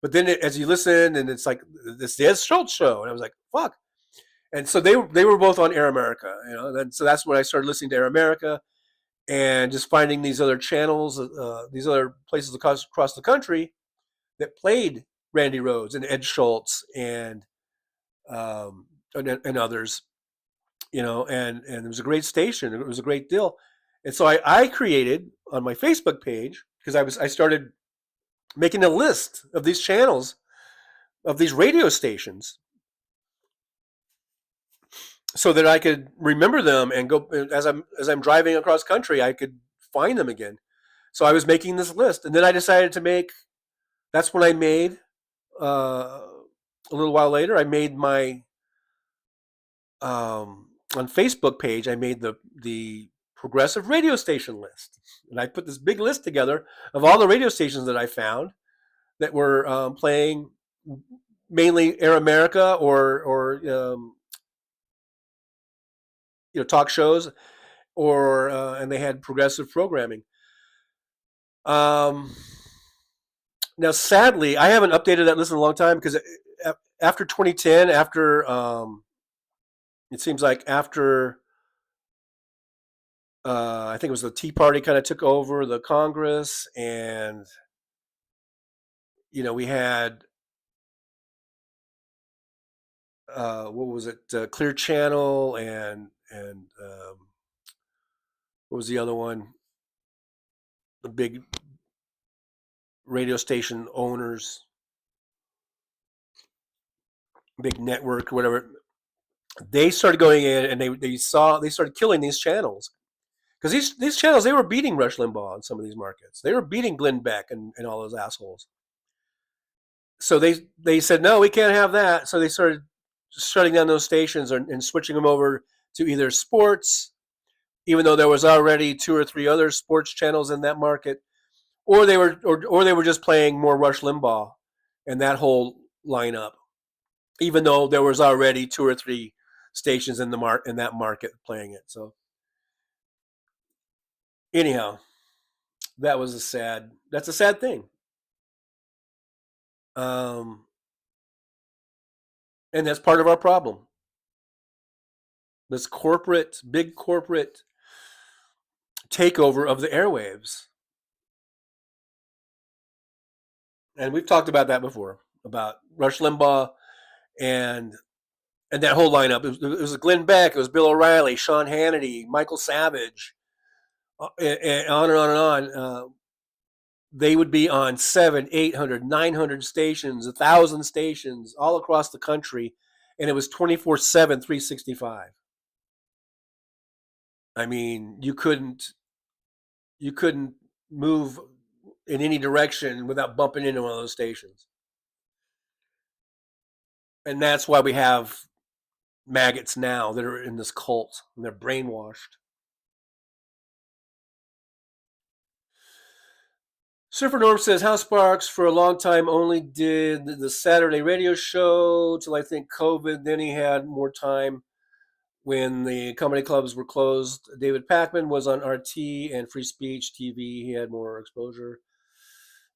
But then as you listen, and it's like, this the Ed Schultz show. And I was like, fuck. And so they were both on Air America, and so that's when I started listening to Air America, and just finding these other channels, these other places across the country that played Randy Rhodes and Ed Schultz and others, and it was a great station. It was a great deal. And so I created on my Facebook page, because I started making a list of these channels, of these radio stations, so that I could remember them and go as I'm driving across country, I could find them again. So I was making this list, and then I decided to make. That's when I made a little while later. I made my on Facebook page. I made the progressive radio station list. And I put this big list together of all the radio stations that I found that were playing mainly Air America or talk shows, or and they had progressive programming. Now, sadly, I haven't updated that list in a long time because after 2010, after it seems like after I think it was the Tea Party kind of took over the Congress, and we had what was it, Clear Channel, and what was the other one? The big radio station owners, big network, whatever. They started going in and they started killing these channels, because these channels, they were beating Rush Limbaugh in some of these markets. They were beating Glenn Beck and all those assholes. So they said, no, we can't have that. So they started shutting down those stations and switching them over to either sports, even though there was already 2 or 3 other sports channels in that market, or they were just playing more Rush Limbaugh and that whole lineup, even though there was already 2 or 3 stations in that market playing it. So anyhow, that's a sad thing. And that's part of our problem. This big corporate takeover of the airwaves. And we've talked about that before, about Rush Limbaugh and that whole lineup. It was Glenn Beck, it was Bill O'Reilly, Sean Hannity, Michael Savage, and on and on and on. They would be on 700, 800, 900 stations, 1,000 stations all across the country, and it was 24/7, 365. I mean, you couldn't move in any direction without bumping into one of those stations. And that's why we have maggots now that are in this cult, and they're brainwashed. Surfer Norm says House Sparks for a long time only did the Saturday radio show till I think COVID. Then he had more time when the comedy clubs were closed. David Pakman was on RT and Free Speech TV. He had more exposure.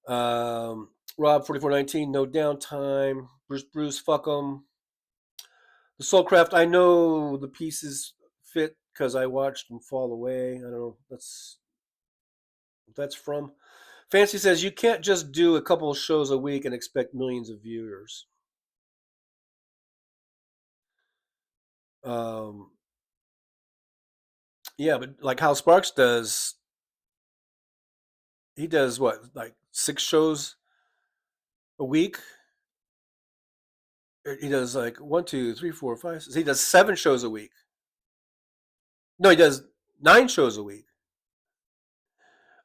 Rob 4419, no downtime. Bruce, fuck 'em. The Soulcraft, I know the pieces fit because I watched them fall away. I don't know what that's from. Fancy says you can't just do a couple of shows a week and expect millions of viewers. Yeah, but like Hal Sparks does, he does what, like 6 shows a week? He does like 1, 2, 3, 4, 5, 6. He does 7 shows a week. No, he does 9 shows a week.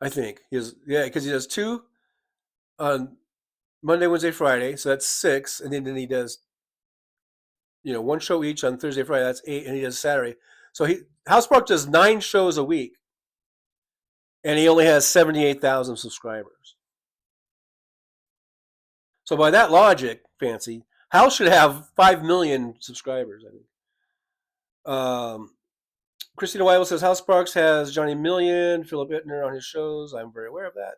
I think because he does 2 on Monday, Wednesday, Friday, so that's 6, and then he does 1 show each on Thursday, Friday, that's 8, and he does Saturday. So House Sparks does 9 shows a week, and he only has 78,000 subscribers. So by that logic, Fancy, Hal should have 5 million subscribers, I think. Christina Weibel says House Sparks has Johnny Million, Philip Ittner on his shows. I'm very aware of that.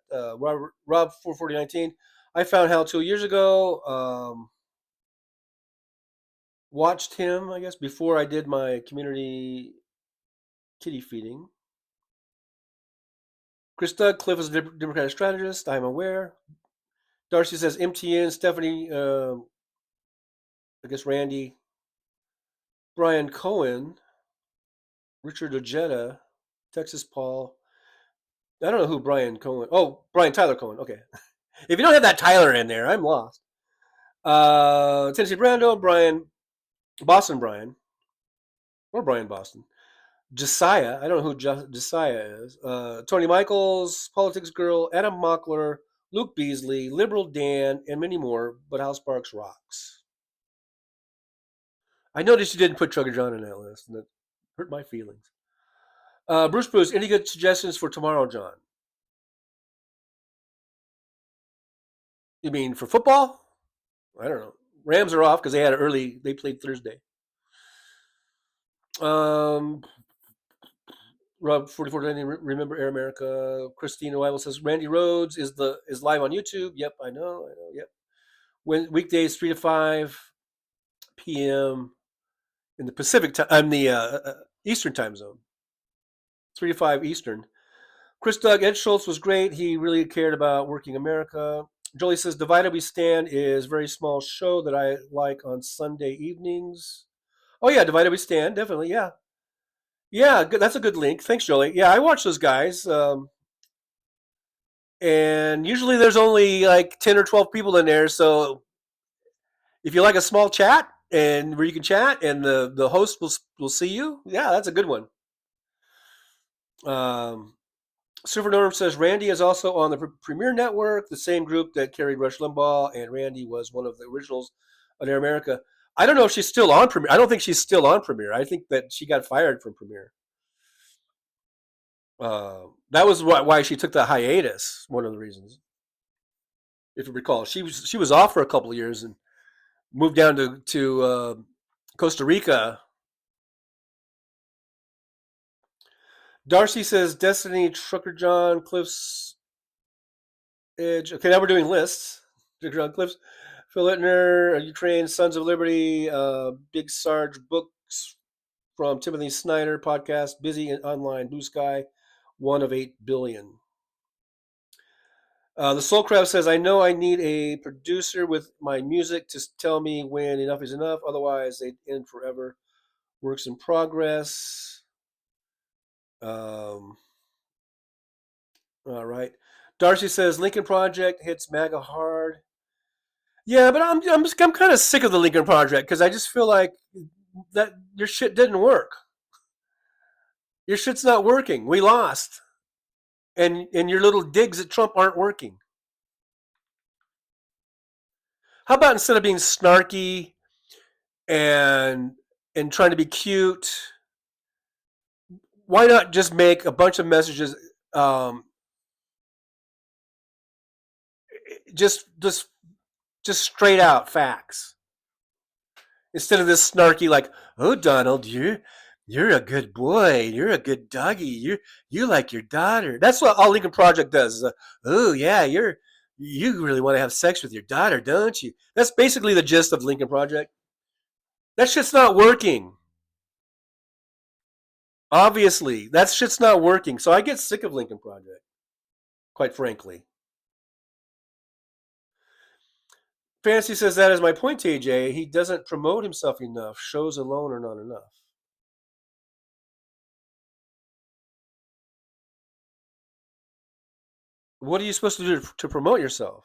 Rob 44019. I found Hal 2 years ago. Watched him, I guess, before I did my community kitty feeding. Chris Doug, Cliff is a Democratic strategist. I'm aware. Darcy says MTN, Stephanie, I guess Randy, Brian Cohen, Richard Ojeda, Texas Paul. I don't know who Brian Cohen. Oh, Brian Tyler Cohen. Okay. If you don't have that Tyler in there, I'm lost. Tennessee Brando, Boston Brian, or Brian Boston. Josiah, I don't know who Josiah is. Tony Michaels, Politics Girl, Adam Mockler, Luke Beasley, Liberal Dan, and many more, but Hal Sparks rocks. I noticed you didn't put Chugga John in that list, and that hurt my feelings. Bruce, any good suggestions for tomorrow, John? You mean for football? I don't know. Rams are off because they had it early. They played Thursday. Um, Rob 44 remember Air America. Christina Weibel says Randy Rhodes is live on YouTube. Yep, I know. Yep. When weekdays 3 to 5 p.m. in the Pacific time, I'm the Eastern time zone. 3 to 5 Eastern. Chris Doug, Ed Schultz was great. He really cared about working America. Jolie says Divided We Stand is a very small show that I like on Sunday evenings. Oh yeah, Divided We Stand, definitely. Yeah, yeah, good. That's a good link. Thanks, Jolie. Yeah, I watch those guys, and usually there's only like 10 or 12 people in there. So if you like a small chat and where you can chat, and the host will see you, yeah, that's a good one. Super Norm says Randy is also on the Premier Network, the same group that carried Rush Limbaugh, and Randy was one of the originals on Air America. I don't know if she's still on Premier. I don't think she's still on Premier. I think that she got fired from Premier. That was why she took the hiatus. One of the reasons, if you recall, she was off for a couple of years and moved down to Costa Rica. Darcy says Destiny, Trucker John, Cliff's Edge. Okay, now we're doing lists. Trucker John, Cliff's, Phil Littner, Ukraine, Sons of Liberty, Big Sarge books from Timothy Snyder podcast, Busy Online, Blue Sky, 1 of 8 billion. The Soul Crab says, I know I need a producer with my music to tell me when enough is enough. Otherwise, they'd end forever. Works in progress. All right. Darcy says, Lincoln Project hits MAGA hard. Yeah, but I'm kind of sick of the Lincoln Project because I just feel like that your shit didn't work. Your shit's not working. We lost. And your little digs at Trump aren't working. How about instead of being snarky and trying to be cute, why not just make a bunch of messages just straight out facts instead of this snarky like, oh Donald, you're a good boy, you're a good doggy, you like your daughter. That's what all Lincoln Project does. Oh yeah, you really want to have sex with your daughter, don't you? That's basically the gist of Lincoln Project. That shit's not working. Obviously, that shit's not working. So I get sick of Lincoln Project, quite frankly. Fantasy says that is my point, TJ. He doesn't promote himself enough. Shows alone are not enough. What are you supposed to do to promote yourself?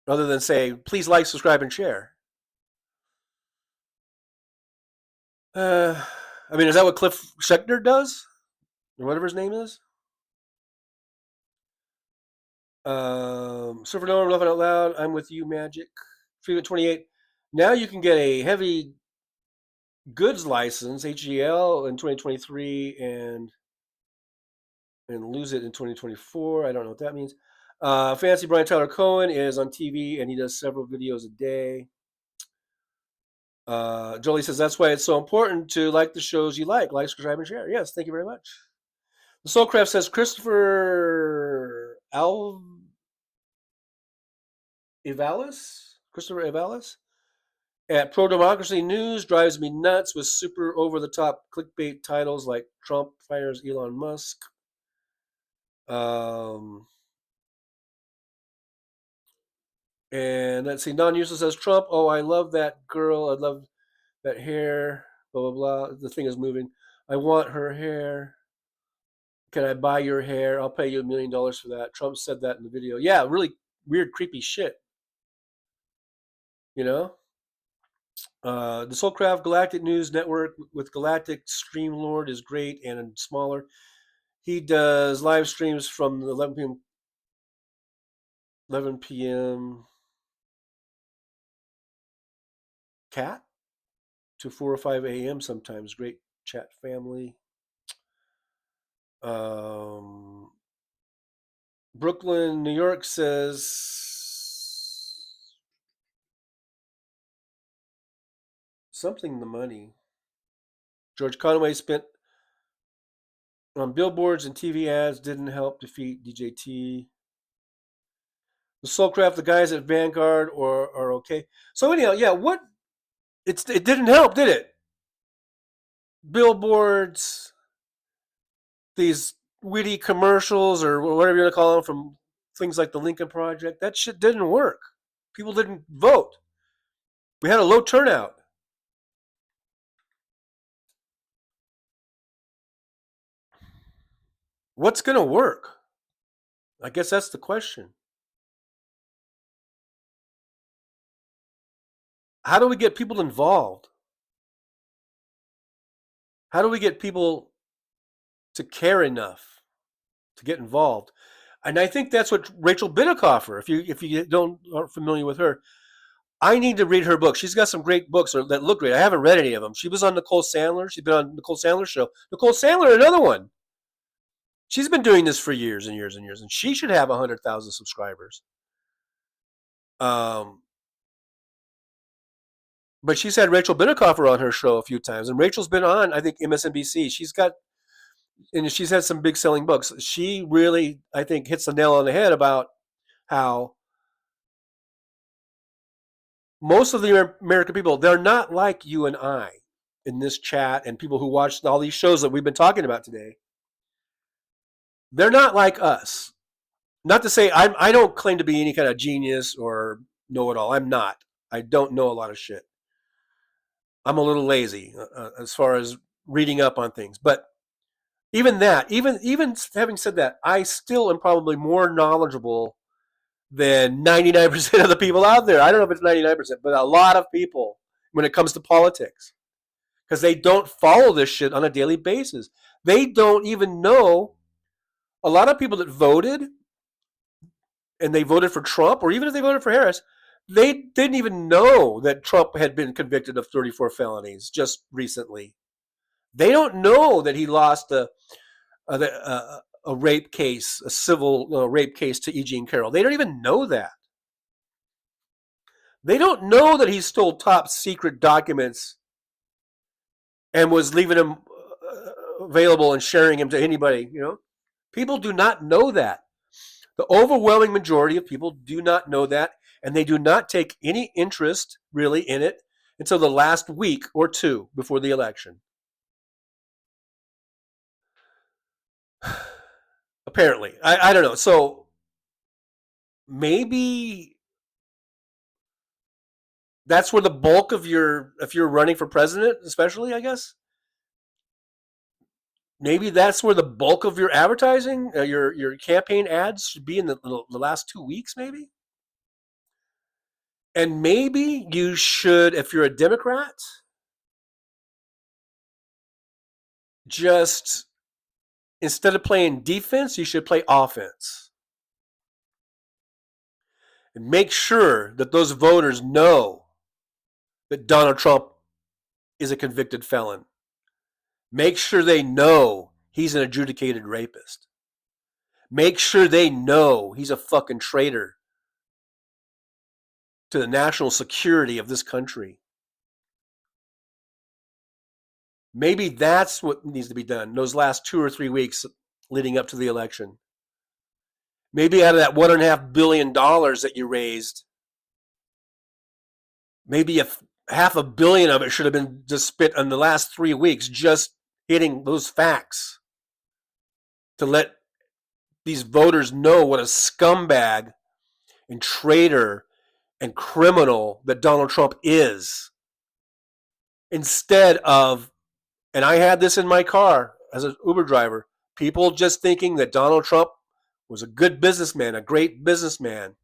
Other than say, please like, subscribe, and share. I mean, is that what Cliff Schecter does? Or whatever his name is? Surfer Norm, Laughing Out Loud. I'm with you, Magic. Freeway 28. Now you can get a heavy goods license, HGL, in 2023 and lose it in 2024. I don't know what that means. Fancy Brian Tyler Cohen is on TV and he does several videos a day. Jolie says that's why it's so important to like the shows you like, subscribe, and share. Yes, thank you very much. The Soulcraft says Christopher Evalis at Pro Democracy News drives me nuts with super over the top clickbait titles like Trump fires Elon Musk. And let's see, non-useless says Trump. Oh, I love that girl. I love that hair. Blah blah blah. The thing is moving. I want her hair. Can I buy your hair? I'll pay you $1 million for that. Trump said that in the video. Yeah, really weird, creepy shit. You know? The Soulcraft Galactic News Network with Galactic Streamlord is great and smaller. He does live streams from 11 p.m. cat to 4 or 5 a.m. sometimes. Great chat family. Brooklyn, New York says something the money. George Conway spent on billboards and TV ads didn't help defeat DJT. The Soulcraft, the guys at Vanguard are okay. So anyhow, yeah, it didn't help, did it? Billboards, these witty commercials or whatever you want to call them from things like the Lincoln Project, that shit didn't work. People didn't vote. We had a low turnout. What's going to work? I guess that's the question. How do we get people involved? How do we get people to care enough to get involved? And I think that's what Rachel Bitecofer, if you aren't familiar with her, I need to read her book. She's got some great books that look great. I haven't read any of them. She was on Nicole Sandler. She's been on Nicole Sandler's show. Nicole Sandler, another one. She's been doing this for years and years and years, and she should have 100,000 subscribers. But she's had Rachel Bitecofer on her show a few times, and Rachel's been on, I think, MSNBC. She's had some big selling books. She really, I think, hits the nail on the head about how most of the American people, they're not like you and I in this chat and people who watch all these shows that we've been talking about today. They're not like us. Not to say I don't claim to be any kind of genius or know-it-all. I'm not. I don't know a lot of shit. I'm a little lazy as far as reading up on things. But even that, even having said that, I still am probably more knowledgeable than 99% of the people out there. I don't know if it's 99%, but a lot of people when it comes to politics. Because they don't follow this shit on a daily basis. They don't even know. A lot of people that voted, and they voted for Trump, or even if they voted for Harris, they didn't even know that Trump had been convicted of 34 felonies just recently. They don't know that he lost a rape case, a civil rape case to E. Jean Carroll. They don't even know that. They don't know that he stole top secret documents and was leaving them available and sharing them to anybody, People do not know that. The overwhelming majority of people do not know that, and they do not take any interest really in it until the last week or two before the election. Apparently. I don't know. So maybe that's where the bulk of if you're running for president, especially, I guess, maybe that's where the bulk of your advertising, your campaign ads should be in the last 2 weeks, maybe. And maybe you should, if you're a Democrat, just instead of playing defense, you should play offense. And make sure that those voters know that Donald Trump is a convicted felon. Make sure they know he's an adjudicated rapist. Make sure they know he's a fucking traitor to the national security of this country. Maybe that's what needs to be done those last 2 or 3 weeks leading up to the election. Maybe out of that $1.5 billion that you raised, maybe $500 million of it should have been just spent in the last 3 weeks just hitting those facts to let these voters know what a scumbag and traitor and criminal that Donald Trump is. Instead of, and I had this in my car as an Uber driver, people just thinking that Donald Trump was a good businessman, a great businessman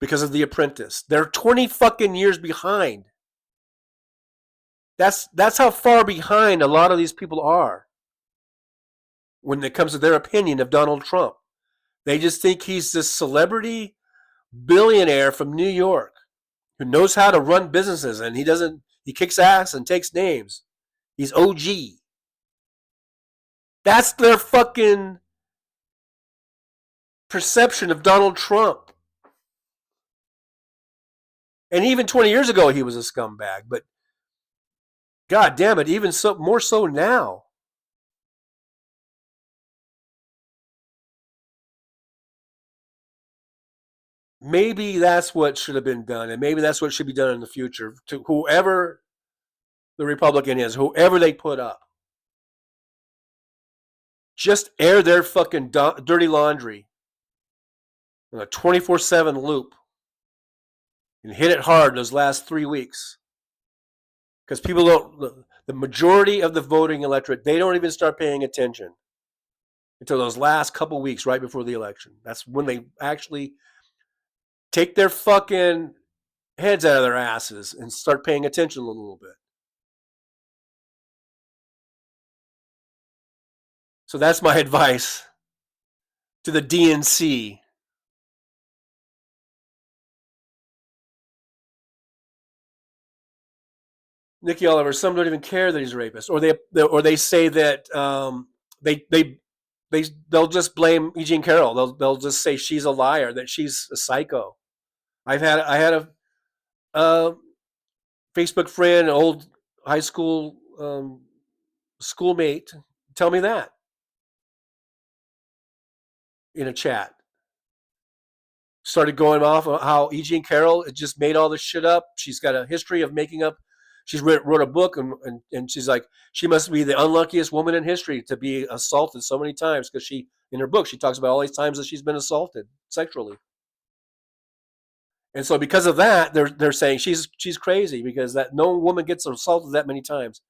because of The Apprentice. They're 20 fucking years behind. That's how far behind a lot of these people are when it comes to their opinion of Donald Trump. They just think he's this celebrity billionaire from New York who knows how to run businesses, and he kicks ass and takes names. He's OG. That's their fucking perception of Donald Trump. And even 20 years ago, he was a scumbag. But God damn it, even so, more so now. Maybe that's what should have been done, and maybe that's what should be done in the future to whoever the Republican is, whoever they put up. Just air their fucking dirty laundry in a 24/7 loop and hit it hard those last 3 weeks. Because people don't, the majority of the voting electorate, they don't even start paying attention until those last couple weeks right before the election. That's when they actually take their fucking heads out of their asses and start paying attention a little bit. So that's my advice to the DNC. Nikki Oliver, some don't even care that he's a rapist, or they say that they'll just blame E. Jean Carroll. They'll just say she's a liar, that she's a psycho. I had a Facebook friend, an old high school schoolmate, tell me that in a chat. Started going off of how E. Jean Carroll just made all this shit up. She's got a history of making up. She's wrote a book, and she's like, she must be the unluckiest woman in history to be assaulted so many times, because she, in her book, she talks about all these times that she's been assaulted sexually. And so because of that, they're saying she's crazy, because that no woman gets assaulted that many times.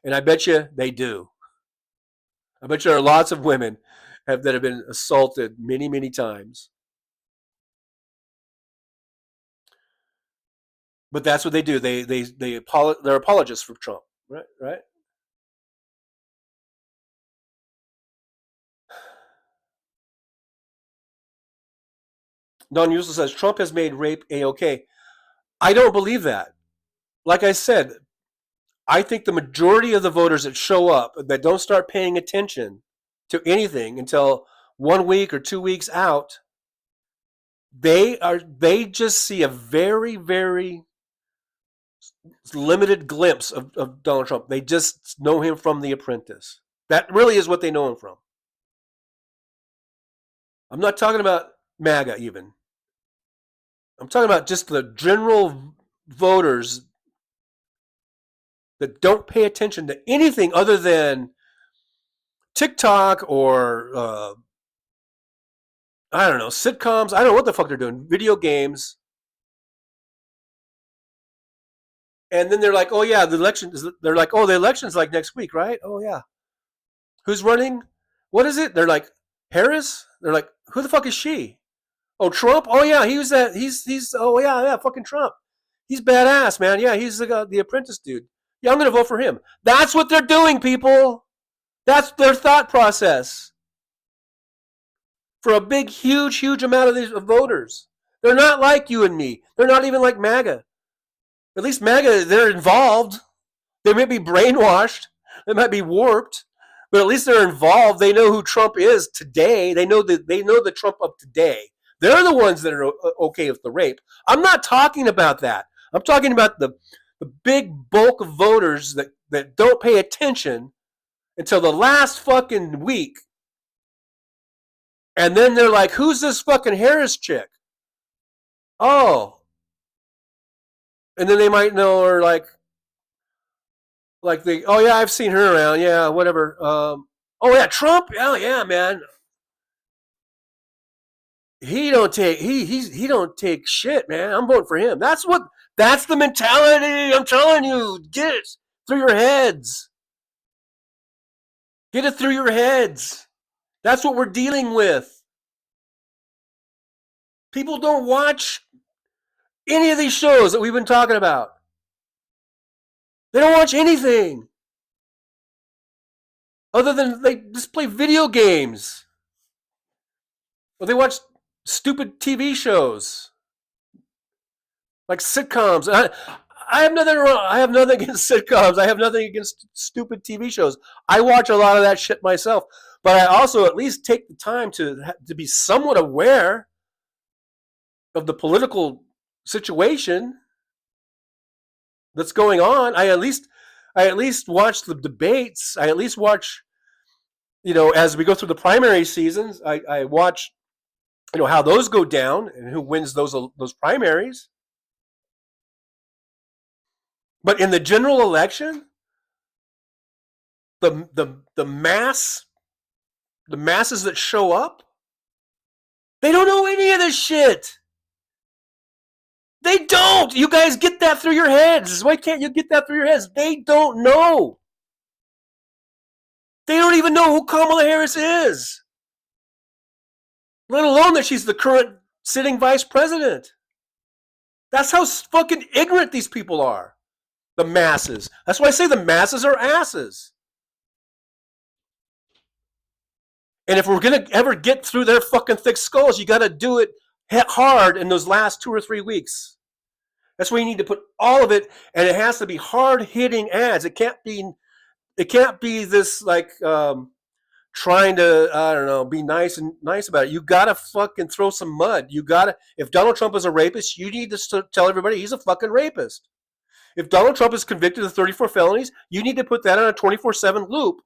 And I bet you they do. I bet you there are lots of women that have been assaulted many, many times. But that's what they do. They're apologists for Trump, right? Don Uso says Trump has made rape a-okay. I don't believe that. Like I said, I think the majority of the voters that show up, that don't start paying attention to anything until 1 week or 2 weeks out, they just see a very, very limited glimpse of Donald Trump. They just know him from The Apprentice. That really is what they know him from. I'm not talking about MAGA even. I'm talking about just the general voters that don't pay attention to anything other than TikTok or I don't know, sitcoms. I don't know what the fuck they're doing. Video games. And then they're like, oh yeah, the election is, they're like, oh, the election's like next week, right? Oh yeah. Who's running? What is it? They're like, Harris? They're like, who the fuck is she? Oh, Trump? Oh yeah, he was that. He's. Oh yeah, fucking Trump. He's badass, man. Yeah, he's the Apprentice dude. Yeah, I'm gonna vote for him. That's what they're doing, people. That's their thought process. For a big, huge amount of these voters, they're not like you and me. They're not even like MAGA. At least MAGA, they're involved. They may be brainwashed. They might be warped, but at least they're involved. They know who Trump is today. They know the Trump of today. They're the ones that are okay with the rape. I'm not talking about that. I'm talking about the big bulk of voters that don't pay attention until the last fucking week. And then they're like, who's this fucking Harris chick? Oh. And then they might know, or like oh yeah, I've seen her around. Yeah, whatever. Oh yeah, Trump. Oh yeah, man. He don't take shit, man. I'm voting for him. That's the mentality. I'm telling you, get it through your heads. Get it through your heads. That's what we're dealing with. People don't watch any of these shows that we've been talking about. They don't watch anything other than they just play video games. Or they watch stupid TV shows like sitcoms. I have nothing wrong. I have nothing against sitcoms. I have nothing against stupid TV shows. I watch a lot of that shit myself, but I also at least take the time to be somewhat aware of the political situation that's going on. I at least watch the debates. I at least watch, as we go through the primary seasons. I watch, how those go down and who wins those primaries. But in the general election, the masses that show up, they don't know any of this shit. They don't. You guys get that through your heads. Why can't you get that through your heads? They don't know. They don't even know who Kamala Harris is, let alone that she's the current sitting vice president. That's how fucking ignorant these people are. The masses. That's why I say the masses are asses. And if we're going to ever get through their fucking thick skulls, you got to do it hard in those last 2 or 3 weeks. That's why you need to put all of it, and it has to be hard-hitting ads. It can't be this like trying to be nice about it. You got to fucking throw some mud. If Donald Trump is a rapist, you need to tell everybody he's a fucking rapist. If Donald Trump is convicted of 34 felonies, you need to put that on a 24/7 loop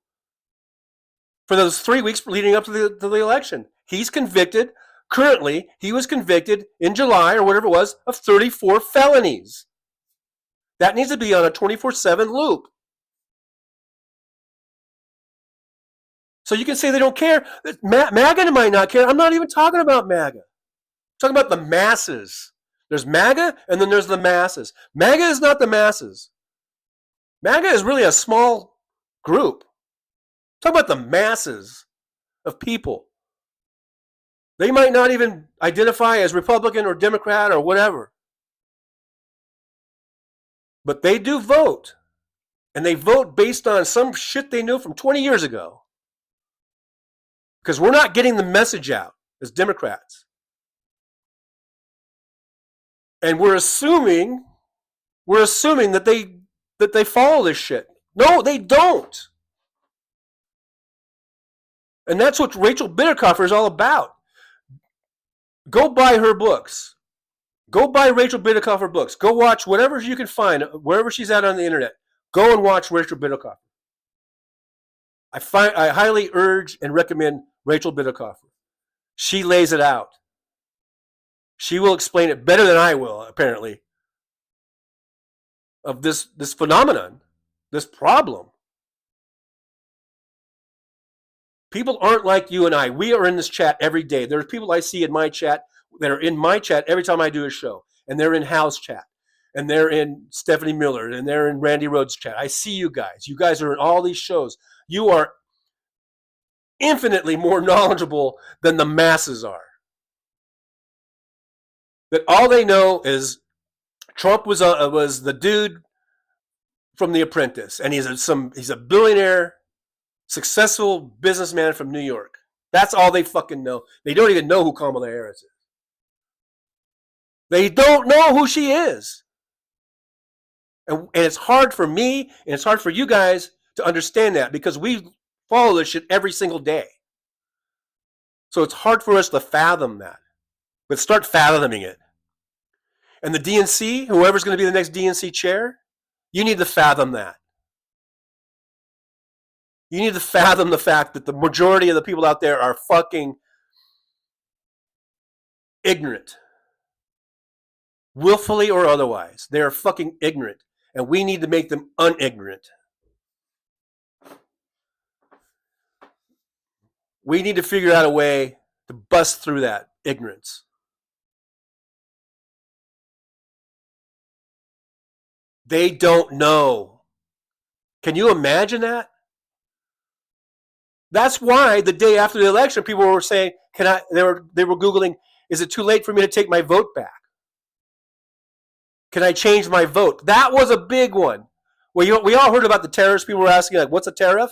for those 3 weeks leading up to the election. He's convicted. Currently, he was convicted in July or whatever it was of 34 felonies. That needs to be on a 24/7 loop. So you can say they don't care. MAGA might not care. I'm not even talking about MAGA. I'm talking about the masses. There's MAGA, and then there's the masses. MAGA is not the masses. MAGA is really a small group. Talk about the masses of people. They might not even identify as Republican or Democrat or whatever. But they do vote. And they vote based on some shit they knew from 20 years ago. Because we're not getting the message out as Democrats. And we're assuming that they follow this shit. No, they don't. And that's what Rachel Bitterkoffer is all about. Go buy her books. Go buy Rachel Bitterkoffer books. Go watch whatever you can find, wherever she's at on the internet. Go and watch Rachel Bitterkoffer. I highly urge and recommend Rachel Bitterkoffer. She lays it out. She will explain it better than I will, apparently, of this phenomenon, this problem. People aren't like you and I. We are in this chat every day. There's people I see in my chat that are in my chat every time I do a show. And they're in Hal's chat. And they're in Stephanie Miller. And they're in Randy Rhodes' chat. I see you guys. You guys are in all these shows. You are infinitely more knowledgeable than the masses are. That all they know is Trump was the dude from The Apprentice. And he's a billionaire, successful businessman from New York. That's all they fucking know. They don't even know who Kamala Harris is. They don't know who she is. And it's hard for me, and it's hard for you guys to understand that because we follow this shit every single day. So it's hard for us to fathom that. But start fathoming it. And the DNC, whoever's going to be the next DNC chair, you need to fathom that. You need to fathom the fact that the majority of the people out there are fucking ignorant. Willfully or otherwise. They are fucking ignorant. And we need to make them unignorant. We need to figure out a way to bust through that ignorance. They don't know. Can you imagine that? That's why the day after the election, people were saying, they were Googling, is it too late for me to take my vote back? Can I change my vote? That was a big one. Well, we all heard about the tariffs. People were asking, like, what's a tariff?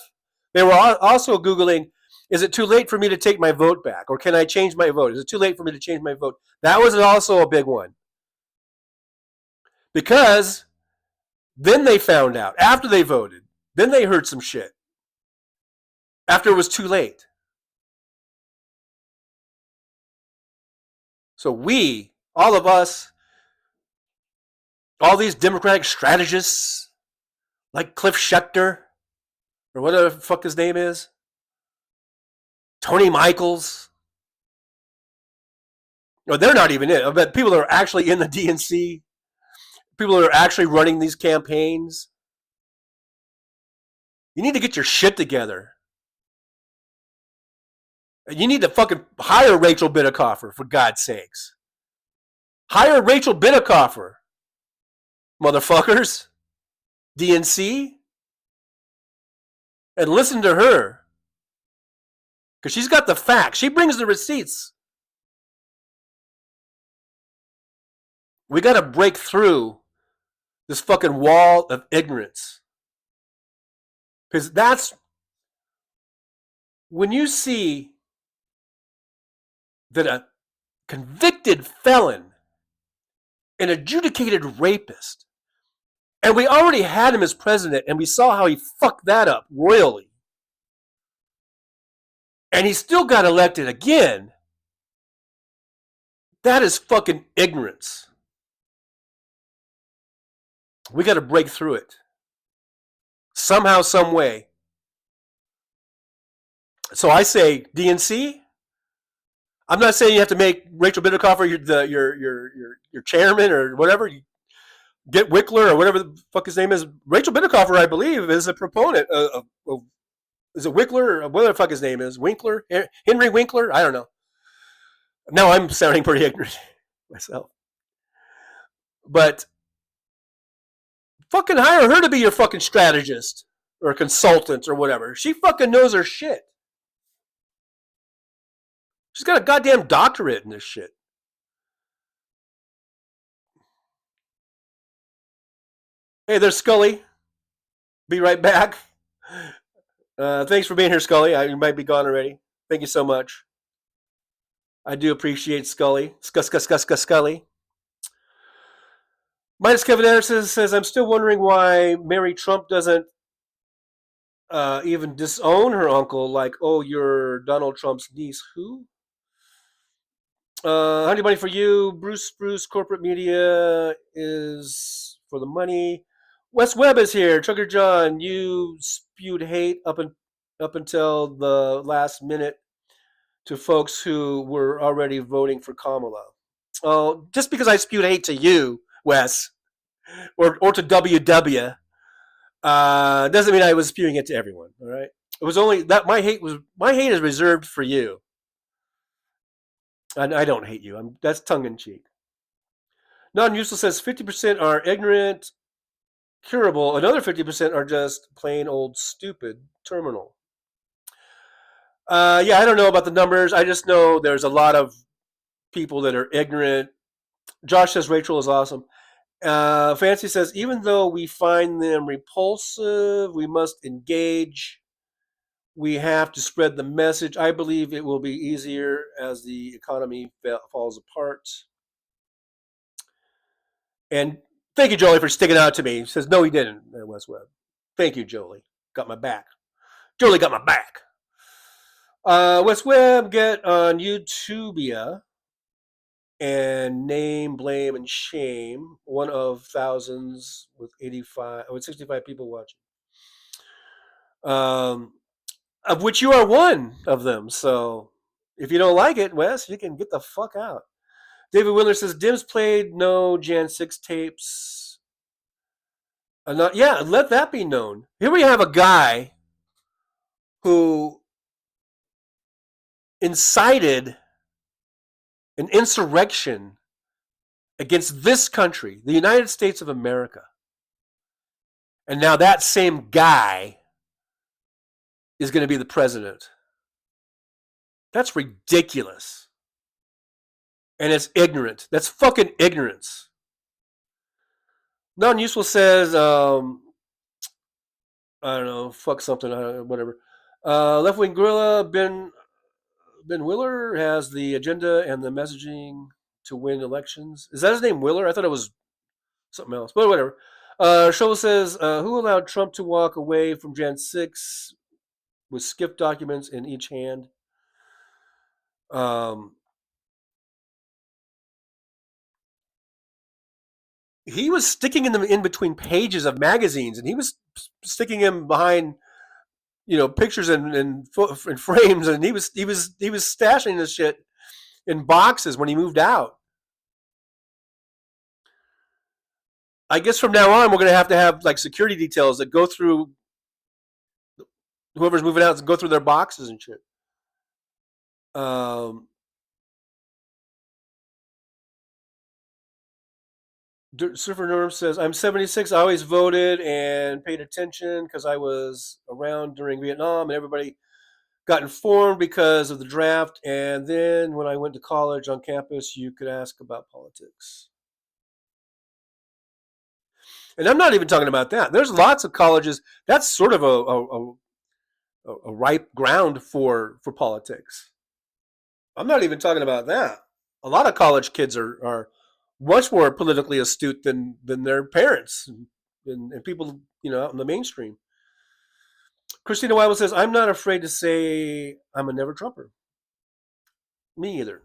They were also Googling, is it too late for me to take my vote back? Or can I change my vote? Is it too late for me to change my vote? That was also a big one. Because Then they found out. After they voted. Then they heard some shit. After it was too late. So we, all of us, all these Democratic strategists, like Cliff Schecter, or whatever the fuck his name is, Tony Michaels. No, they're not even in. But people that are actually in the DNC, people that are actually running these campaigns, you need to get your shit together. You need to fucking hire Rachel Bittencofer, for God's sakes. Hire Rachel Bittencofer, motherfuckers. DNC. And listen to her. Because she's got the facts. She brings the receipts. We got to break through this fucking wall of ignorance. Because that's when you see that a convicted felon, an adjudicated rapist, and we already had him as president, and we saw how he fucked that up royally, and he still got elected again, that is fucking ignorance. We got to break through it. Somehow, some way. So I say, DNC, I'm not saying you have to make Rachel Bittencofer your chairman or whatever. You get Wickler or whatever the fuck his name is. Rachel Bittencofer, I believe, is a proponent of is it Wickler or whatever the fuck his name is? Winkler? Henry Winkler? I don't know. Now I'm sounding pretty ignorant myself. But fucking hire her to be your fucking strategist or consultant or whatever. She fucking knows her shit. She's got a goddamn doctorate in this shit. Hey, there's Scully. Be right back. Thanks for being here, Scully. You might be gone already. Thank you so much. I do appreciate Scully. Scully. Minus Kevin Anderson says, I'm still wondering why Mary Trump doesn't even disown her uncle, like, oh, you're Donald Trump's niece. Who? Honey Bunny for you. Bruce, corporate media is for the money. Wes Webb is here. Trucker John, you spewed hate up until the last minute to folks who were already voting for Kamala. Oh, just because I spewed hate to you, Wes, or to WW, doesn't mean I was spewing it to everyone. All right, it was only that my hate is reserved for you. And I don't hate you. That's tongue in cheek. Non-useful says 50% are ignorant, curable. Another 50% are just plain old stupid, terminal. Yeah, I don't know about the numbers. I just know there's a lot of people that are ignorant. Josh says Rachel is awesome. Fancy says, even though we find them repulsive, we must engage. We have to spread the message. I believe it will be easier as the economy falls apart. And thank you, Jolie, for sticking out to me. He says, no, he didn't, Wes Webb. Thank you, Jolie. Got my back. Jolie got my back. Wes Webb, get on YouTubia and name, blame, and shame. One of thousands with 65 people watching. Of which you are one of them. So if you don't like it, Wes, you can get the fuck out. David Willer says, Dims played no Jan 6 tapes. Yeah, let that be known. Here we have a guy who incited an insurrection against this country, the United States of America. And now that same guy is going to be the president. That's ridiculous. And it's ignorant. That's fucking ignorance. Non-useful says, I don't know, fuck something, whatever. Left-wing gorilla, Ben Willer has the agenda and the messaging to win elections. Is that his name, Willer? I thought it was something else, but whatever. Shovel says, who allowed Trump to walk away from Jan 6 with skiff documents in each hand? He was sticking them in between pages of magazines, and he was sticking them behind, pictures and frames, and he was stashing this shit in boxes when he moved out. I guess from now on, we're going to have like security details that go through whoever's moving out and go through their boxes and shit. Surfer Norm says, I'm 76. I always voted and paid attention because I was around during Vietnam, and everybody got informed because of the draft. And then when I went to college on campus, you could ask about politics. And I'm not even talking about that. There's lots of colleges. That's sort of a ripe ground for politics. I'm not even talking about that. A lot of college kids are much more politically astute than their parents and people, out in the mainstream. Christina Weibel says, I'm not afraid to say I'm a never Trumper. Me either.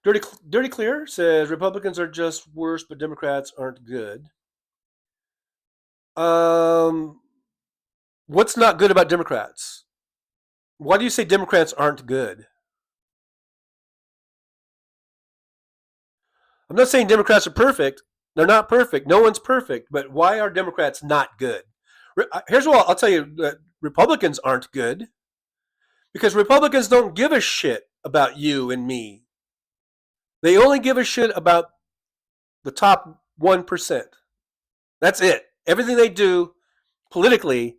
Dirty Clear says, Republicans are just worse, but Democrats aren't good. What's not good about Democrats? Why do you say Democrats aren't good? I'm not saying Democrats are perfect. They're not perfect. No one's perfect. But why are Democrats not good? Here's what I'll tell you. That Republicans aren't good because Republicans don't give a shit about you and me. They only give a shit about the top 1%. That's it. Everything they do politically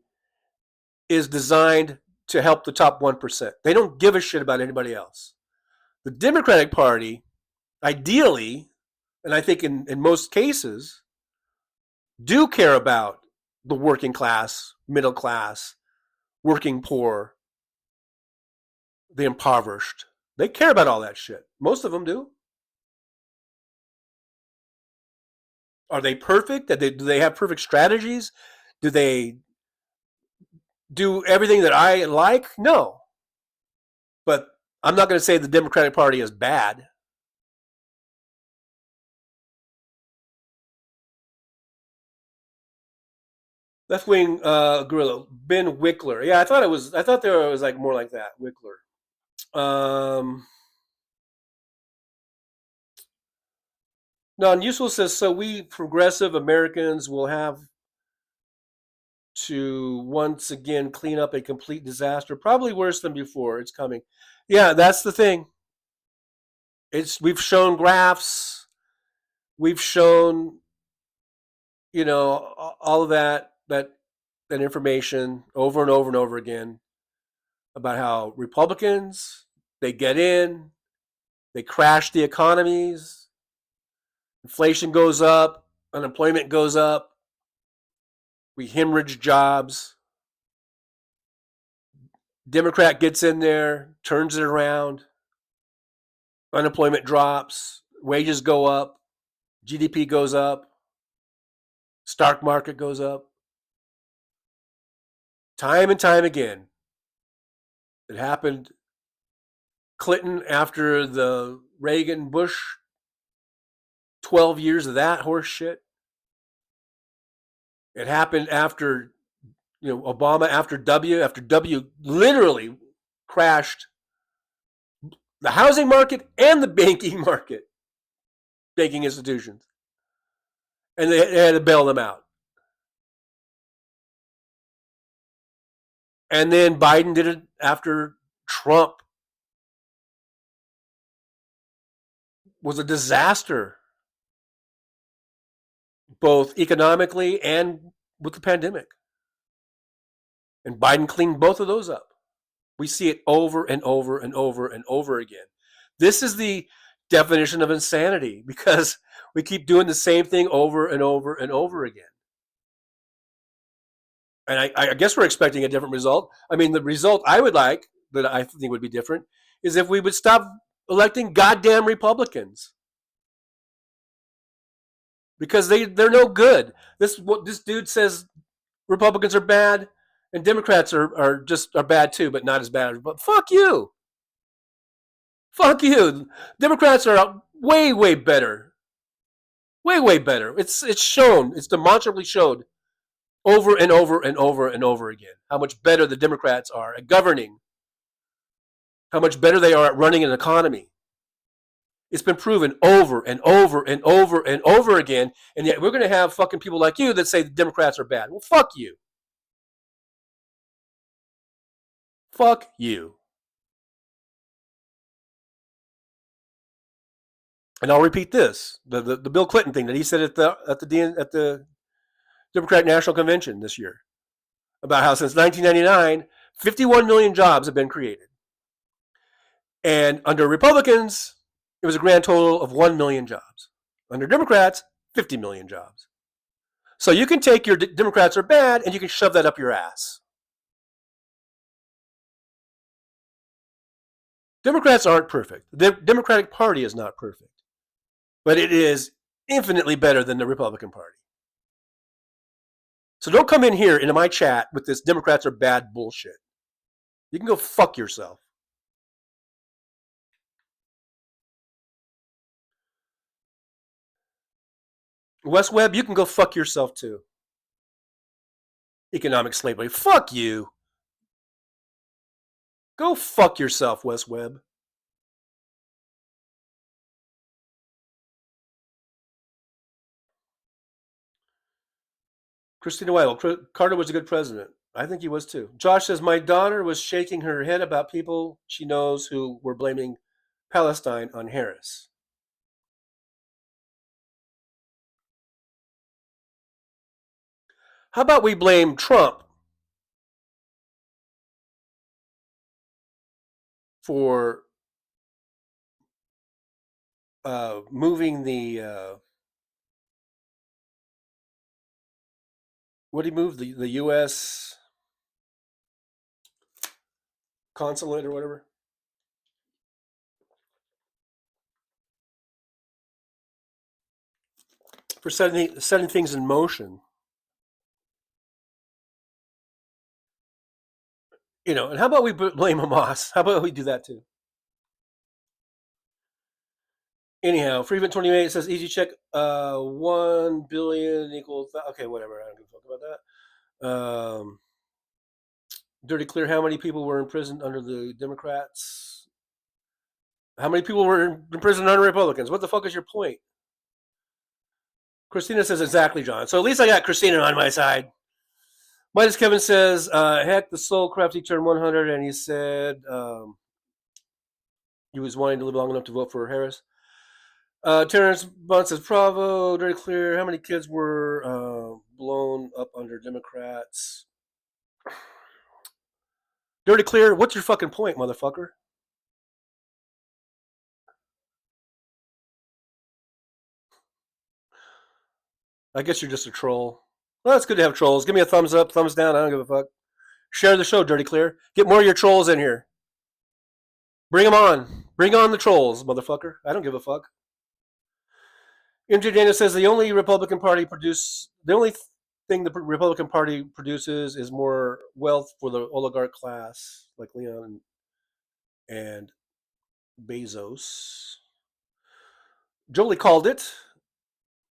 is designed to help the top 1%. They don't give a shit about anybody else. The Democratic Party, ideally, and I think in most cases, do care about the working class, middle class, working poor, the impoverished. They care about all that shit. Most of them do. Are they perfect? Do they have perfect strategies? Do they do everything that I like? No. But I'm not going to say the Democratic Party is bad. Left wing gorilla Ben Wickler. Yeah, I thought there was like more like that. Wickler. Non-useful says, so we progressive Americans will have to once again clean up a complete disaster, probably worse than before. It's coming. Yeah, that's the thing. We've shown graphs. We've shown, all of that information over and over and over again about how Republicans, they get in, they crash the economies, inflation goes up, unemployment goes up, we hemorrhage jobs. Democrat gets in there, turns it around, unemployment drops, wages go up, GDP goes up, stock market goes up. Time and time again. It happened Clinton after the Reagan Bush 12 years of that horse shit. It happened after Obama, after W literally crashed the housing market and the banking institutions. And they had to bail them out. And then Biden did it after Trump was a disaster, both economically and with the pandemic. And Biden cleaned both of those up. We see it over and over and over and over again. This is the definition of insanity because we keep doing the same thing over and over and over again. And I guess we're expecting a different result. I mean, the result I would like, that I think would be different, is if we would stop electing goddamn Republicans. because they're no good. This dude says Republicans are bad and Democrats are bad too, but not as bad. But fuck you. Fuck you. Democrats are way better. Way better. It's shown. It's demonstrably showed over and over and over and over again how much better the Democrats are at governing, how much better they are at running an economy. It's been proven over and over and over and over again, and yet we're going to have fucking people like you that say the Democrats are bad. Well, fuck you. Fuck you. And I'll repeat this: the Bill Clinton thing that he said at the Democratic National Convention this year about how since 1999, 51 million jobs have been created, and under Republicans, it was a grand total of 1 million jobs. Under Democrats, 50 million jobs. So you can take your Democrats are bad and you can shove that up your ass. Democrats aren't perfect. The Democratic Party is not perfect. But it is infinitely better than the Republican Party. So don't come in here into my chat with this Democrats are bad bullshit. You can go fuck yourself. Wes Webb, you can go fuck yourself too. Economic slavery. Fuck you. Go fuck yourself, Wes Webb. Christina Weidel, Carter was a good president. I think he was too. Josh says, my daughter was shaking her head about people she knows who were blaming Palestine on Harris. How about we blame Trump for moving the what did he move? The U.S. consulate or whatever? For setting things in motion. You know, and how about we blame Hamas? How about we do that too? Anyhow, Freevent 28 says easy check 1 billion equals okay, whatever. I don't give a fuck about that. Dirty Clear, how many people were imprisoned under the Democrats? How many people were imprisoned under Republicans? What the fuck is your point? Christina says exactly, John. So at least I got Christina on my side. Midas Kevin says, heck, the soul crafty turned 100 and he said he was wanting to live long enough to vote for Harris. Terrence Bond says, bravo, Dirty Clear. How many kids were blown up under Democrats? Dirty Clear, what's your fucking point, motherfucker? I guess you're just a troll. Well, it's good to have trolls. Give me a thumbs up, thumbs down. I don't give a fuck. Share the show, Dirty Clear. Get more of your trolls in here. Bring them on. Bring on the trolls, motherfucker. I don't give a fuck. MJ Daniel says the only thing the Republican Party produces is more wealth for the oligarch class, like Leon and Bezos. Jolie called it.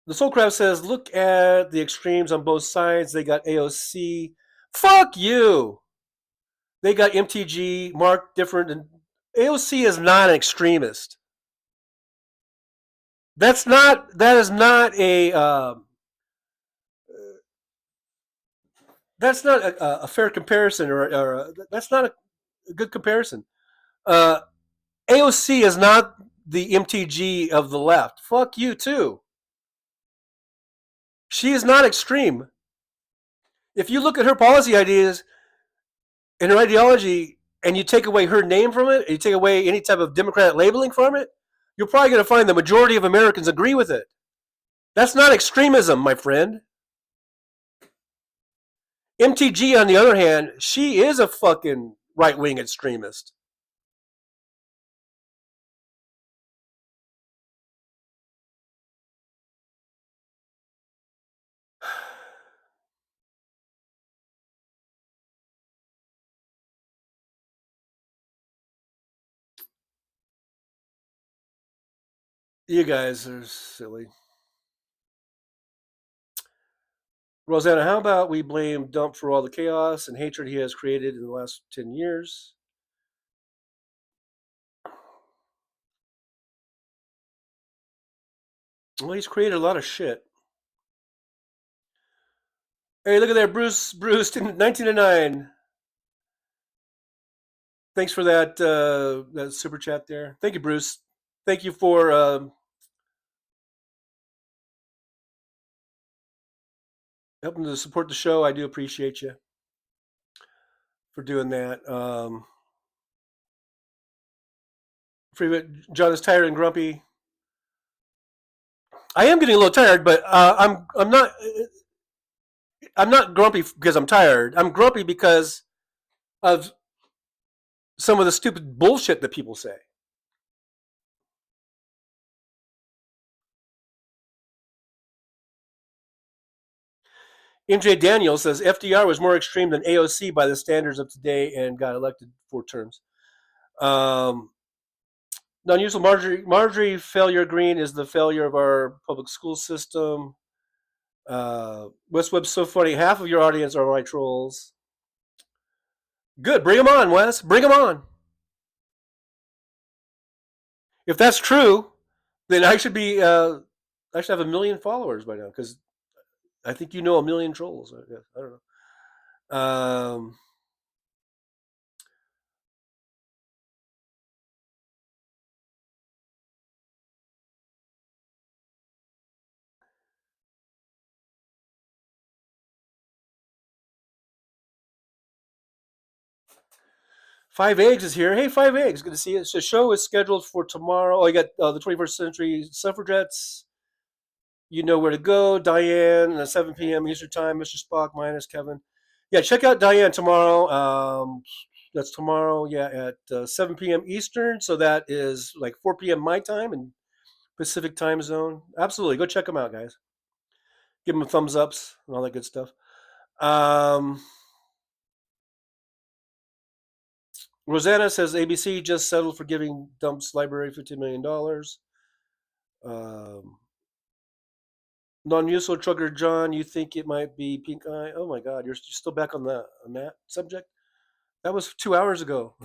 The Soul Crab says, look at the extremes on both sides. They got AOC. Fuck you. They got MTG, Mark different. And AOC is not an extremist. That is not a fair comparison, or that's not a good comparison. AOC is not the MTG of the left. Fuck you too. She is not extreme. If you look at her policy ideas and her ideology, and you take away her name from it, and you take away any type of Democratic labeling from it, you're probably going to find the majority of Americans agree with it. That's not extremism, my friend. MTG, on the other hand, she is a fucking right-wing extremist. You guys are silly. Rosanna, how about we blame Dump for all the chaos and hatred he has created in the last 10 years? Well, he's created a lot of shit. Hey, look at there, Bruce, 1909. Thanks for that super chat there. Thank you, Bruce. Thank you for helping to support the show. I do appreciate you for doing that. John is tired and grumpy. I am getting a little tired, but I'm not grumpy because I'm tired. I'm grumpy because of some of the stupid bullshit that people say. MJ Daniel says FDR was more extreme than AOC by the standards of today and got elected 4 terms. Non-useful Marjorie failure green is the failure of our public school system. West Webb's so funny. Half of your audience are my trolls. Good. Bring them on, Wes. Bring them on. If that's true, then I should be. I should have 1 million followers by now because I think you know 1 million trolls. I don't know. 5 Eggs is here. Hey, 5 Eggs. Good to see you. So, show is scheduled for tomorrow. Oh, you got the 21st Century Suffragettes. You know where to go. Diane at 7 p.m. Eastern Time. Mr. Spock minus Kevin. Yeah, check out Diane tomorrow. That's tomorrow. Yeah, at 7 p.m. Eastern. So that is like 4 p.m. my time and Pacific time zone. Absolutely, go check them out, guys. Give them thumbs ups and all that good stuff. Rosanna says ABC just settled for giving Dump's library $15 million. Non-useful trucker John, you think it might be pink eye? Oh my God, you're still back on that subject? That was 2 hours ago.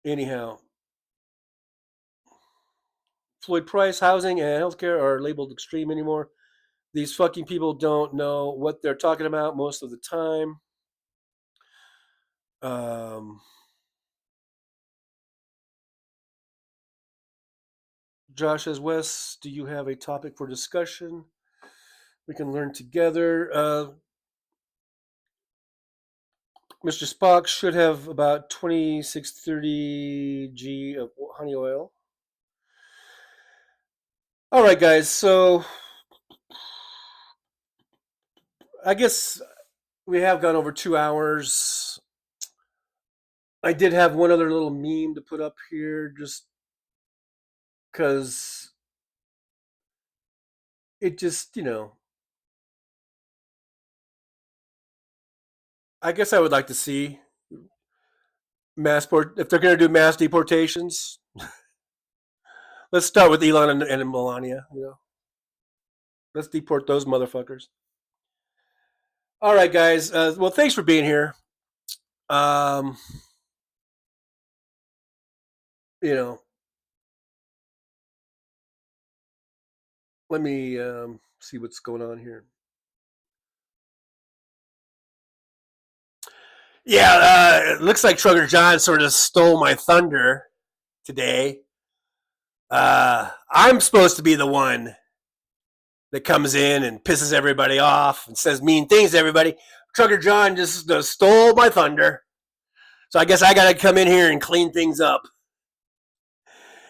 Anyhow, Floyd Price, housing and healthcare are labeled extreme anymore. These fucking people don't know what they're talking about most of the time. Josh says, Wes, do you have a topic for discussion? We can learn together. Mr. Spock should have about 2630 G of honey oil. All right, guys. So I guess we have gone over 2 hours. I did have one other little meme to put up here just because it just, I guess I would like to see if they're going to do mass deportations. Let's start with Elon and Melania. Let's deport those motherfuckers. All right, guys. Well, thanks for being here. Let me see what's going on here. Yeah, it looks like Trucker John sort of stole my thunder today. I'm supposed to be the one that comes in and pisses everybody off and says mean things to everybody. Trucker John just stole my thunder. So I guess I got to come in here and clean things up.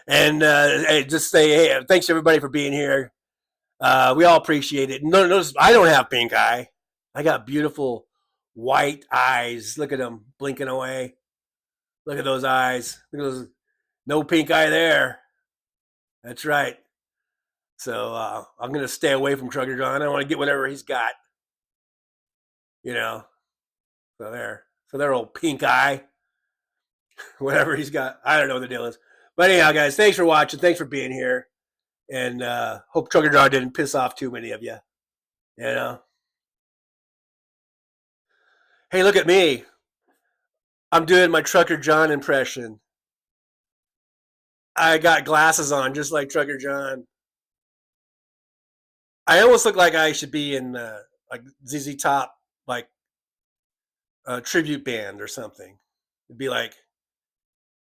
And just say, hey, thanks everybody for being here. We all appreciate it. Notice I don't have pink eye. I got beautiful white eyes. Look at them blinking away. Look at those eyes. Look at those. No pink eye there. That's right. So I'm going to stay away from Trucker John. I don't want to get whatever he's got. So there. So their old pink eye. Whatever he's got. I don't know what the deal is. But anyhow, guys, thanks for watching. Thanks for being here. And hope Trucker John didn't piss off too many of you. You know? Hey, look at me. I'm doing my Trucker John impression. I got glasses on just like Trucker John. I almost look like I should be in like ZZ Top, like a tribute band or something. It'd be like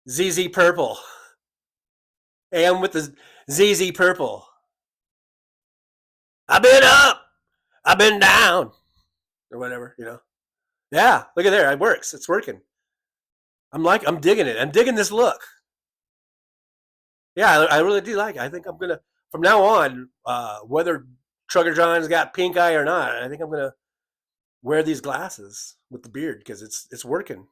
ZZ Purple. Hey, I'm with the ZZ Purple. I've been up, I've been down, or whatever, you know. Yeah, look at there, it works. It's working. I'm digging it. I'm digging this look. Yeah, I really do like it. I think I'm gonna, from now on, whether Trucker John's got pink eye or not, I think I'm gonna wear these glasses with the beard because it's working.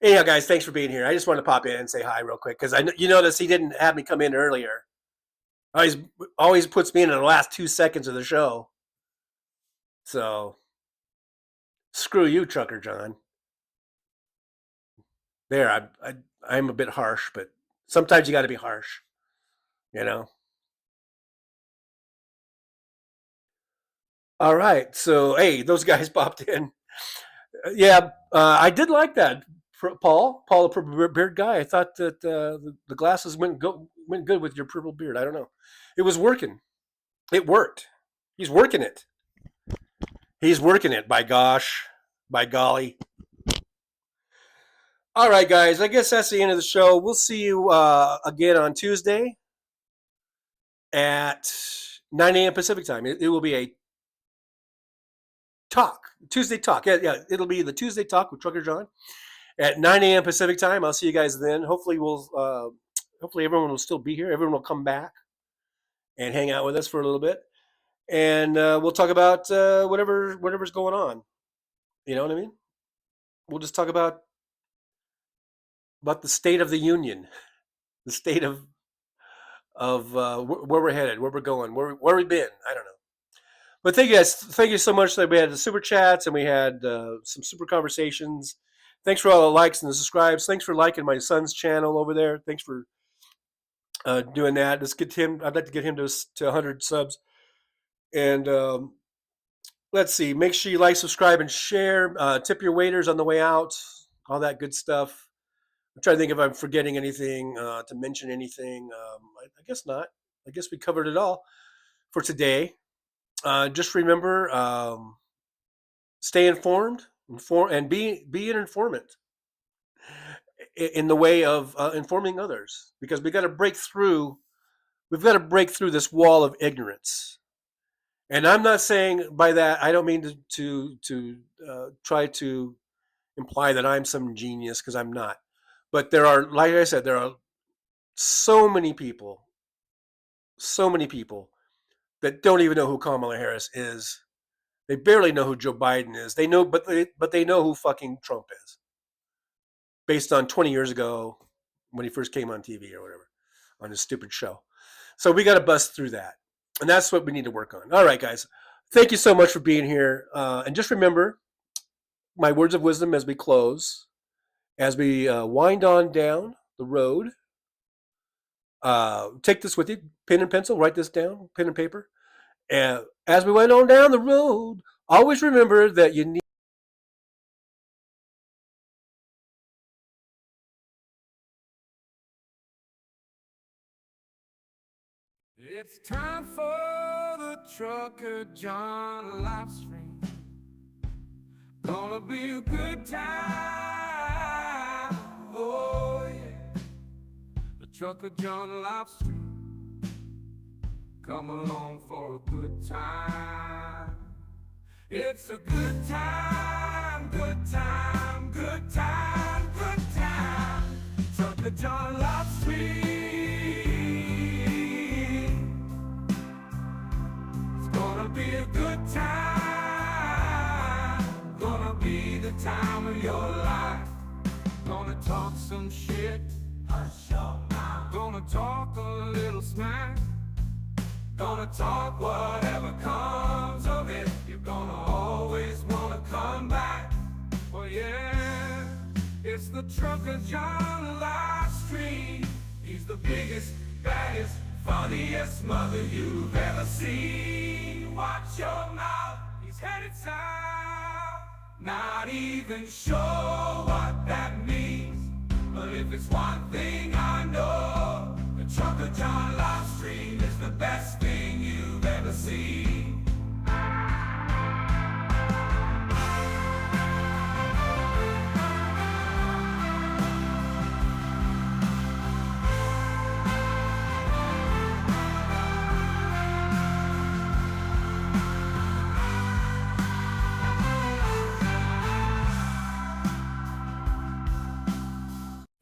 Anyhow, guys, thanks for being here. I just wanted to pop in and say hi real quick because you notice he didn't have me come in earlier. Always puts me in the last 2 seconds of the show. So screw you, Trucker John. There, I'm a bit harsh, but sometimes you got to be harsh, you know. All right, so hey, those guys popped in. Yeah, I did like that, Paul, the purple beard guy. I thought that the glasses went good with your purple beard. I don't know, it was working. It worked. He's working it. He's working it. By gosh, by golly. All right, guys. I guess that's the end of the show. We'll see you again on Tuesday at 9 a.m. Pacific time. It will be a Tuesday talk. Yeah. It'll be the Tuesday talk with Trucker John at 9 a.m. Pacific time. I'll see you guys then. Hopefully everyone will still be here. Everyone will come back and hang out with us for a little bit, and we'll talk about whatever's going on. You know what I mean? We'll just talk about the state of the union, the state of where we're headed, where we're going, where we've been. I don't know. But thank you guys. Thank you so much that we had the super chats and we had some super conversations. Thanks for all the likes and the subscribes. Thanks for liking my son's channel over there. Thanks for doing that. Let's get him. I'd like to get him to 100 subs. And let's see. Make sure you like, subscribe, and share. Tip your waiters on the way out. All that good stuff. I'm trying to think if I'm forgetting anything, to mention anything. I guess not. I guess we covered it all for today. Just remember, stay informed, and be an informant in the way of informing others, because we got to break through. We've got to break through this wall of ignorance. And I'm not saying by that, I don't mean to try to imply that I'm some genius, because I'm not. But there are, like I said, there are so many people that don't even know who Kamala Harris is. They barely know who Joe Biden is. They know, but they know who fucking Trump is, based on 20 years ago when he first came on TV or whatever, on his stupid show. So we got to bust through that, and that's what we need to work on. All right, guys, thank you so much for being here, and just remember my words of wisdom as we close. As we wind on down the road, take this with you, pen and pencil, write this down, pen and paper. And as we wind on down the road, always remember that you need. It's time for the Trucker John live stream. Gonna be a good time. Oh yeah. The Trucker John live stream. Come along for a good time. It's a good time, good time, good time, good time. Trucker John live stream. It's gonna be a good time. Gonna be the time of your life. Gonna talk some shit. Hush your mouth. Gonna talk a little smack. Gonna talk whatever comes of it. You're gonna always wanna come back. Well, yeah, It's the trucker John live stream. He's the biggest, baddest, funniest mother you've ever seen. Watch your mouth, he's headed south. Not even sure what that means, but if it's one thing I know, the trucker John live stream is the best thing you've ever seen.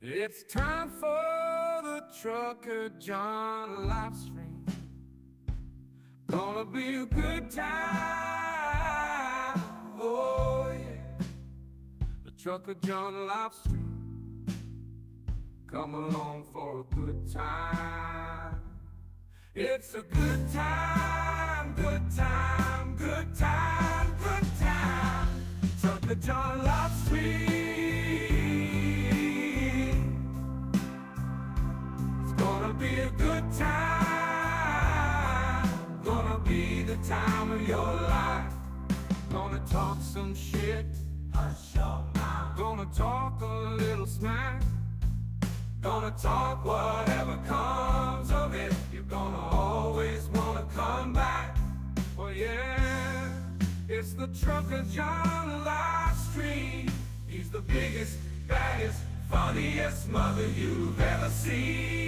It's time for the trucker John live stream. Gonna be a good time. Oh yeah. The trucker John live stream. Come along for a good time. It's a good time, good time, good time, good time. Trucker John live stream. Gonna be a good time. Gonna be the time of your life. Gonna talk some shit. Hush your mouth. Gonna talk a little smack. Gonna talk whatever comes of it. You're gonna always wanna come back. Well yeah, it's the trucker John live stream. He's the biggest, baddest, funniest mother you've ever seen.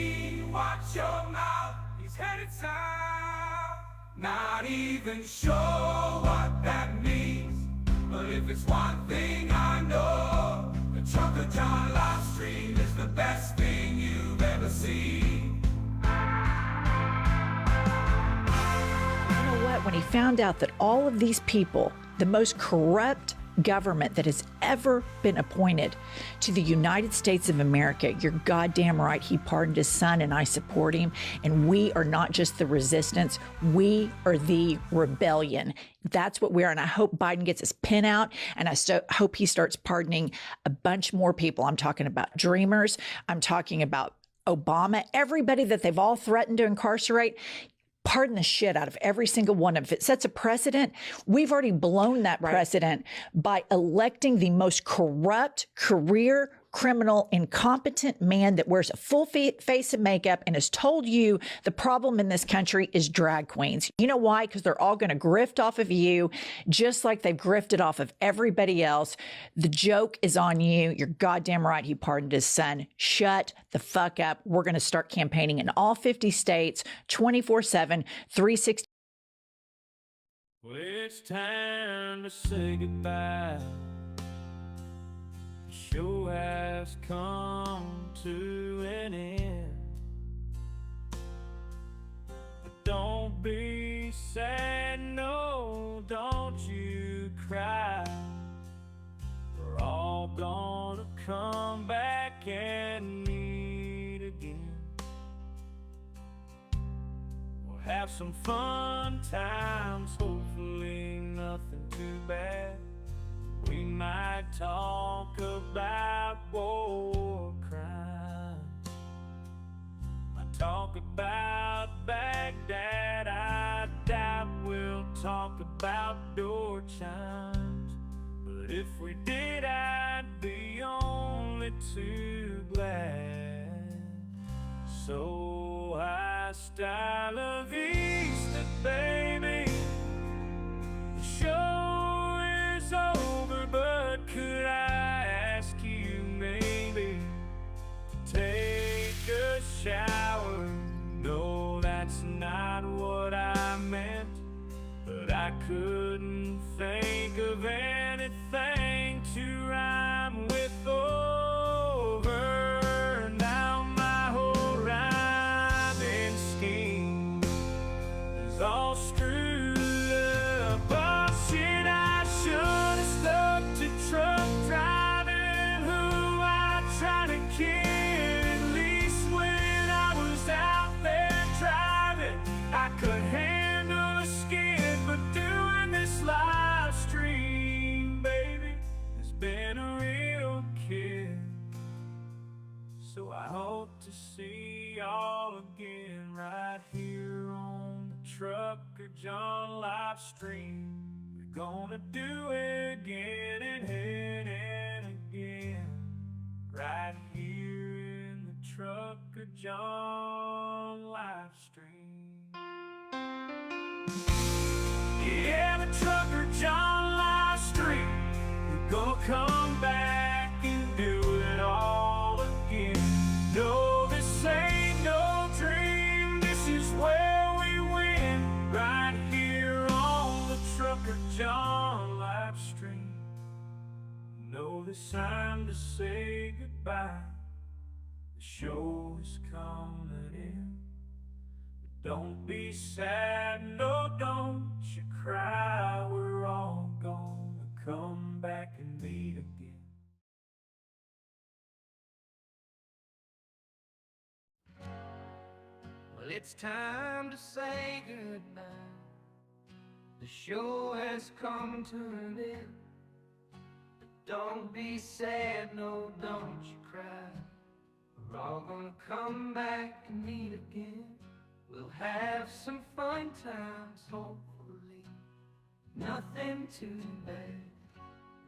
Watch your mouth, he's headed south. Not even sure what that means, but if it's one thing I know, the trucker John live stream is the best thing you've ever seen. You know what? When he found out that all of these people, the most corrupt government that has ever been appointed to the United States of America, you're goddamn right, he pardoned his son, and I support him. And we are not just the resistance, we are the rebellion. That's what we are. And I hope Biden gets his pin out, and I hope he starts pardoning a bunch more people. I'm talking about Dreamers. I'm talking about Obama, everybody that they've all threatened to incarcerate. Pardon the shit out of every single one of it. If it sets a precedent, we've already blown that precedent by electing the most corrupt, career criminal, incompetent man that wears a full face of makeup and has told you the problem in this country is drag queens. You know why? Because they're all going to grift off of you, just like they've grifted off of everybody else. The joke is on you. You're goddamn right. He pardoned his son. Shut the fuck up. We're going to start campaigning in all 50 states, 24/7, 360. Well, it's time to say goodbye. The show has come to an end. But don't be sad, no, don't you cry. We're all gonna come back and meet again. We'll have some fun times, hopefully nothing too bad. We might talk about war crimes, might talk about Baghdad. I doubt we'll talk about door chimes, but if we did, I'd be only too glad. So hasta la vista, baby. The show is over, but could I ask you maybe to take a shower? No, that's not what I meant, but I couldn't think of anything to rhyme with over. Now my whole rhyming scheme is all screwed up. Oh shit, I should have stuck to truck driving, who I tried to kid. At least when I was out there driving, I could handle a skid, but doing this live stream, baby, has been a real kid. Trucker John live stream. We're gonna do it again and again, right here in the Trucker John live stream. Yeah, the Trucker John live stream. We're gonna come back and do it all again. No, this ain't no dream. This is where we win, right here on the Trucker John live stream. No, it's time to say goodbye. The show is coming in. But don't be sad, no, don't you cry. We're all gonna come back and meet again. Well, it's time to say goodbye. The show has come to an end. But don't be sad, no, don't you cry. We're all gonna come back and meet again. We'll have some fun times, hopefully. Nothing too bad.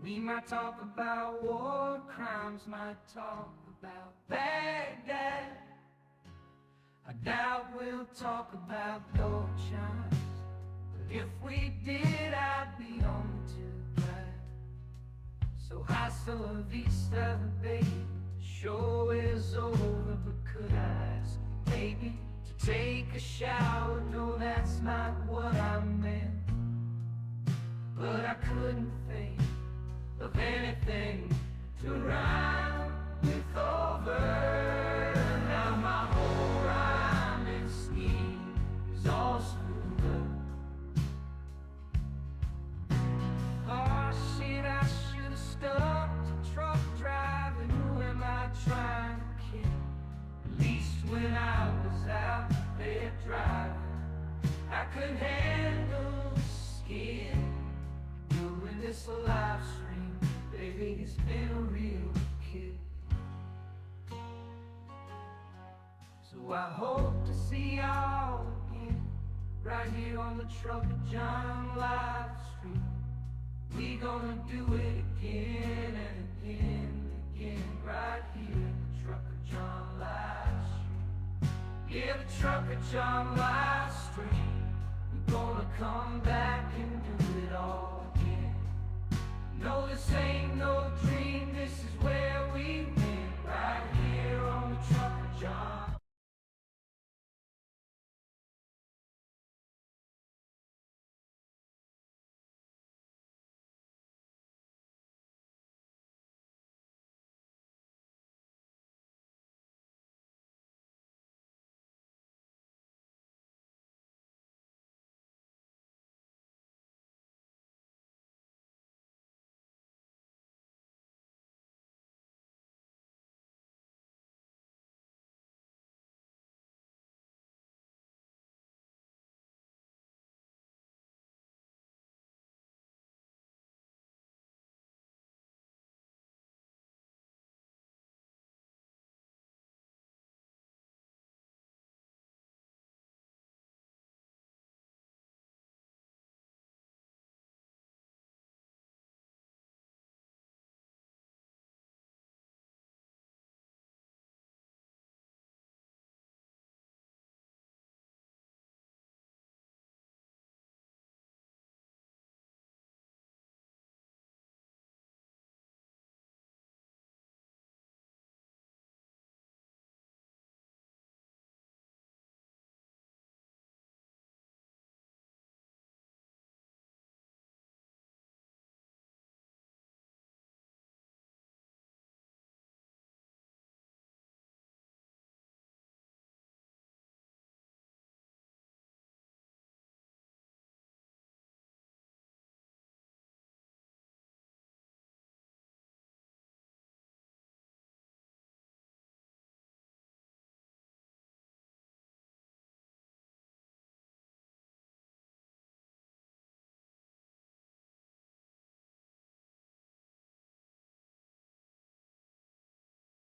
We might talk about war crimes, might talk about Baghdad. I doubt we'll talk about gold chimes, but if we did, I'd be only too glad. So hasta la vista, baby. The show is over, but could I ask you maybe to take a shower? No, that's not what I meant, but I couldn't think of anything to rhyme with over. Now my whole rhyming scheme is all screwed up. Oh shit, I should have stopped a truck driving. Who am I trying to kid? At least when I was out there driving, I could handle the skid. Doing this live stream, baby, it's been a real kid. So I hope to see y'all again, right here on the Trucker John live stream. We gonna do it again and again and again, right here in the Trucker John live stream. Yeah, the Trucker John live stream. We gonna come back and do it all again. No, this ain't no dream. This is where we win, right here on the Trucker John.